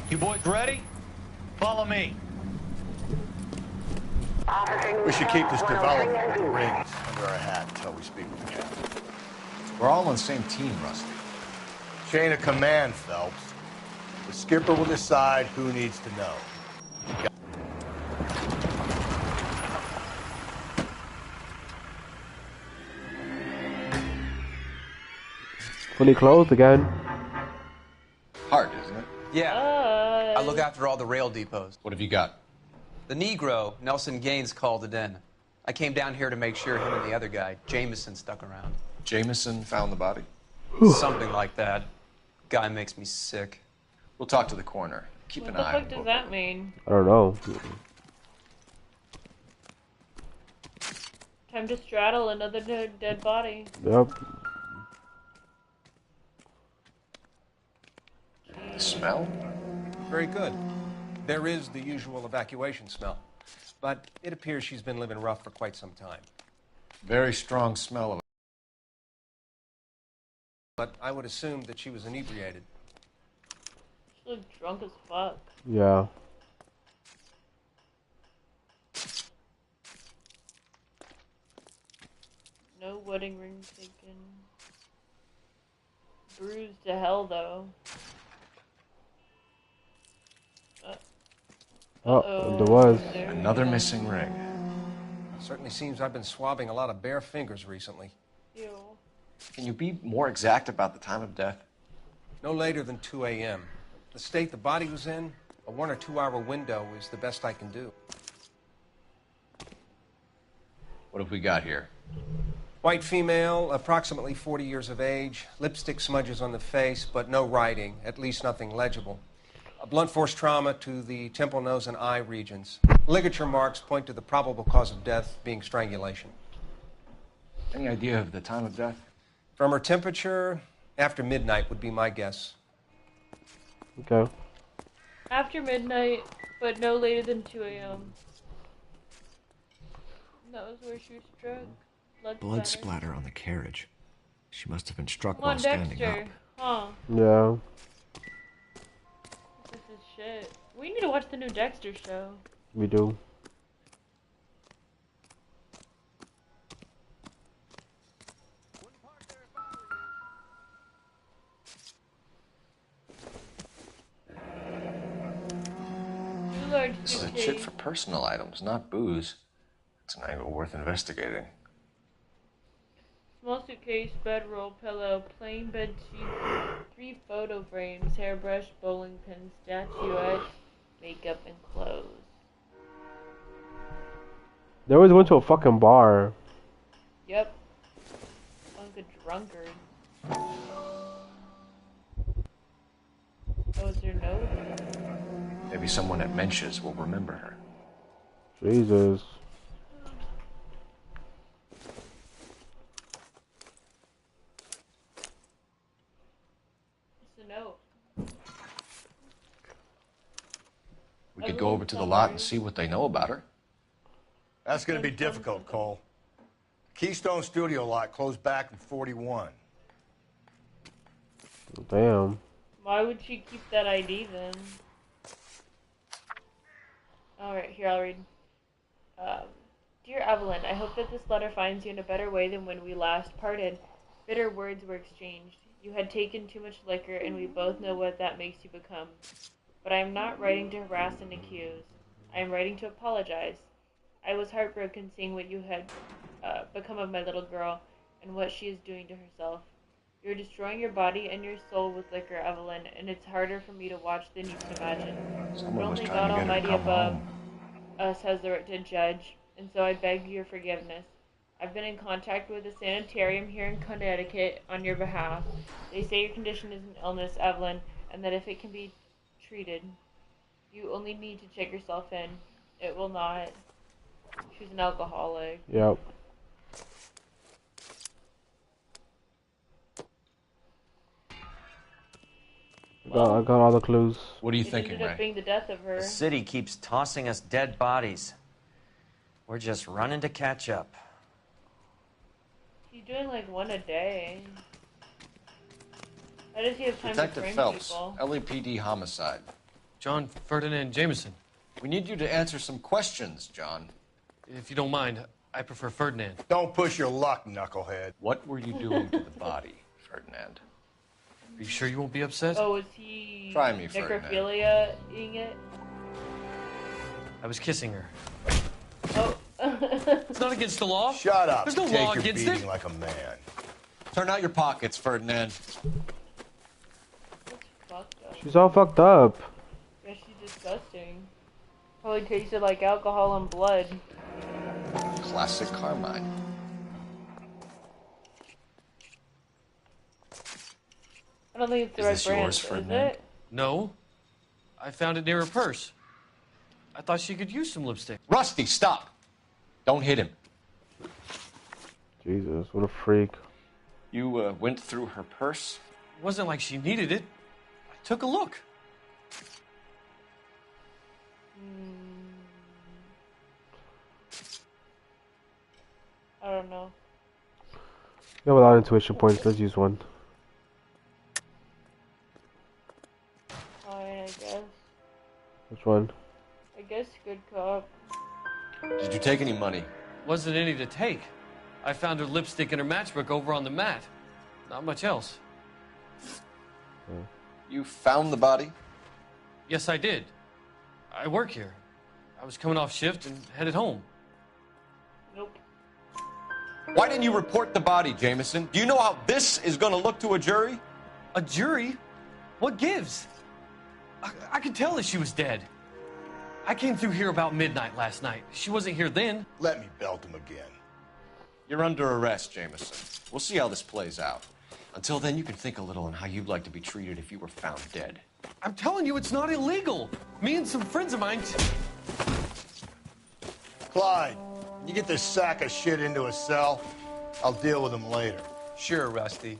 You boys ready? Follow me.
We should keep this development with the rings under our hat until we speak with the captain.
We're all on the same team, Rusty.
Chain of command, Phelps. The skipper will decide who needs to know.
Fully closed again.
Hard, isn't it?
Yeah. I look after all the rail depots.
What have you got?
The Negro, Nelson Gaines, called it in. I came down here to make sure him and the other guy, Jameson, stuck around.
Jameson found the body?
Something like that. Guy makes me sick.
We'll talk to the coroner. Keep an eye on him.
What the fuck does that mean?
I don't know.
Time to straddle another dead body.
Yep.
The smell?
Very good. There is the usual evacuation smell, but it appears she's been living rough for quite some time.
Very strong smell of it.
But I would assume that she was inebriated.
She looked drunk as fuck.
Yeah.
No wedding ring taken. Bruised to hell, though.
There was.
Another missing ring.
Certainly seems I've been swabbing a lot of bare fingers recently.
Ew.
Can you be more exact about the time of death?
No later than 2 a.m. The state the body was in, a 1 or 2 hour window is the best I can do.
What have we got here?
White female, approximately 40 years of age, lipstick smudges on the face, but no writing, at least nothing legible. A blunt force trauma to the temple, nose, and eye regions. Ligature marks point to the probable cause of death being strangulation.
Any idea of the time of death?
From her temperature, after midnight would be my guess.
Okay.
After midnight, but no later than 2 a.m. That was where she was struck.
Blood splatter on the carriage. She must have been struck
Come
while
on,
standing
Dexter.
up.
Huh.
Yeah.
This is shit. We need to watch the new Dexter show.
We do.
This is a chit for personal items, not booze. It's an angle worth investigating.
Small suitcase, bedroll, pillow, plain bed sheets, 3 photo frames, hairbrush, bowling pin, statuette, makeup, and clothes.
They always went to a fucking bar.
Yep. Like a drunkard. Oh, is there note?
Maybe someone at Mensch's will remember her.
Jesus.
What's the note?
We could go over to the lot and see what they know about her.
That's going to be difficult, Cole. Keystone Studio lot closed back in 41.
Damn.
Why would she keep that ID then? Alright, here I'll read. Dear Evelyn, I hope that this letter finds you in a better way than when we last parted. Bitter words were exchanged. You had taken too much liquor, and we both know what that makes you become. But I am not writing to harass and accuse. I am writing to apologize. I was heartbroken seeing what you had become of my little girl, and what she is doing to herself. You're destroying your body and your soul with liquor, Evelyn, and it's harder for me to watch than you can imagine. But only God Almighty above us has the right to judge, and so I beg your forgiveness. I've been in contact with a sanitarium here in Connecticut on your behalf. They say your condition is an illness, Evelyn, and that if it can be treated, you only need to check yourself in. It will not. She's an alcoholic.
Yep. I got all the clues.
What are you
It
thinking,
ended up
Ray?
being the death of her.
The city keeps tossing us dead bodies. We're just running to catch up.
She's doing like one a day. How does he have time
Detective
to frame
Phelps,
people?
LAPD homicide.
John Ferdinand Jameson.
We need you to answer some questions, John.
If you don't mind, I prefer Ferdinand.
Don't push your luck, knucklehead.
What were you doing to the body, Ferdinand?
Are you sure you won't be upset?
Oh, is he
Try me, Ferdinand.
necrophilia-ing it?
I was kissing her.
Oh.
It's not against the law.
Shut up.
There's no
Take
law
your
against
beating
it.
like a man.
Turn out your pockets, Ferdinand.
She's all fucked up.
Yeah, she's disgusting. Probably tasted like alcohol and blood.
Classic Carmine.
I don't think it's the
Is
right
this
brand,
yours,
is
Ferdinand?
it?
No. I found it near her purse. I thought she could use some lipstick.
Rusty, stop! Don't hit him.
Jesus, what a freak.
You went through her purse?
It wasn't like she needed it. I took a look.
I don't know.
You have a lot of intuition points. Let's use one.
Fine, I guess.
Which one?
I guess good cop.
Did you take any money?
Wasn't any to take. I found her lipstick and her matchbook over on the mat. Not much else.
You found the body?
Yes, I did. I work here. I was coming off shift and headed home.
Nope.
Why didn't you report the body, Jameson? Do you know how this is going to look to a jury?
A jury? What gives? I could tell that she was dead. I came through here about midnight last night. She wasn't here then.
Let me belt him again.
You're under arrest, Jameson. We'll see how this plays out. Until then, you can think a little on how you'd like to be treated if you were found dead.
I'm telling you, it's not illegal. Me and some friends of mine...
Clyde, you get this sack of shit into a cell. I'll deal with him later.
Sure, Rusty.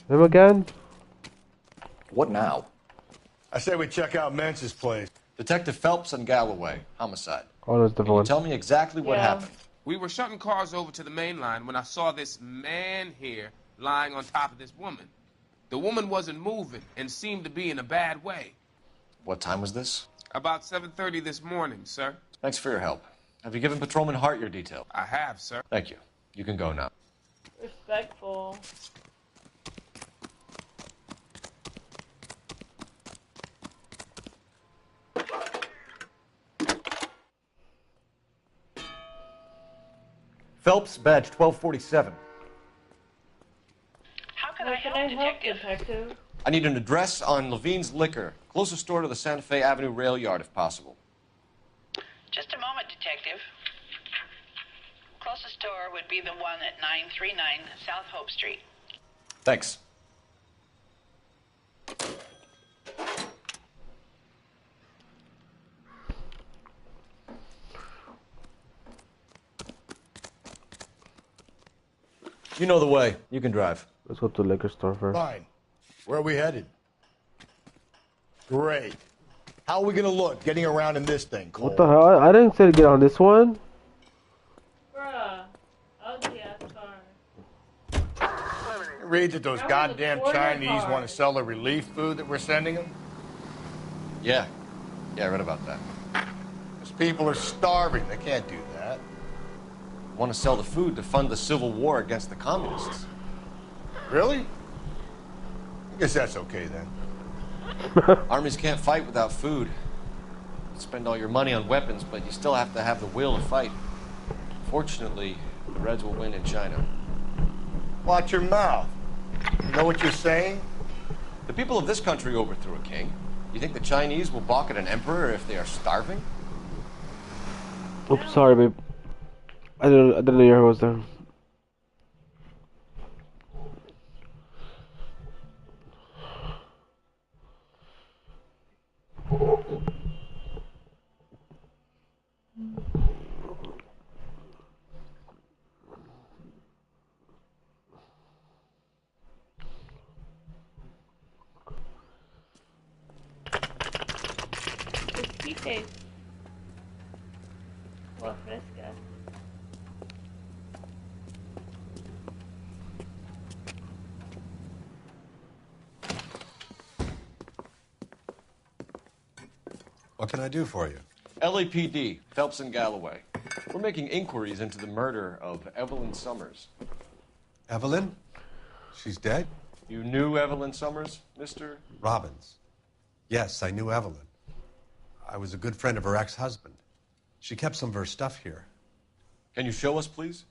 Him again?
What now?
I say we check out Mentz's place.
Detective Phelps and Galloway, homicide.
Oh, that's the
Can you
one.
tell me exactly what happened?
We were shutting cars over to the main line when I saw this man here lying on top of this woman. The woman wasn't moving and seemed to be in a bad way.
What time was this?
About 7:30 this morning, sir.
Thanks for your help. Have you given Patrolman Hart your details?
I have, sir.
Thank you. You can go now.
Respectful.
Phelps, badge 1247.
How can I help,
Detective?
I need an address on Levine's Liquor. Closest store to the Santa Fe Avenue rail yard, if possible.
Just a moment, Detective. Closest store would be the one at 939 South Hope Street.
Thanks. You know the way. You can drive.
Let's go to the liquor store first.
Fine. Where are we headed? Great. How are we gonna look getting around in this thing, Cole?
What the hell? I didn't say to get on this one.
Bruh. Ugly ass car.
Read that those goddamn Chinese want to sell the relief food that we're sending them?
Yeah. Yeah, I read about that.
Those people are starving. They can't do that.
Want to sell the food to fund the civil war against the communists.
Really? I guess that's okay then.
Armies can't fight without food. You spend all your money on weapons, but you still have to have the will to fight. Fortunately, the Reds will win in China.
Watch your mouth. You know what you're saying?
The people of this country overthrew a king. You think the Chinese will balk at an emperor if they are starving?
Oops, sorry, babe. I didn't know your hair was there.
Toothpaste. Well, fresca.
What can I do for you?
LAPD, Phelps and Galloway. We're making inquiries into the murder of Evelyn Summers.
Evelyn? She's dead?
You knew Evelyn Summers, Mr.
Robbins. Yes, I knew Evelyn. I was a good friend of her ex-husband. She kept some of her stuff here.
Can you show us, please?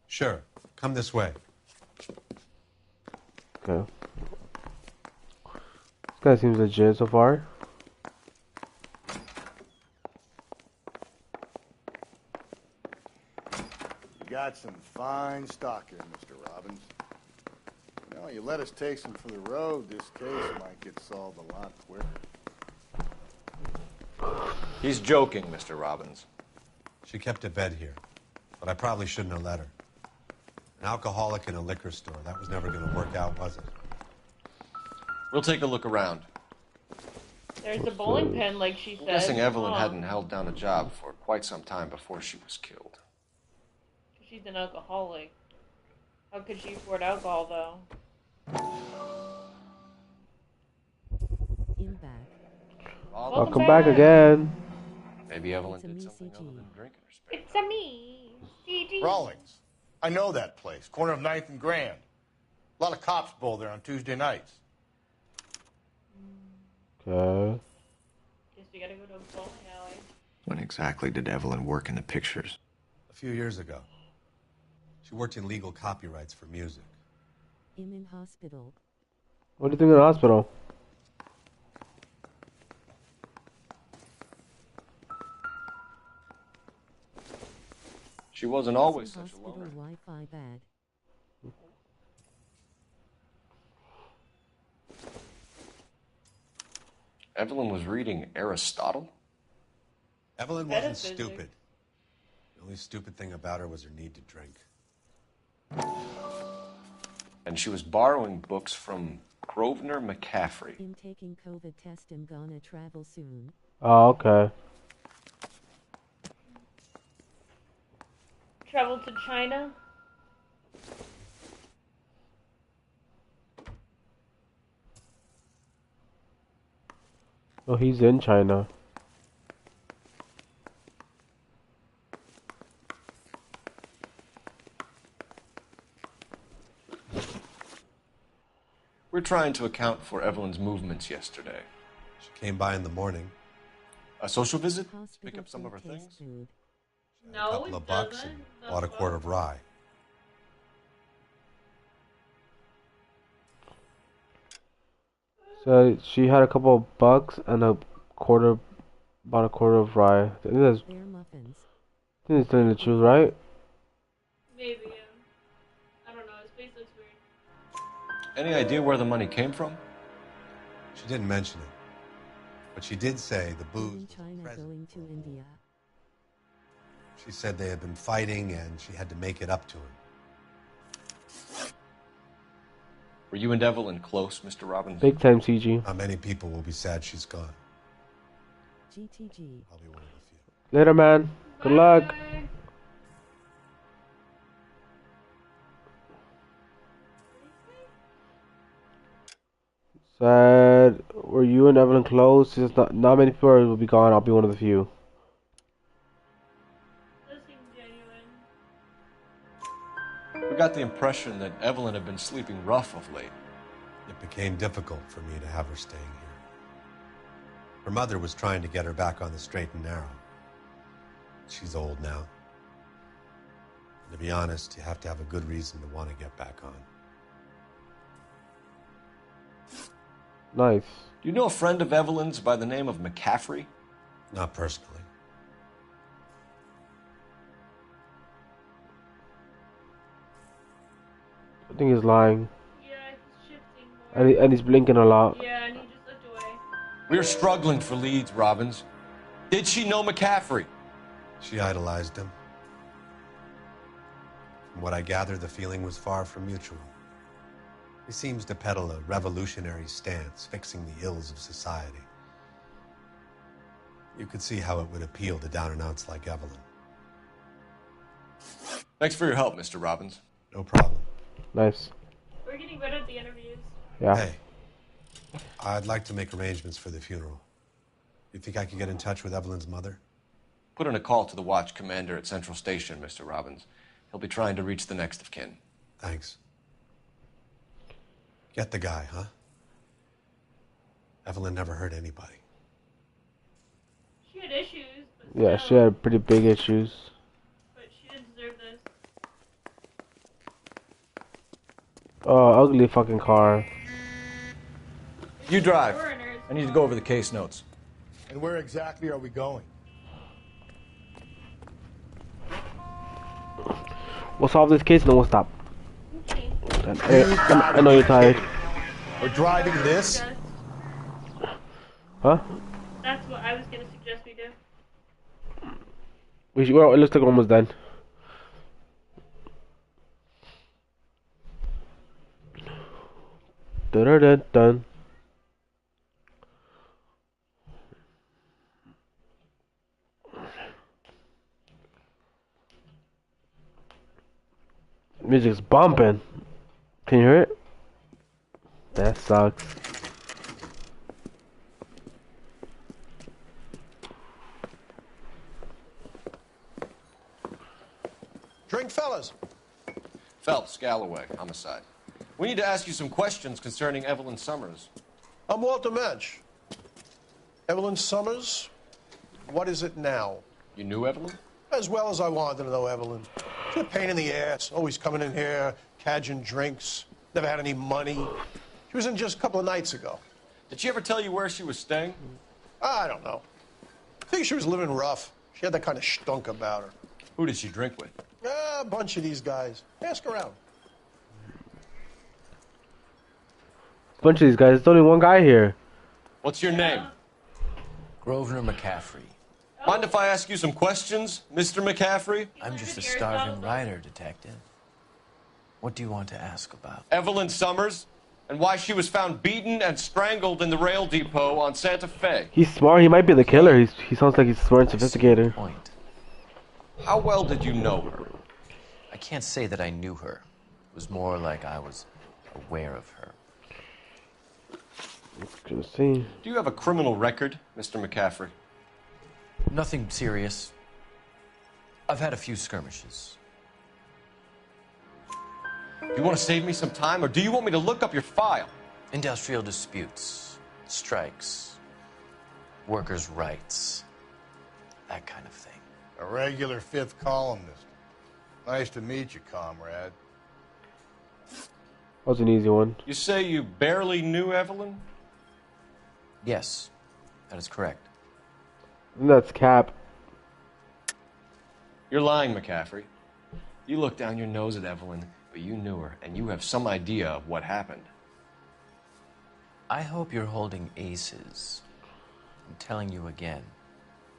Sure. Come this way.
Okay. This guy seems legit so far.
You got some fine stock here, Mr. Robbins. You know, you let us take some for the road, this case might get solved a lot quicker.
He's joking, Mr. Robbins.
She kept a bed here, but I probably shouldn't have let her. An alcoholic in a liquor store. That was never going to work out, was it?
We'll take a look around.
There's a bowling pin, like she said.
I'm guessing Evelyn hadn't held down a job for quite some time before she was killed.
She's an alcoholic. How could she afford alcohol, though?
In back.
Welcome back again.
Maybe Evelyn did something other than drink in her spare
It's a me, CG.
Rawlings. I know that place. Corner of 9th and Grand. A lot of cops bowl there on Tuesday nights.
Okay.
Guess we gotta go to a bowling alley.
When exactly did Evelyn work in the pictures?
A few years ago. She worked in legal copyrights for music.
I'm in hospital.
What do you think of the hospital?
She wasn't always such a
Hospital
loner.
Wi-Fi bad.
Evelyn was reading Aristotle?
Evelyn wasn't stupid. The only stupid thing about her was her need to drink.
And she was borrowing books from Grosvenor McCaffrey.
I'm taking COVID test and gonna travel soon.
Oh, okay.
Travel to China?
Oh, he's in China.
We're trying to account for Evelyn's movements yesterday.
She came by in the morning.
A social visit? To pick up some of her things?
A couple of bucks and bought a quart of rye.
So she had a couple of bucks and about a quarter of rye. I think that's telling the truth, right?
Maybe, yeah. I don't know, his face looks weird.
Any idea where the money came from?
She didn't mention it. But she did say the booze was
China going to India.
She said they had been fighting and she had to make it up to him.
Were you and Evelyn close, Mr. Robbins?
Big time, CG.
Not many people will be sad she's gone.
GTG.
I'll be one of the few.
Later, man. Good luck. Said, were you and Evelyn close? Since not many people will be gone, I'll be one of the few.
We got the impression that Evelyn had been sleeping rough of late.
It became difficult for me to have her staying here. Her mother was trying to get her back on the straight and narrow. She's old now. And to be honest, you have to have a good reason to want to get back on.
Nice.
Do you know a friend of Evelyn's by the name of McCaffrey?
Not personally.
I think he's lying.
Yeah, he's shifting more.
And he's blinking a lot.
Yeah, and he just looked away.
We're struggling for leads, Robbins. Did she know McCaffrey?
She idolized him. From what I gather, the feeling was far from mutual. He seems to peddle a revolutionary stance, fixing the ills of society. You could see how it would appeal to down-and-outs like Evelyn.
Thanks for your help, Mr. Robbins.
No problem.
Nice.
We're getting better at the interviews.
Yeah.
Hey, I'd like to make arrangements for the funeral. You think I could get in touch with Evelyn's mother?
Put in a call to the watch commander at Central Station, Mr. Robbins. He'll be trying to reach the next of kin.
Thanks. Get the guy, huh? Evelyn never hurt anybody.
She had issues, but
yeah, she had pretty big issues.
But she didn't deserve this.
Oh, ugly fucking car.
You drive. I need to go over the case notes.
And where exactly are we going?
We'll solve this case and then we'll stop. I know you're tired.
We're driving this?
Huh?
That's what I was going to suggest we do.
Well, it looks like we're almost done. Dun. Music's bumping. Can you hear it? That sucks.
Drink, fellas.
Phelps, Galloway, homicide. We need to ask you some questions concerning Evelyn Summers.
I'm Walter Mensch. Evelyn Summers, what is it now?
You knew Evelyn?
As well as I wanted to know Evelyn. She's a pain in the ass, always coming in here, cadging drinks, never had any money. She was in just a couple of nights ago.
Did she ever tell you where she was staying?
I don't know. I think she was living rough. She had that kind of stunk about her.
Who did she drink with?
A bunch of these guys. Ask around.
Bunch of these guys. There's only one guy here.
What's your name?
Grosvenor McCaffrey.
Mind if I ask you some questions, Mr. McCaffrey?
I'm just a starving writer, detective. What do you want to ask about?
Evelyn Summers? and why she was found beaten and strangled in the rail depot on Santa Fe.
He's smart. He might be the killer. He sounds like he's smart and sophisticated.
How well did you know her?
I can't say that I knew her. It was more like I was aware of her.
Let's see.
Do you have a criminal record, Mr. McCaffrey?
Nothing serious. I've had a few skirmishes.
Do you want to save me some time, or do you want me to look up your file?
Industrial disputes, strikes, workers' rights, that kind of thing.
A regular fifth columnist. Nice to meet you, comrade.
That was an easy one.
You say you barely knew Evelyn?
Yes, that is correct.
That's cap.
You're lying, McCaffrey. You looked down your nose at Evelyn, but you knew her, and you have some idea of what happened.
I hope you're holding aces. I'm telling you again,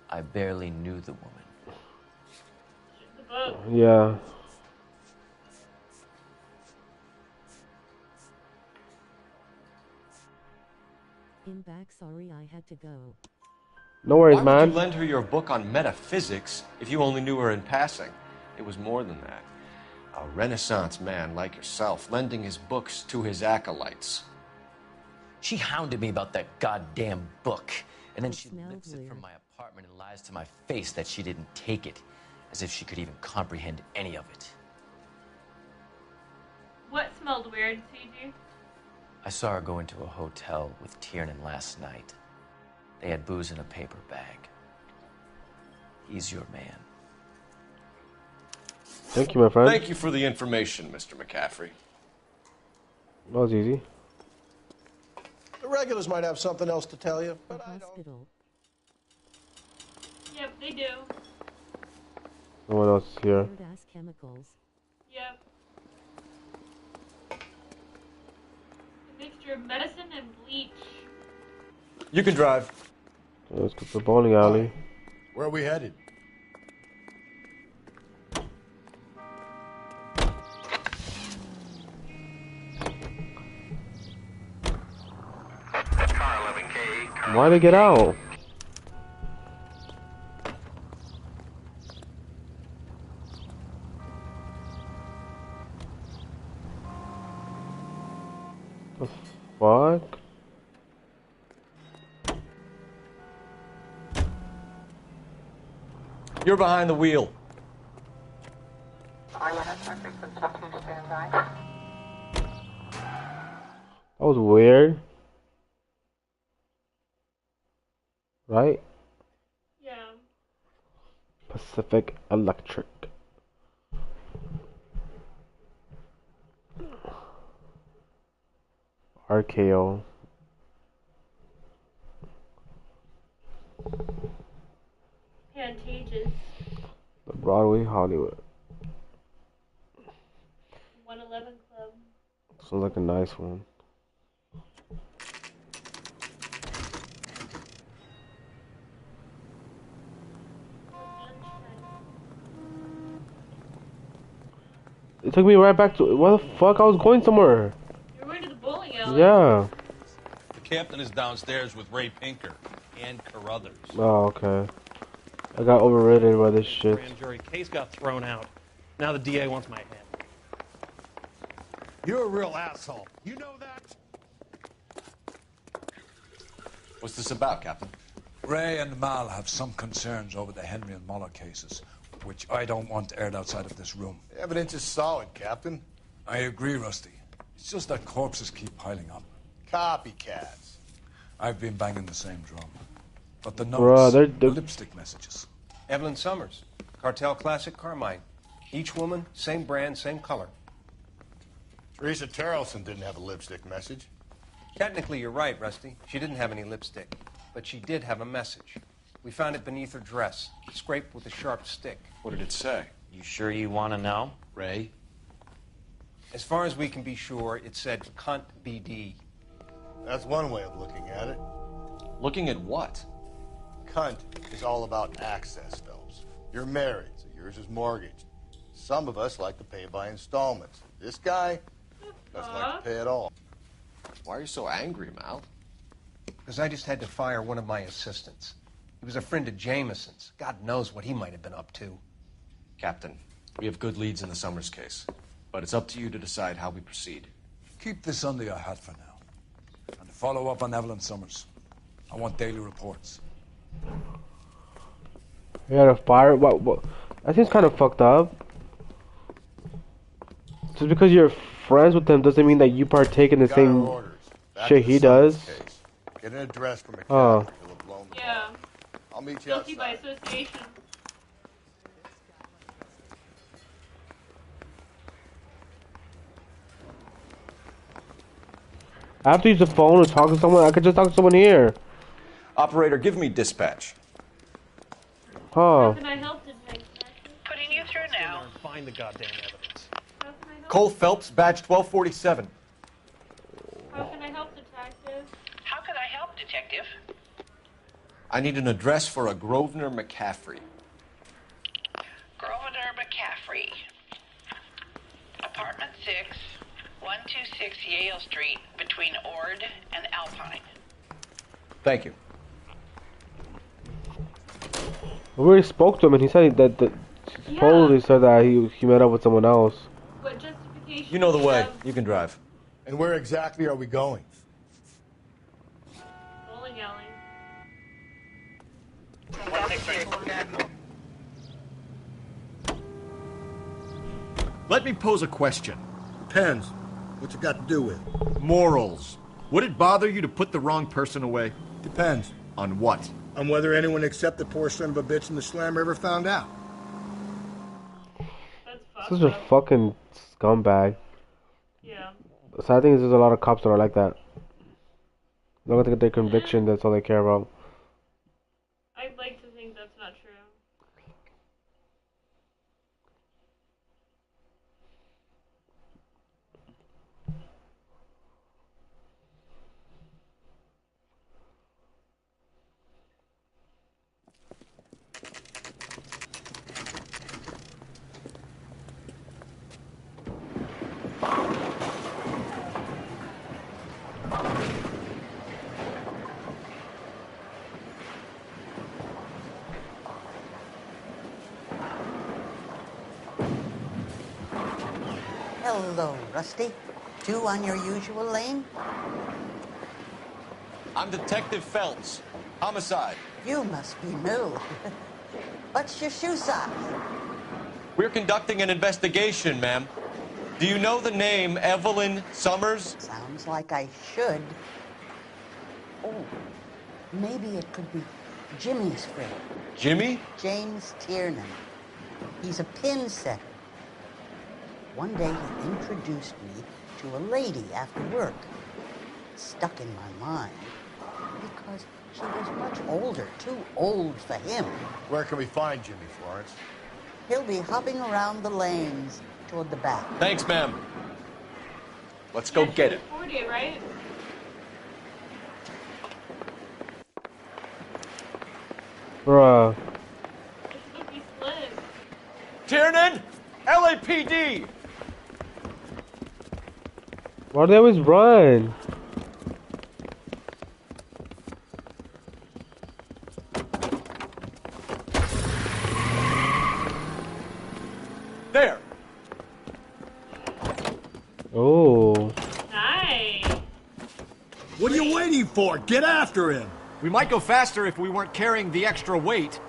I barely knew the woman.
Yeah.
In back, sorry I had to go.
No worries,
Why
man.
would you lend her your book on metaphysics if you only knew her in passing? It was more than that. A Renaissance man like yourself, lending his books to his acolytes.
She hounded me about that goddamn book, and then she lifts it from my apartment and lies to my face that she didn't take it, as if she could even comprehend any of it.
What smelled weird, CG?
I saw her go into a hotel with Tiernan last night. They had booze in a paper bag. He's your man.
Thank you, my friend.
Thank you for the information, Mr. McCaffrey.
That was easy.
The regulars might have something else to tell you, but I
don't.
Yep, they do.
No one else is here.
Weird-ass chemicals.
Yep. A mixture of medicine and bleach.
You can drive.
Let's go to the bowling alley.
Where are we headed?
Why'd they get out? The fuck?
You're behind the wheel.
That was weird. Right?
Yeah.
Pacific Electric. RKO.
Pantages.
The Broadway Hollywood.
111 Club.
Sounds like a nice one. It took me right back to where the fuck I was going somewhere.
You're going to the bowling alley.
Yeah.
The captain is downstairs with Ray Pinker and Carruthers.
Oh, okay. I got overridden by this shit.
Grand jury case got thrown out. Now the DA wants my head.
You're a real asshole. You know that?
What's this about, Captain?
Ray and Mal have some concerns over the Henry and Muller cases, which I don't want aired outside of this room.
The evidence is solid, Captain.
I agree, Rusty. It's just that corpses keep piling up.
Copycats.
I've been banging the same drum. But the
Bruh,
notes, the lipstick messages.
Evelyn Summers, Cartel Classic Carmine. Each woman, same brand, same color.
Teresa Tarleton didn't have a lipstick message.
Technically, you're right, Rusty. She didn't have any lipstick. But she did have a message. We found it beneath her dress, scraped with a sharp stick.
What did it say?
You sure you want to know?
Ray?
As far as we can be sure, it said cunt BD.
That's one way of looking at it.
Looking at what?
Cunt is all about access, Phelps. You're married, so yours is mortgaged. Some of us like to pay by installments. This guy doesn't like to pay at all.
Why are you so angry, Mal?
Because I just had to fire one of my assistants. He was a friend of Jameson's. God knows what he might have been up to.
Captain, we have good leads in the Summers case, but it's up to you to decide how we proceed.
Keep this under your hat for now. And follow up on Evelyn Summers. I want daily reports.
Yeah, the fire. What? That seems kind of fucked up. Just because you're friends with him doesn't mean that you partake in the same shit he does.
Get an address from McCaffrey.
Oh.
He'll have blown the
Yeah.
ball. I'll meet you
Guilty by
outside.
association.
I have to use the phone to talk to someone. I could just talk to someone here.
Operator, give me dispatch.
Huh.
How can I help detective?
Putting you through now.
Find the goddamn evidence.
How can I help?
Cole Phelps, badge 1247.
How can I help, detective?
How can I help, detective?
I need an address for a Grosvenor McCaffrey.
Grosvenor McCaffrey. Apartment 6, 126 Yale Street, between Ord and Alpine.
Thank you.
We already spoke to him, and he said that supposedly said that he met up with someone else.
What justification?
You know the
do you
way.
have?
You can drive.
And where exactly are we going?
Bowling alley.
Let me pose a question.
Depends. What's it got to do with?
Morals. Would it bother you to put the wrong person away?
Depends.
On what?
On whether anyone except the poor son of a bitch in the slammer ever found out.
This is a fucking scumbag.
Yeah.
The sad thing is there's a lot of cops that are like that. They're gonna get their conviction, that's all they care about.
I'd like to think that's not true.
Hello, Rusty. Two on your usual lane?
I'm Detective Phelps. Homicide.
You must be new. What's your shoe size?
We're conducting an investigation, ma'am. Do you know the name Evelyn Summers?
Sounds like I should. Oh, maybe it could be Jimmy's friend.
Jimmy?
James Tiernan. He's a pin setter. One day he introduced me to a lady after work. It stuck in my mind because she was much older, too old for him.
Where can we find Jimmy, Florence?
He'll be hopping around the lanes toward the back.
Thanks, ma'am. Let's go get it.
40, right?
Bruh.
Tiernan! LAPD!
Why do they always run?
There!
Oh.
Nice.
What are you waiting for? Get after him!
We might go faster if we weren't carrying the extra weight.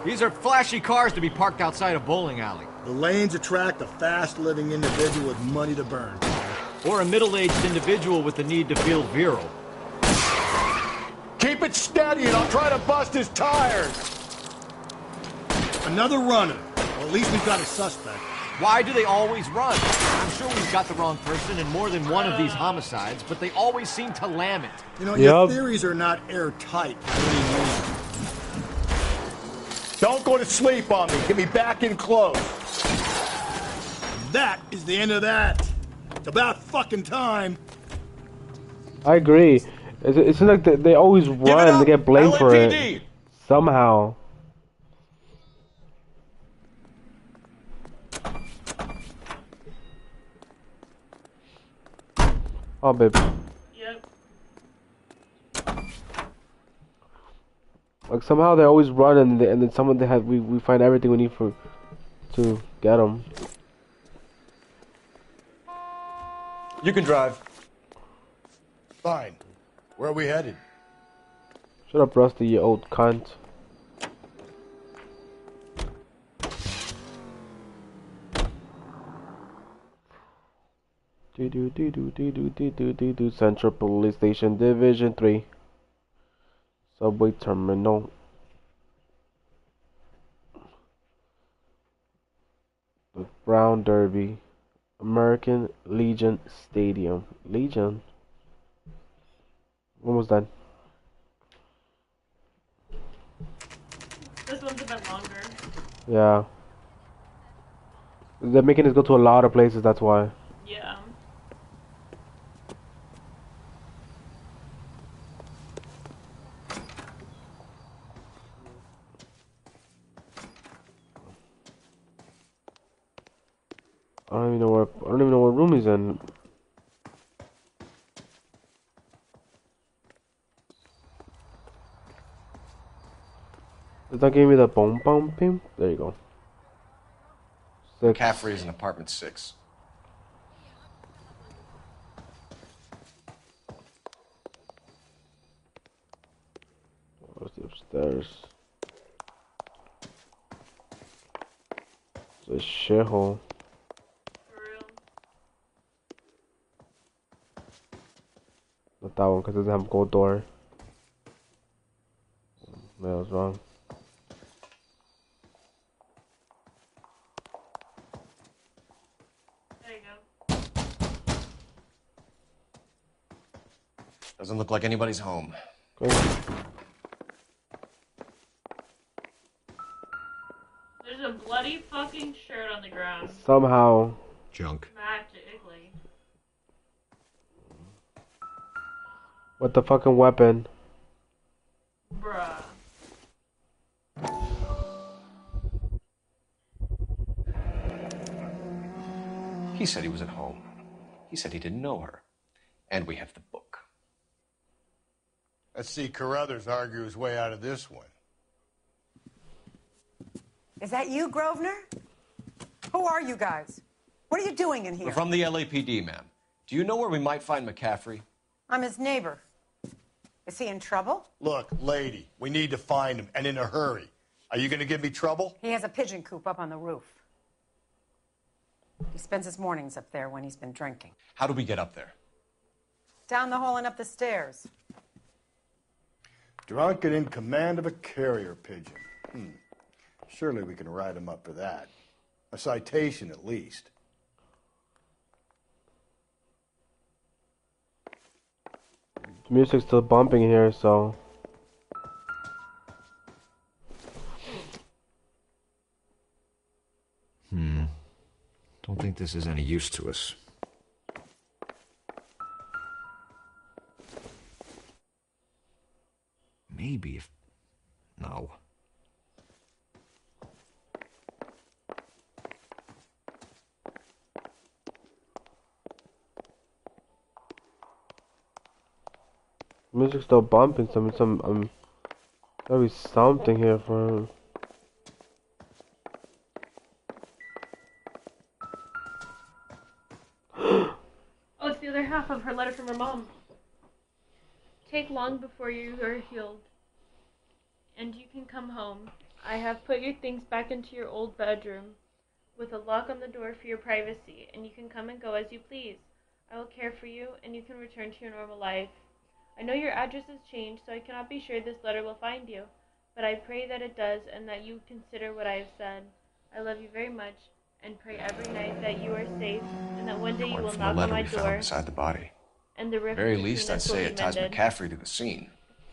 These are flashy cars to be parked outside a bowling alley.
The lanes attract a fast-living individual with money to burn.
Or a middle-aged individual with the need to feel virile.
Keep it steady and I'll try to bust his tires! Another runner. Well, at least we've got a suspect.
Why do they always run? I'm sure we've got the wrong person in more than one of these homicides, but they always seem to lam it.
You know, your theories are not airtight by any means. Don't go to sleep on me. Get me back in close. That is the end of that. It's about fucking time.
I agree. It's like they always run and they get blamed for it. Somehow. Oh, babe.
Yep.
Like somehow they always run, and then someone they have we find everything we need to get them.
You can drive. Fine. Where are we headed?
Shut up, Rusty, you old cunt. Central Police Station, Division 3. Subway Terminal. The Brown Derby. American Legion Stadium. Legion? When was that?
This one's a bit longer.
Yeah. They're making us go to a lot of places, that's why.
Yeah.
I don't even know what room he's in. Does that give me the boom boom pim? There you go. 6.
McCaffrey's in apartment 6.
Where's the upstairs? It's a shithole. Not that one, because it doesn't have a gold door. No, I was wrong.
There you go.
Doesn't look like anybody's home.
Great.
There's a bloody fucking shirt on the ground.
Somehow.
Junk.
Magically.
What the fucking weapon?
Bruh.
He said he was at home. He said he didn't know her. And we have the book.
Let's see Carruthers argue his way out of this one.
Is that you, Grosvenor? Who are you guys? What are you doing in here?
We're from the LAPD, ma'am. Do you know where we might find McCaffrey?
I'm his neighbor. Is he in trouble?
Look, lady, we need to find him, and in a hurry. Are you going to give me trouble?
He has a pigeon coop up on the roof. He spends his mornings up there when he's been drinking.
How do we get up there?
Down the hall and up the stairs.
Drunk and in command of a carrier pigeon. Surely we can write him up for that. A citation, at least.
The music's still bumping in here, so...
Don't think this is any use to us. Maybe if... No.
Music's still bumping. There'll be something here for him.
Oh, it's the other half of her letter from her mom. Take long before you are healed, and you can come home. I have put your things back into your old bedroom, with a lock on the door for your privacy, and you can come and go as you please. I will care for you, and you can return to your normal life. I know your address has changed, so I cannot be sure this letter will find you, but I pray that it does, and that you consider what I have said. I love you very much, and pray every night that you are safe, and that one day you will knock on my door.
Beside the body.
And the rift
At very
between
least, I'd
us will
say
be
it ties
mended.
McCaffrey to the scene.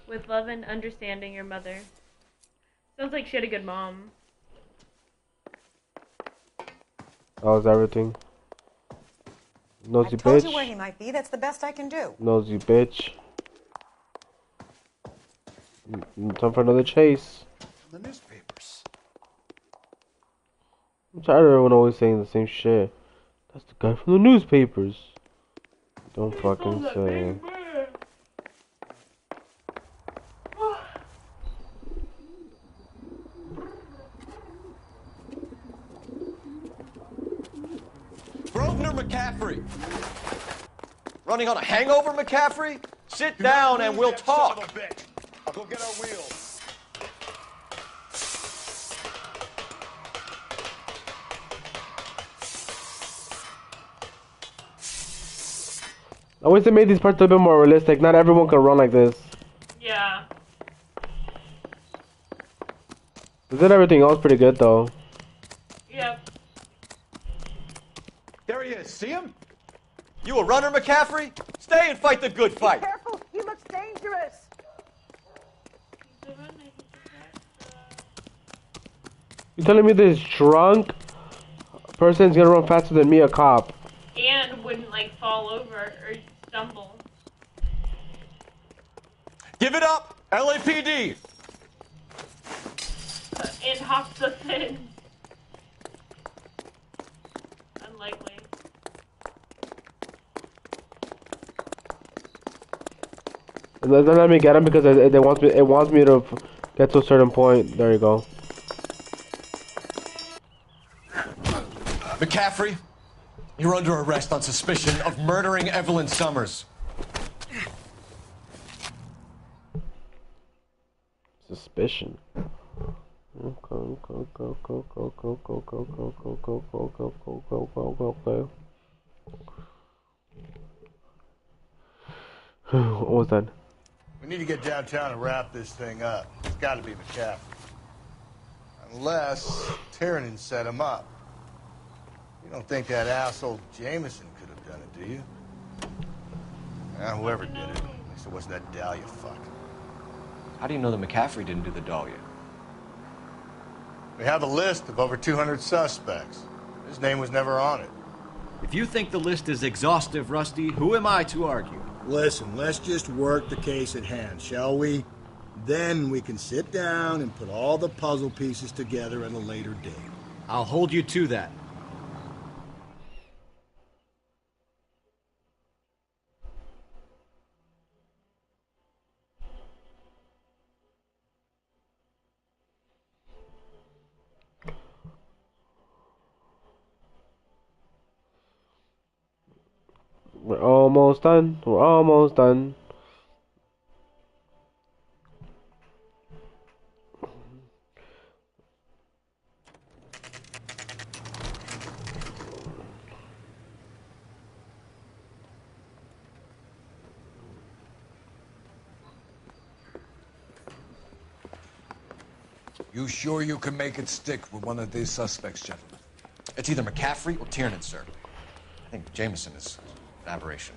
With love and understanding, your mother. Sounds like she had a good mom.
That was everything. Nosy
I told
bitch.
you where he might be. That's the best I can do.
Nosy bitch. Time for another chase.
The newspapers.
I'm tired of everyone always saying the same shit. That's the guy from the newspapers. Don't fucking say.
Grosvenor McCaffrey. Running on a hangover, McCaffrey? Sit down and we'll talk.
I'll go get our wheels.
I wish they made these parts a little bit more realistic. Not everyone can run like this.
Yeah.
They did everything else pretty good though.
Yep.
There he is. See him? You a runner, McCaffrey? Stay and fight the good fight.
Be careful. He looks dangerous.
You telling me this drunk person's gonna run faster than me, a cop?
And wouldn't like fall over or stumble.
Give it up, LAPD.
And hop the fence. Unlikely.
They're not let me get him because it wants me to get to a certain point. There you go.
McCaffrey, you're under arrest on suspicion of murdering Evelyn Summers.
Suspicion. What was that?
We need to get downtown and wrap this thing up. It's got to be McCaffrey. Unless Tiernan set him up. You don't think that asshole Jameson could have done it, do you? Whoever did it. At least it wasn't that Dahlia fuck.
How do you know that McCaffrey didn't do the Dahlia?
We have a list of over 200 suspects. His name was never on it.
If you think the list is exhaustive, Rusty, who am I to argue?
Listen, let's just work the case at hand, shall we? Then we can sit down and put all the puzzle pieces together at a later date.
I'll hold you to that.
We're almost done. We're almost done.
You sure you can make it stick with one of these suspects, gentlemen?
It's either McCaffrey or Tiernan, sir. I think Jameson is an aberration.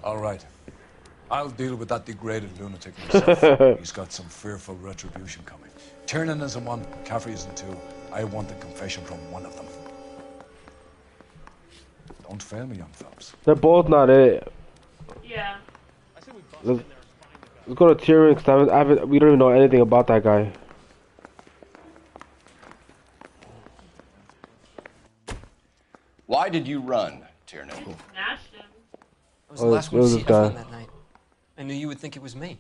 All right. I'll deal with that degraded lunatic myself. He's got some fearful retribution coming. Tiernan isn't one, McCaffrey isn't two. I want a confession from one of them. Don't fail me, young fellas.
They're both not it.
Yeah.
Let's go to Tiernan because we don't even know anything about that guy.
Why did you run, Tiernan?
Smashed him.
I was the last one to see Evelyn that night. I knew you would think it was me.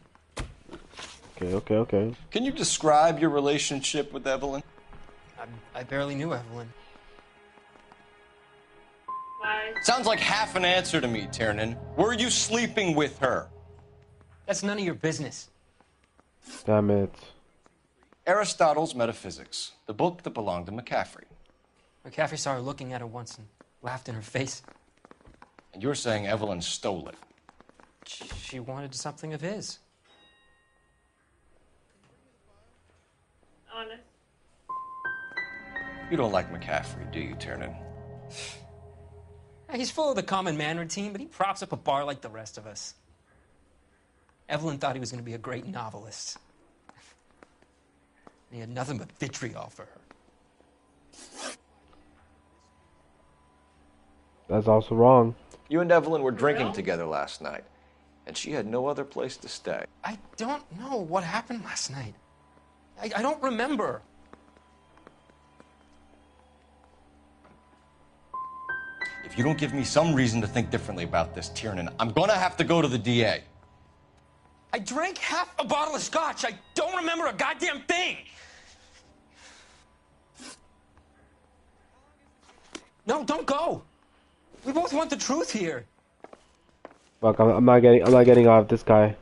Okay.
Can you describe your relationship with Evelyn?
I barely knew Evelyn.
Why?
Sounds like half an answer to me, Tiernan. Were you sleeping with her?
That's none of your business.
Damn it.
Aristotle's Metaphysics, the book that belonged to McCaffrey.
McCaffrey saw her looking at her once and laughed in her face.
And you're saying Evelyn stole it?
She wanted something of his.
Honest.
You don't like McCaffrey, do you, Tiernan?
He's full of the common man routine, but he props up a bar like the rest of us. Evelyn thought he was going to be a great novelist. He had nothing but vitriol for her.
That's also wrong.
You and Evelyn were drinking together last night, and she had no other place to stay.
I don't know what happened last night. I don't remember.
If
If you don't give me some reason to think differently about this, Tiernan, I'm gonna have to go to the DA.
I drank half a bottle of scotch. I don't remember a goddamn thing. No, don't go. We both want the truth here.
Fuck, I'm not getting off this guy.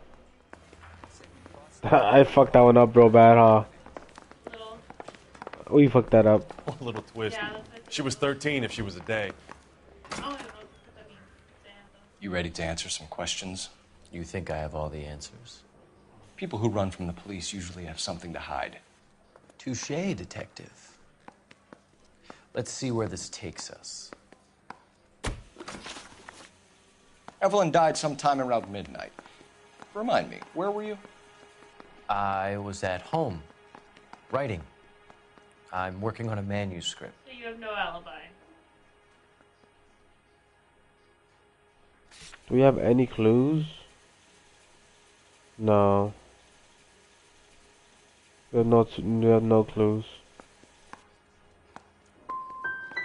I fucked that one up real bad, huh? We fucked that up.
A little twist. Yeah, she was 13 if she was a day.
You ready to answer some questions?
You think I have all the answers?
People who run from the police usually have something to hide.
Touché, detective. Let's see where this takes us.
Evelyn died sometime around midnight. Remind me, where were you?
I was at home, writing. I'm working on a manuscript.
So you have no alibi.
Do we have any clues? No. We have no clues.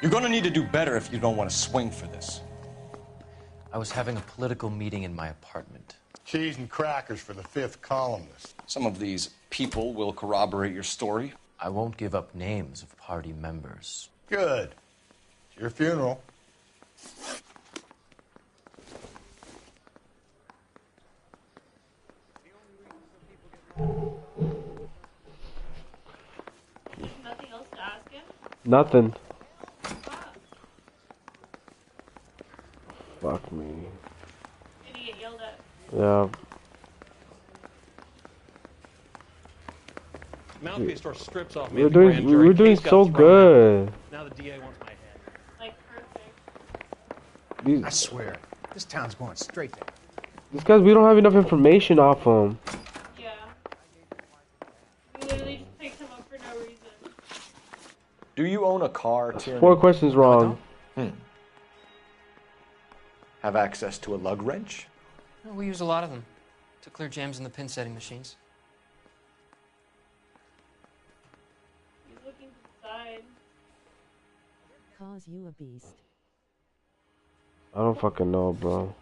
You're gonna need to do better if you don't want to swing for this.
I was having a political meeting in my apartment.
Cheese and crackers for the 5th columnist.
Some of these people will corroborate your story.
I won't give up names of party members.
Good. It's your funeral.
Nothing else to ask him?
Nothing. Fuck me.
Did he get yelled at?
Yeah.
Mouthpiece store strips off.
We're doing so good.
Now the DA wants my head.
Like perfect.
These,
I swear, this town's going straight there.
these guys, we don't have enough information off them.
Yeah. We literally just picked him up for no reason.
Do you own a car, Tierney?
4 questions wrong.
Have access to a lug wrench?
No, we use a lot of them to clear jams in the pin setting machines.
He's looking to the side.
Cause you a beast.
I don't fucking know, bro.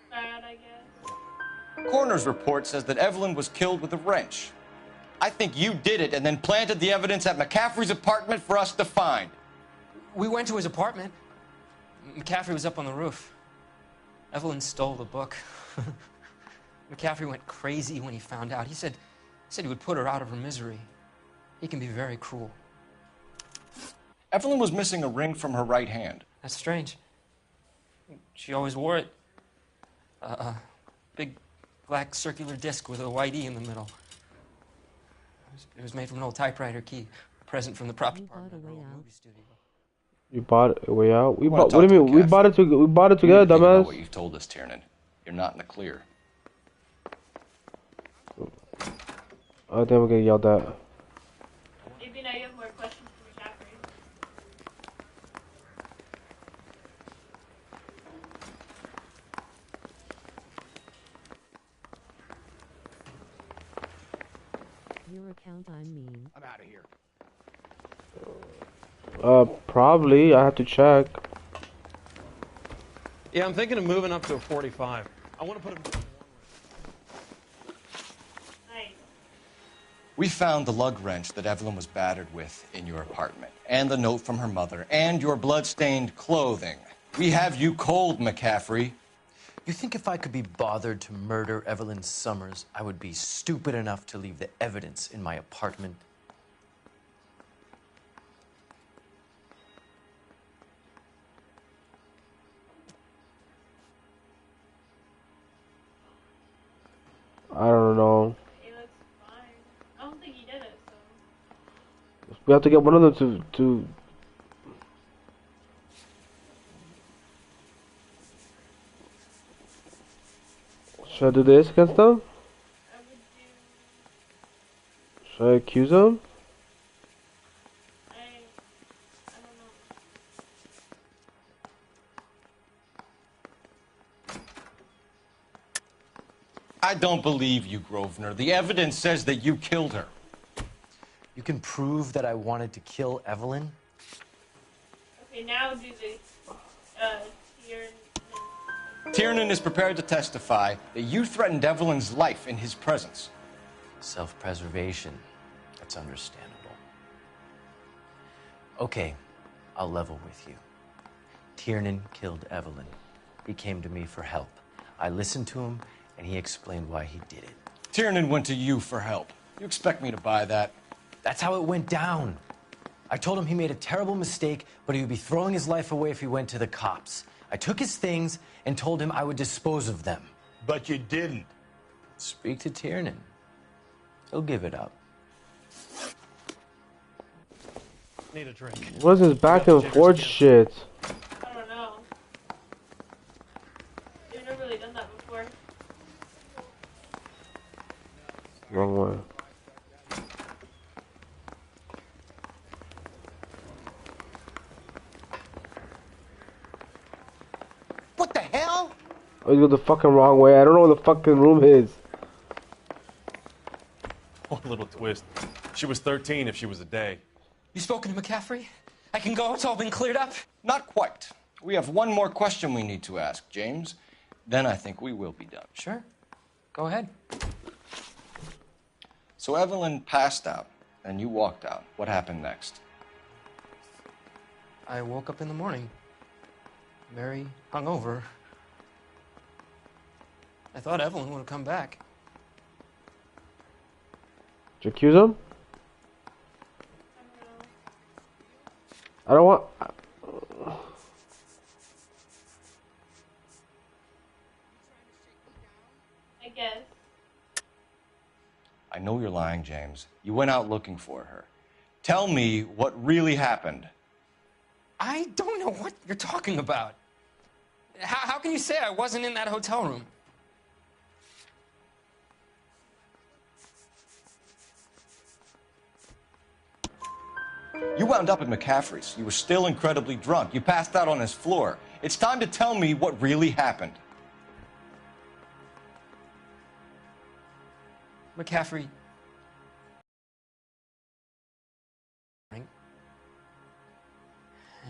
Bad, I guess.
Coroner's report says that Evelyn was killed with a wrench. I think you did it and then planted the evidence at McCaffrey's apartment for us to find.
We went to his apartment. McCaffrey was up on the roof. Evelyn stole the book. McCaffrey went crazy when he found out. He said he would put her out of her misery. He can be very cruel.
Evelyn was missing a ring from her right hand.
That's strange. She always wore it. A big black circular disc with a white E in the middle. It was made from an old typewriter key. A present from the prop department of a movie studio.
You bought it way out? What do you mean? We bought it together, dumbass.
What you've told us, Tiernan. You're not in the clear.
I think we're gonna yell that.
Maybe now you have more questions for McCaffrey.
Your account, I mean.
I'm out of here.
Probably. I have to check.
Yeah, I'm thinking of moving up to a 45. I want to put him.
Nice.
We found the lug wrench that Evelyn was battered with in your apartment, and the note from her mother, and your blood-stained clothing. We have you cold, McCaffrey.
You think if I could be bothered to murder Evelyn Summers, I would be stupid enough to leave the evidence in my apartment?
I don't know.
He looks fine. I don't think he did it, so.
We have to get one of them to Should I do this against them? Should I accuse them?
I don't believe you, Grosvenor. The evidence says that you killed her.
You can prove that I wanted to kill Evelyn?
Okay, now do the
Tiernan is prepared to testify that you threatened Evelyn's life in his presence.
Self-preservation. That's understandable. Okay, I'll level with you. Tiernan killed Evelyn. He came to me for help. I listened to him, and he explained why he did it.
Tiernan went to you for help. You expect me to buy that?
That's how it went down. I told him he made a terrible mistake, but he would be throwing his life away if he went to the cops. I took his things and told him I would dispose of them.
But you didn't.
Speak to Tiernan. He'll give it up.
Need a drink.
What is this back and forth shit?
I don't know. We've never really done that before.
Wrong way.
What the hell?
Oh, you go the fucking wrong way. I don't know where the fucking room is.
One little twist. She was 13 if she was a day.
You spoken to McCaffrey? I can go? It's all been cleared up?
Not quite. We have one more question we need to ask, James. Then I think we will be done.
Sure. Go ahead.
So Evelyn passed out, and you walked out. What happened next?
I woke up in the morning. Very hungover. I thought Evelyn would have come back.
Did you accuse him? I don't want...
I guess.
I know you're lying, James. You went out looking for her. Tell me what really happened.
I don't know what you're talking about. How can you say I wasn't in that hotel room?
You wound up at McCaffrey's. You were still incredibly drunk. You passed out on his floor. It's time to tell me what really happened.
McCaffrey. And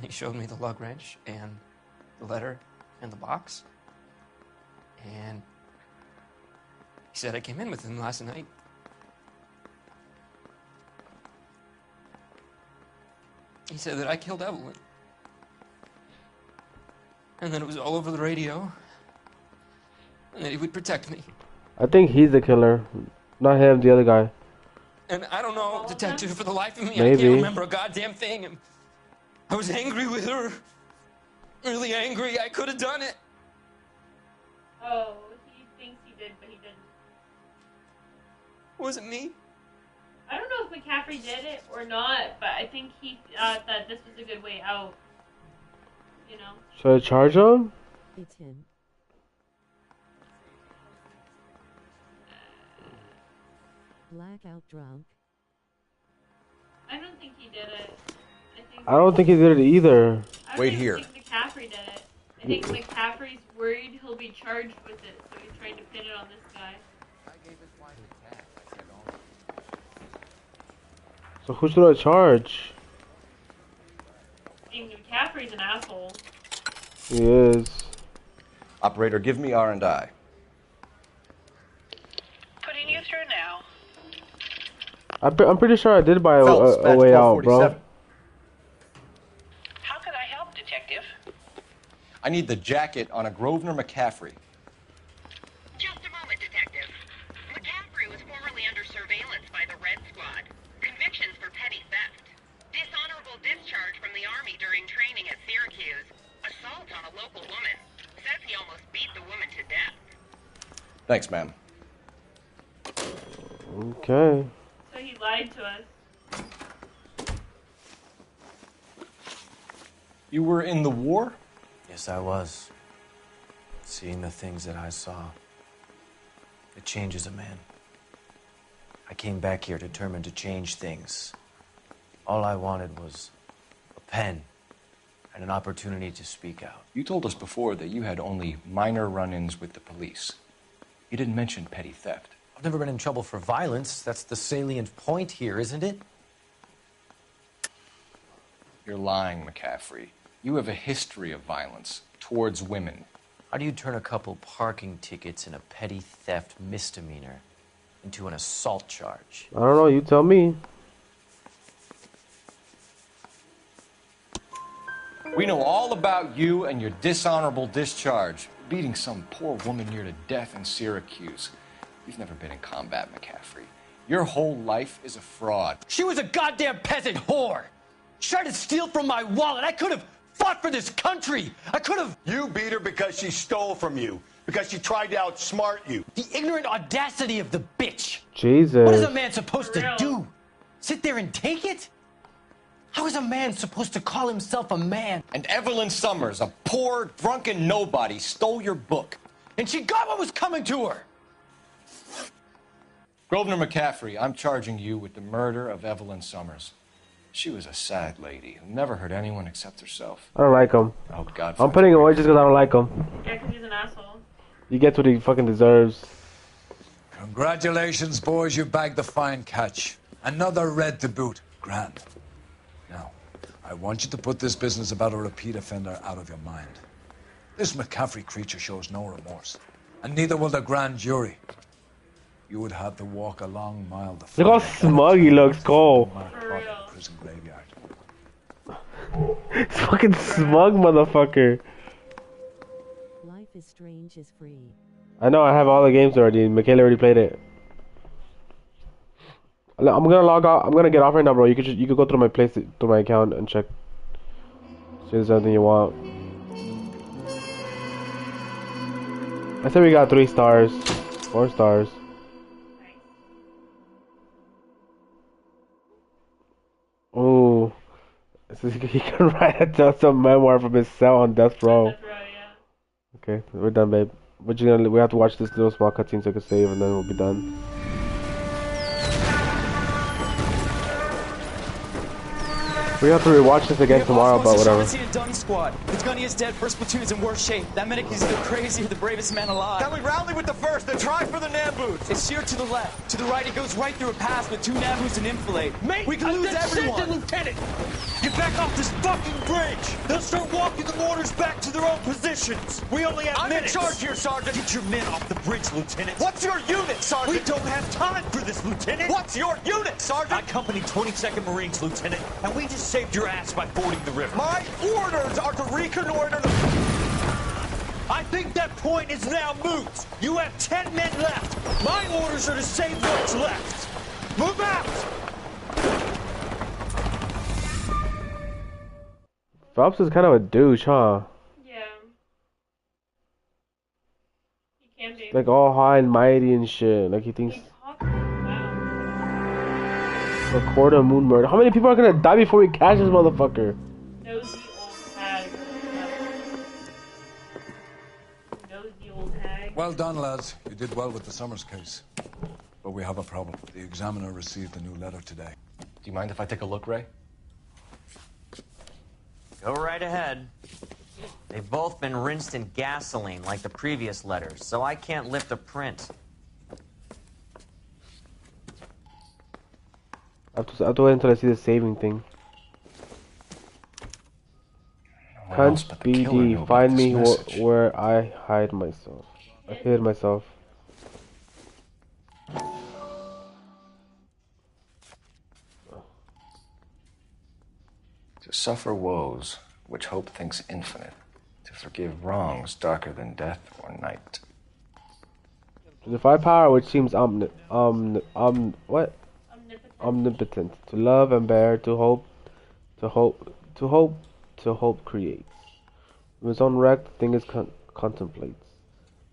he showed me the lug wrench and the letter and the box. And he said I came in with him last night. He said that I killed Evelyn. And that it was all over the radio. And that he would protect me.
I think he's the killer. Not him, the other guy.
And I don't know, detective, for the life of me, I
Maybe.
can't remember a goddamn thing. And I was angry with her. Really angry. I could have done it.
Oh, he thinks he did, but he didn't.
Was it me?
I don't know if McCaffrey did it or not, but I think he thought this was a good way out. You know?
Should I charge him?
It's him. Blackout drunk.
I don't think he did it.
I don't think he did it either.
I don't think McCaffrey did it. I think McCaffrey's worried he'll be charged with it, so he's trying to pin it on this guy.
So who should I charge?
I mean, McCaffrey's an asshole.
He is.
Operator, give me R&I.
Putting you through now.
I'm pretty sure I did buy a way out, bro.
How could I help, detective?
I need the jacket on a Grosvenor McCaffrey.
Just a moment, detective. McCaffrey was formerly under surveillance by the Red Squad. Convictions for petty theft. Dishonorable discharge from the Army during training at Syracuse. Assault on a local woman. Says he almost beat the woman to death.
Thanks, ma'am.
Okay.
So he lied to us.
You were in the war?
Yes, I was. Seeing the things that I saw, it changes a man. I came back here determined to change things. All I wanted was a pen and an opportunity to speak out.
You told us before that you had only minor run-ins with the police. You didn't mention petty theft.
I've never been in trouble for violence. That's the salient point here, isn't it?
You're lying, McCaffrey. You have a history of violence towards women.
How do you turn a couple parking tickets and a petty theft misdemeanor into an assault charge?
I don't know, you tell me.
We know all about you and your dishonorable discharge, beating some poor woman near to death in Syracuse. You've never been in combat, McCaffrey. Your whole life is a fraud.
She was a goddamn peasant whore. She tried to steal from my wallet. I could have fought for this country. I could have.
You beat her because she stole from you. Because she tried to outsmart you.
The ignorant audacity of the bitch.
Jesus.
What is a man supposed to do? Sit there and take it? How is a man supposed to call himself a man?
And Evelyn Summers, a poor, drunken nobody, stole your book.
And she got what was coming to her.
Grosvenor McCaffrey, I'm charging you with the murder of Evelyn Summers. She was a sad lady who never hurt anyone except herself.
I don't like him.
Oh, God.
I'm putting him away just because I don't like him.
Yeah, because he's an asshole.
He gets what he fucking deserves.
Congratulations, boys. You bagged the fine catch. Another red to boot. Grand. Now, I want you to put this business about a repeat offender out of your mind. This McCaffrey creature shows no remorse. And neither will the grand jury. You would have to walk a long mile to
Look how smug he looks, Cole.
Prison graveyard.
It's fucking smug, motherfucker.
Life is Strange is free.
I know, I have all the games already. Michaela already played it. I'm gonna log out. I'm gonna get off right now, bro. You could go through my through my account and check. See if there's anything you want. I said we got 3 stars, 4 stars. Oh, he can write some memoir from his cell on death row.
That's right, yeah.
Okay, we're done, babe. We have to watch this little small cutscene so I can save, and then we'll be done. We have to rewatch this again tomorrow, but whatever.
Dummy squad. The gunniest dead, first platoon's in worse shape. That medic is either crazy or the bravest man alive.
Can we rally with the first and try for the Namboots?
It's sheer to the left. To the right, it goes right through a pass with 2 Namboots and enfilade. Mate, we can lose everyone.
Lieutenant, get back off this fucking bridge. They'll start walking the mortars back to their own positions. We only have minutes.
I'm in charge here, Sergeant.
Get your men off the bridge, Lieutenant.
What's your unit, Sergeant?
We don't have time for this, Lieutenant.
What's your unit, Sergeant?
I company 22nd Marines, Lieutenant, and we just saved your ass by fording the river.
My orders are to reconnoiter the...
I think that point is now moot. You have 10 men left. My orders are to save what's left. Move out!
Phelps is kind of a douche, huh?
Yeah. He can be.
Like all high and mighty and shit. Like he thinks... Record a moon murder. How many people are gonna die before we catch this motherfucker?
Nosy old hag. Nosy old hag.
Well done, lads. You did well with the Summers case. But we have a problem. The examiner received a new letter today.
Do you mind if I take a look, Ray?
Go right ahead. They've both been rinsed in gasoline like the previous letters, so I can't lift a print.
I have to wait until I see the saving thing. Can't BD, find me where I hide myself. I hid myself.
To suffer woes which hope thinks infinite, to forgive wrongs darker than death or night.
To defy power which seems omnipotent, to love and bear, to hope creates. When his own wreck, the thing is contemplates.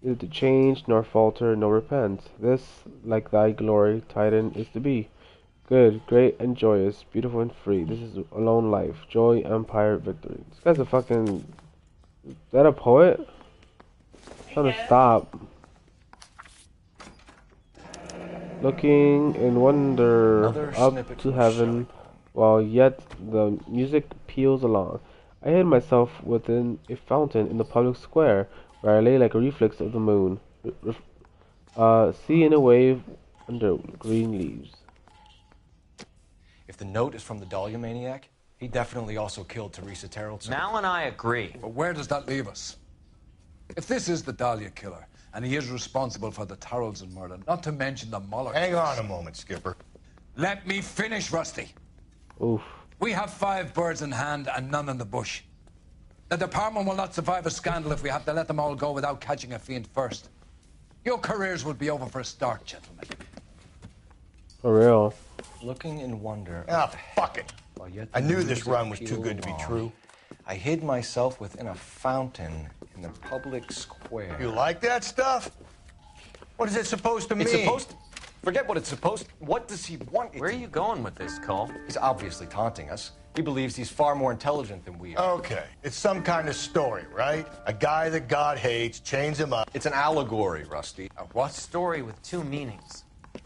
Neither to change, nor falter, nor repent. This, like thy glory, Titan, is to be. Good, great, and joyous, beautiful and free. This is alone life, joy, empire, victory. This guy's a fucking... Is that a poet? I'm trying to stop. Looking in wonder up to heaven, while yet the music peals along. I hid myself within a fountain in the public square, where I lay like a reflex of the moon, sea in a wave under green leaves.
If the note is from the Dahlia maniac, He definitely also killed Teresa Terrellson.
Mal and I agree.
But where does that leave us? If this is the Dahlia killer, and he is responsible for the Tarrelson murder, not to mention the Muller
Hang
case.
on a moment, Skipper.
Let me finish, Rusty.
Oof.
We have 5 birds in hand and none in the bush. The department will not survive a scandal if we have to let them all go without catching a fiend first. Your careers will be over for a start, gentlemen.
For real.
Looking in wonder.
Ah, fuck it. I knew this run was too good to be true.
I hid myself within a fountain in the public square.
You like that stuff? What is it supposed to mean?
It's supposed to... Forget what it's supposed to... What does he want?
Where are you going with this, Cole?
He's obviously taunting us. He believes he's far more intelligent than we are.
Okay, it's some kind of story, right? A guy that God hates, chains him up.
It's an allegory, Rusty.
A what? Story with 2 meanings.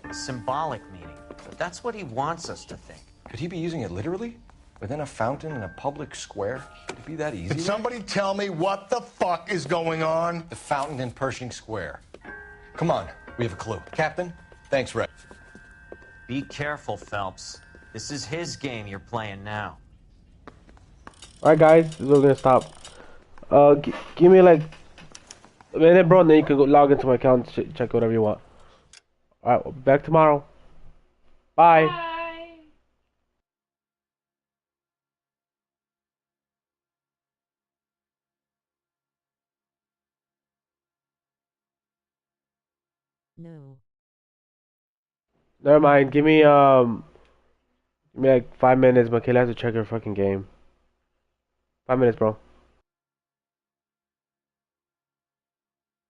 A symbolic meaning. But that's what he wants us to think.
Could he be using it literally? Within a fountain in a public square? Could it be that easy?
Can somebody tell me what the fuck is going on?
The fountain in Pershing Square. Come on, we have a clue. Captain, thanks, Red.
Be careful, Phelps. This is his game you're playing now.
Alright guys, we're gonna stop. Give me like a minute, bro, and then you can go log into my account and check whatever you want. Alright, back tomorrow. Bye.
Bye.
No.
Never mind. Give me like 5 minutes. Michaela has to check her fucking game. 5 minutes, bro.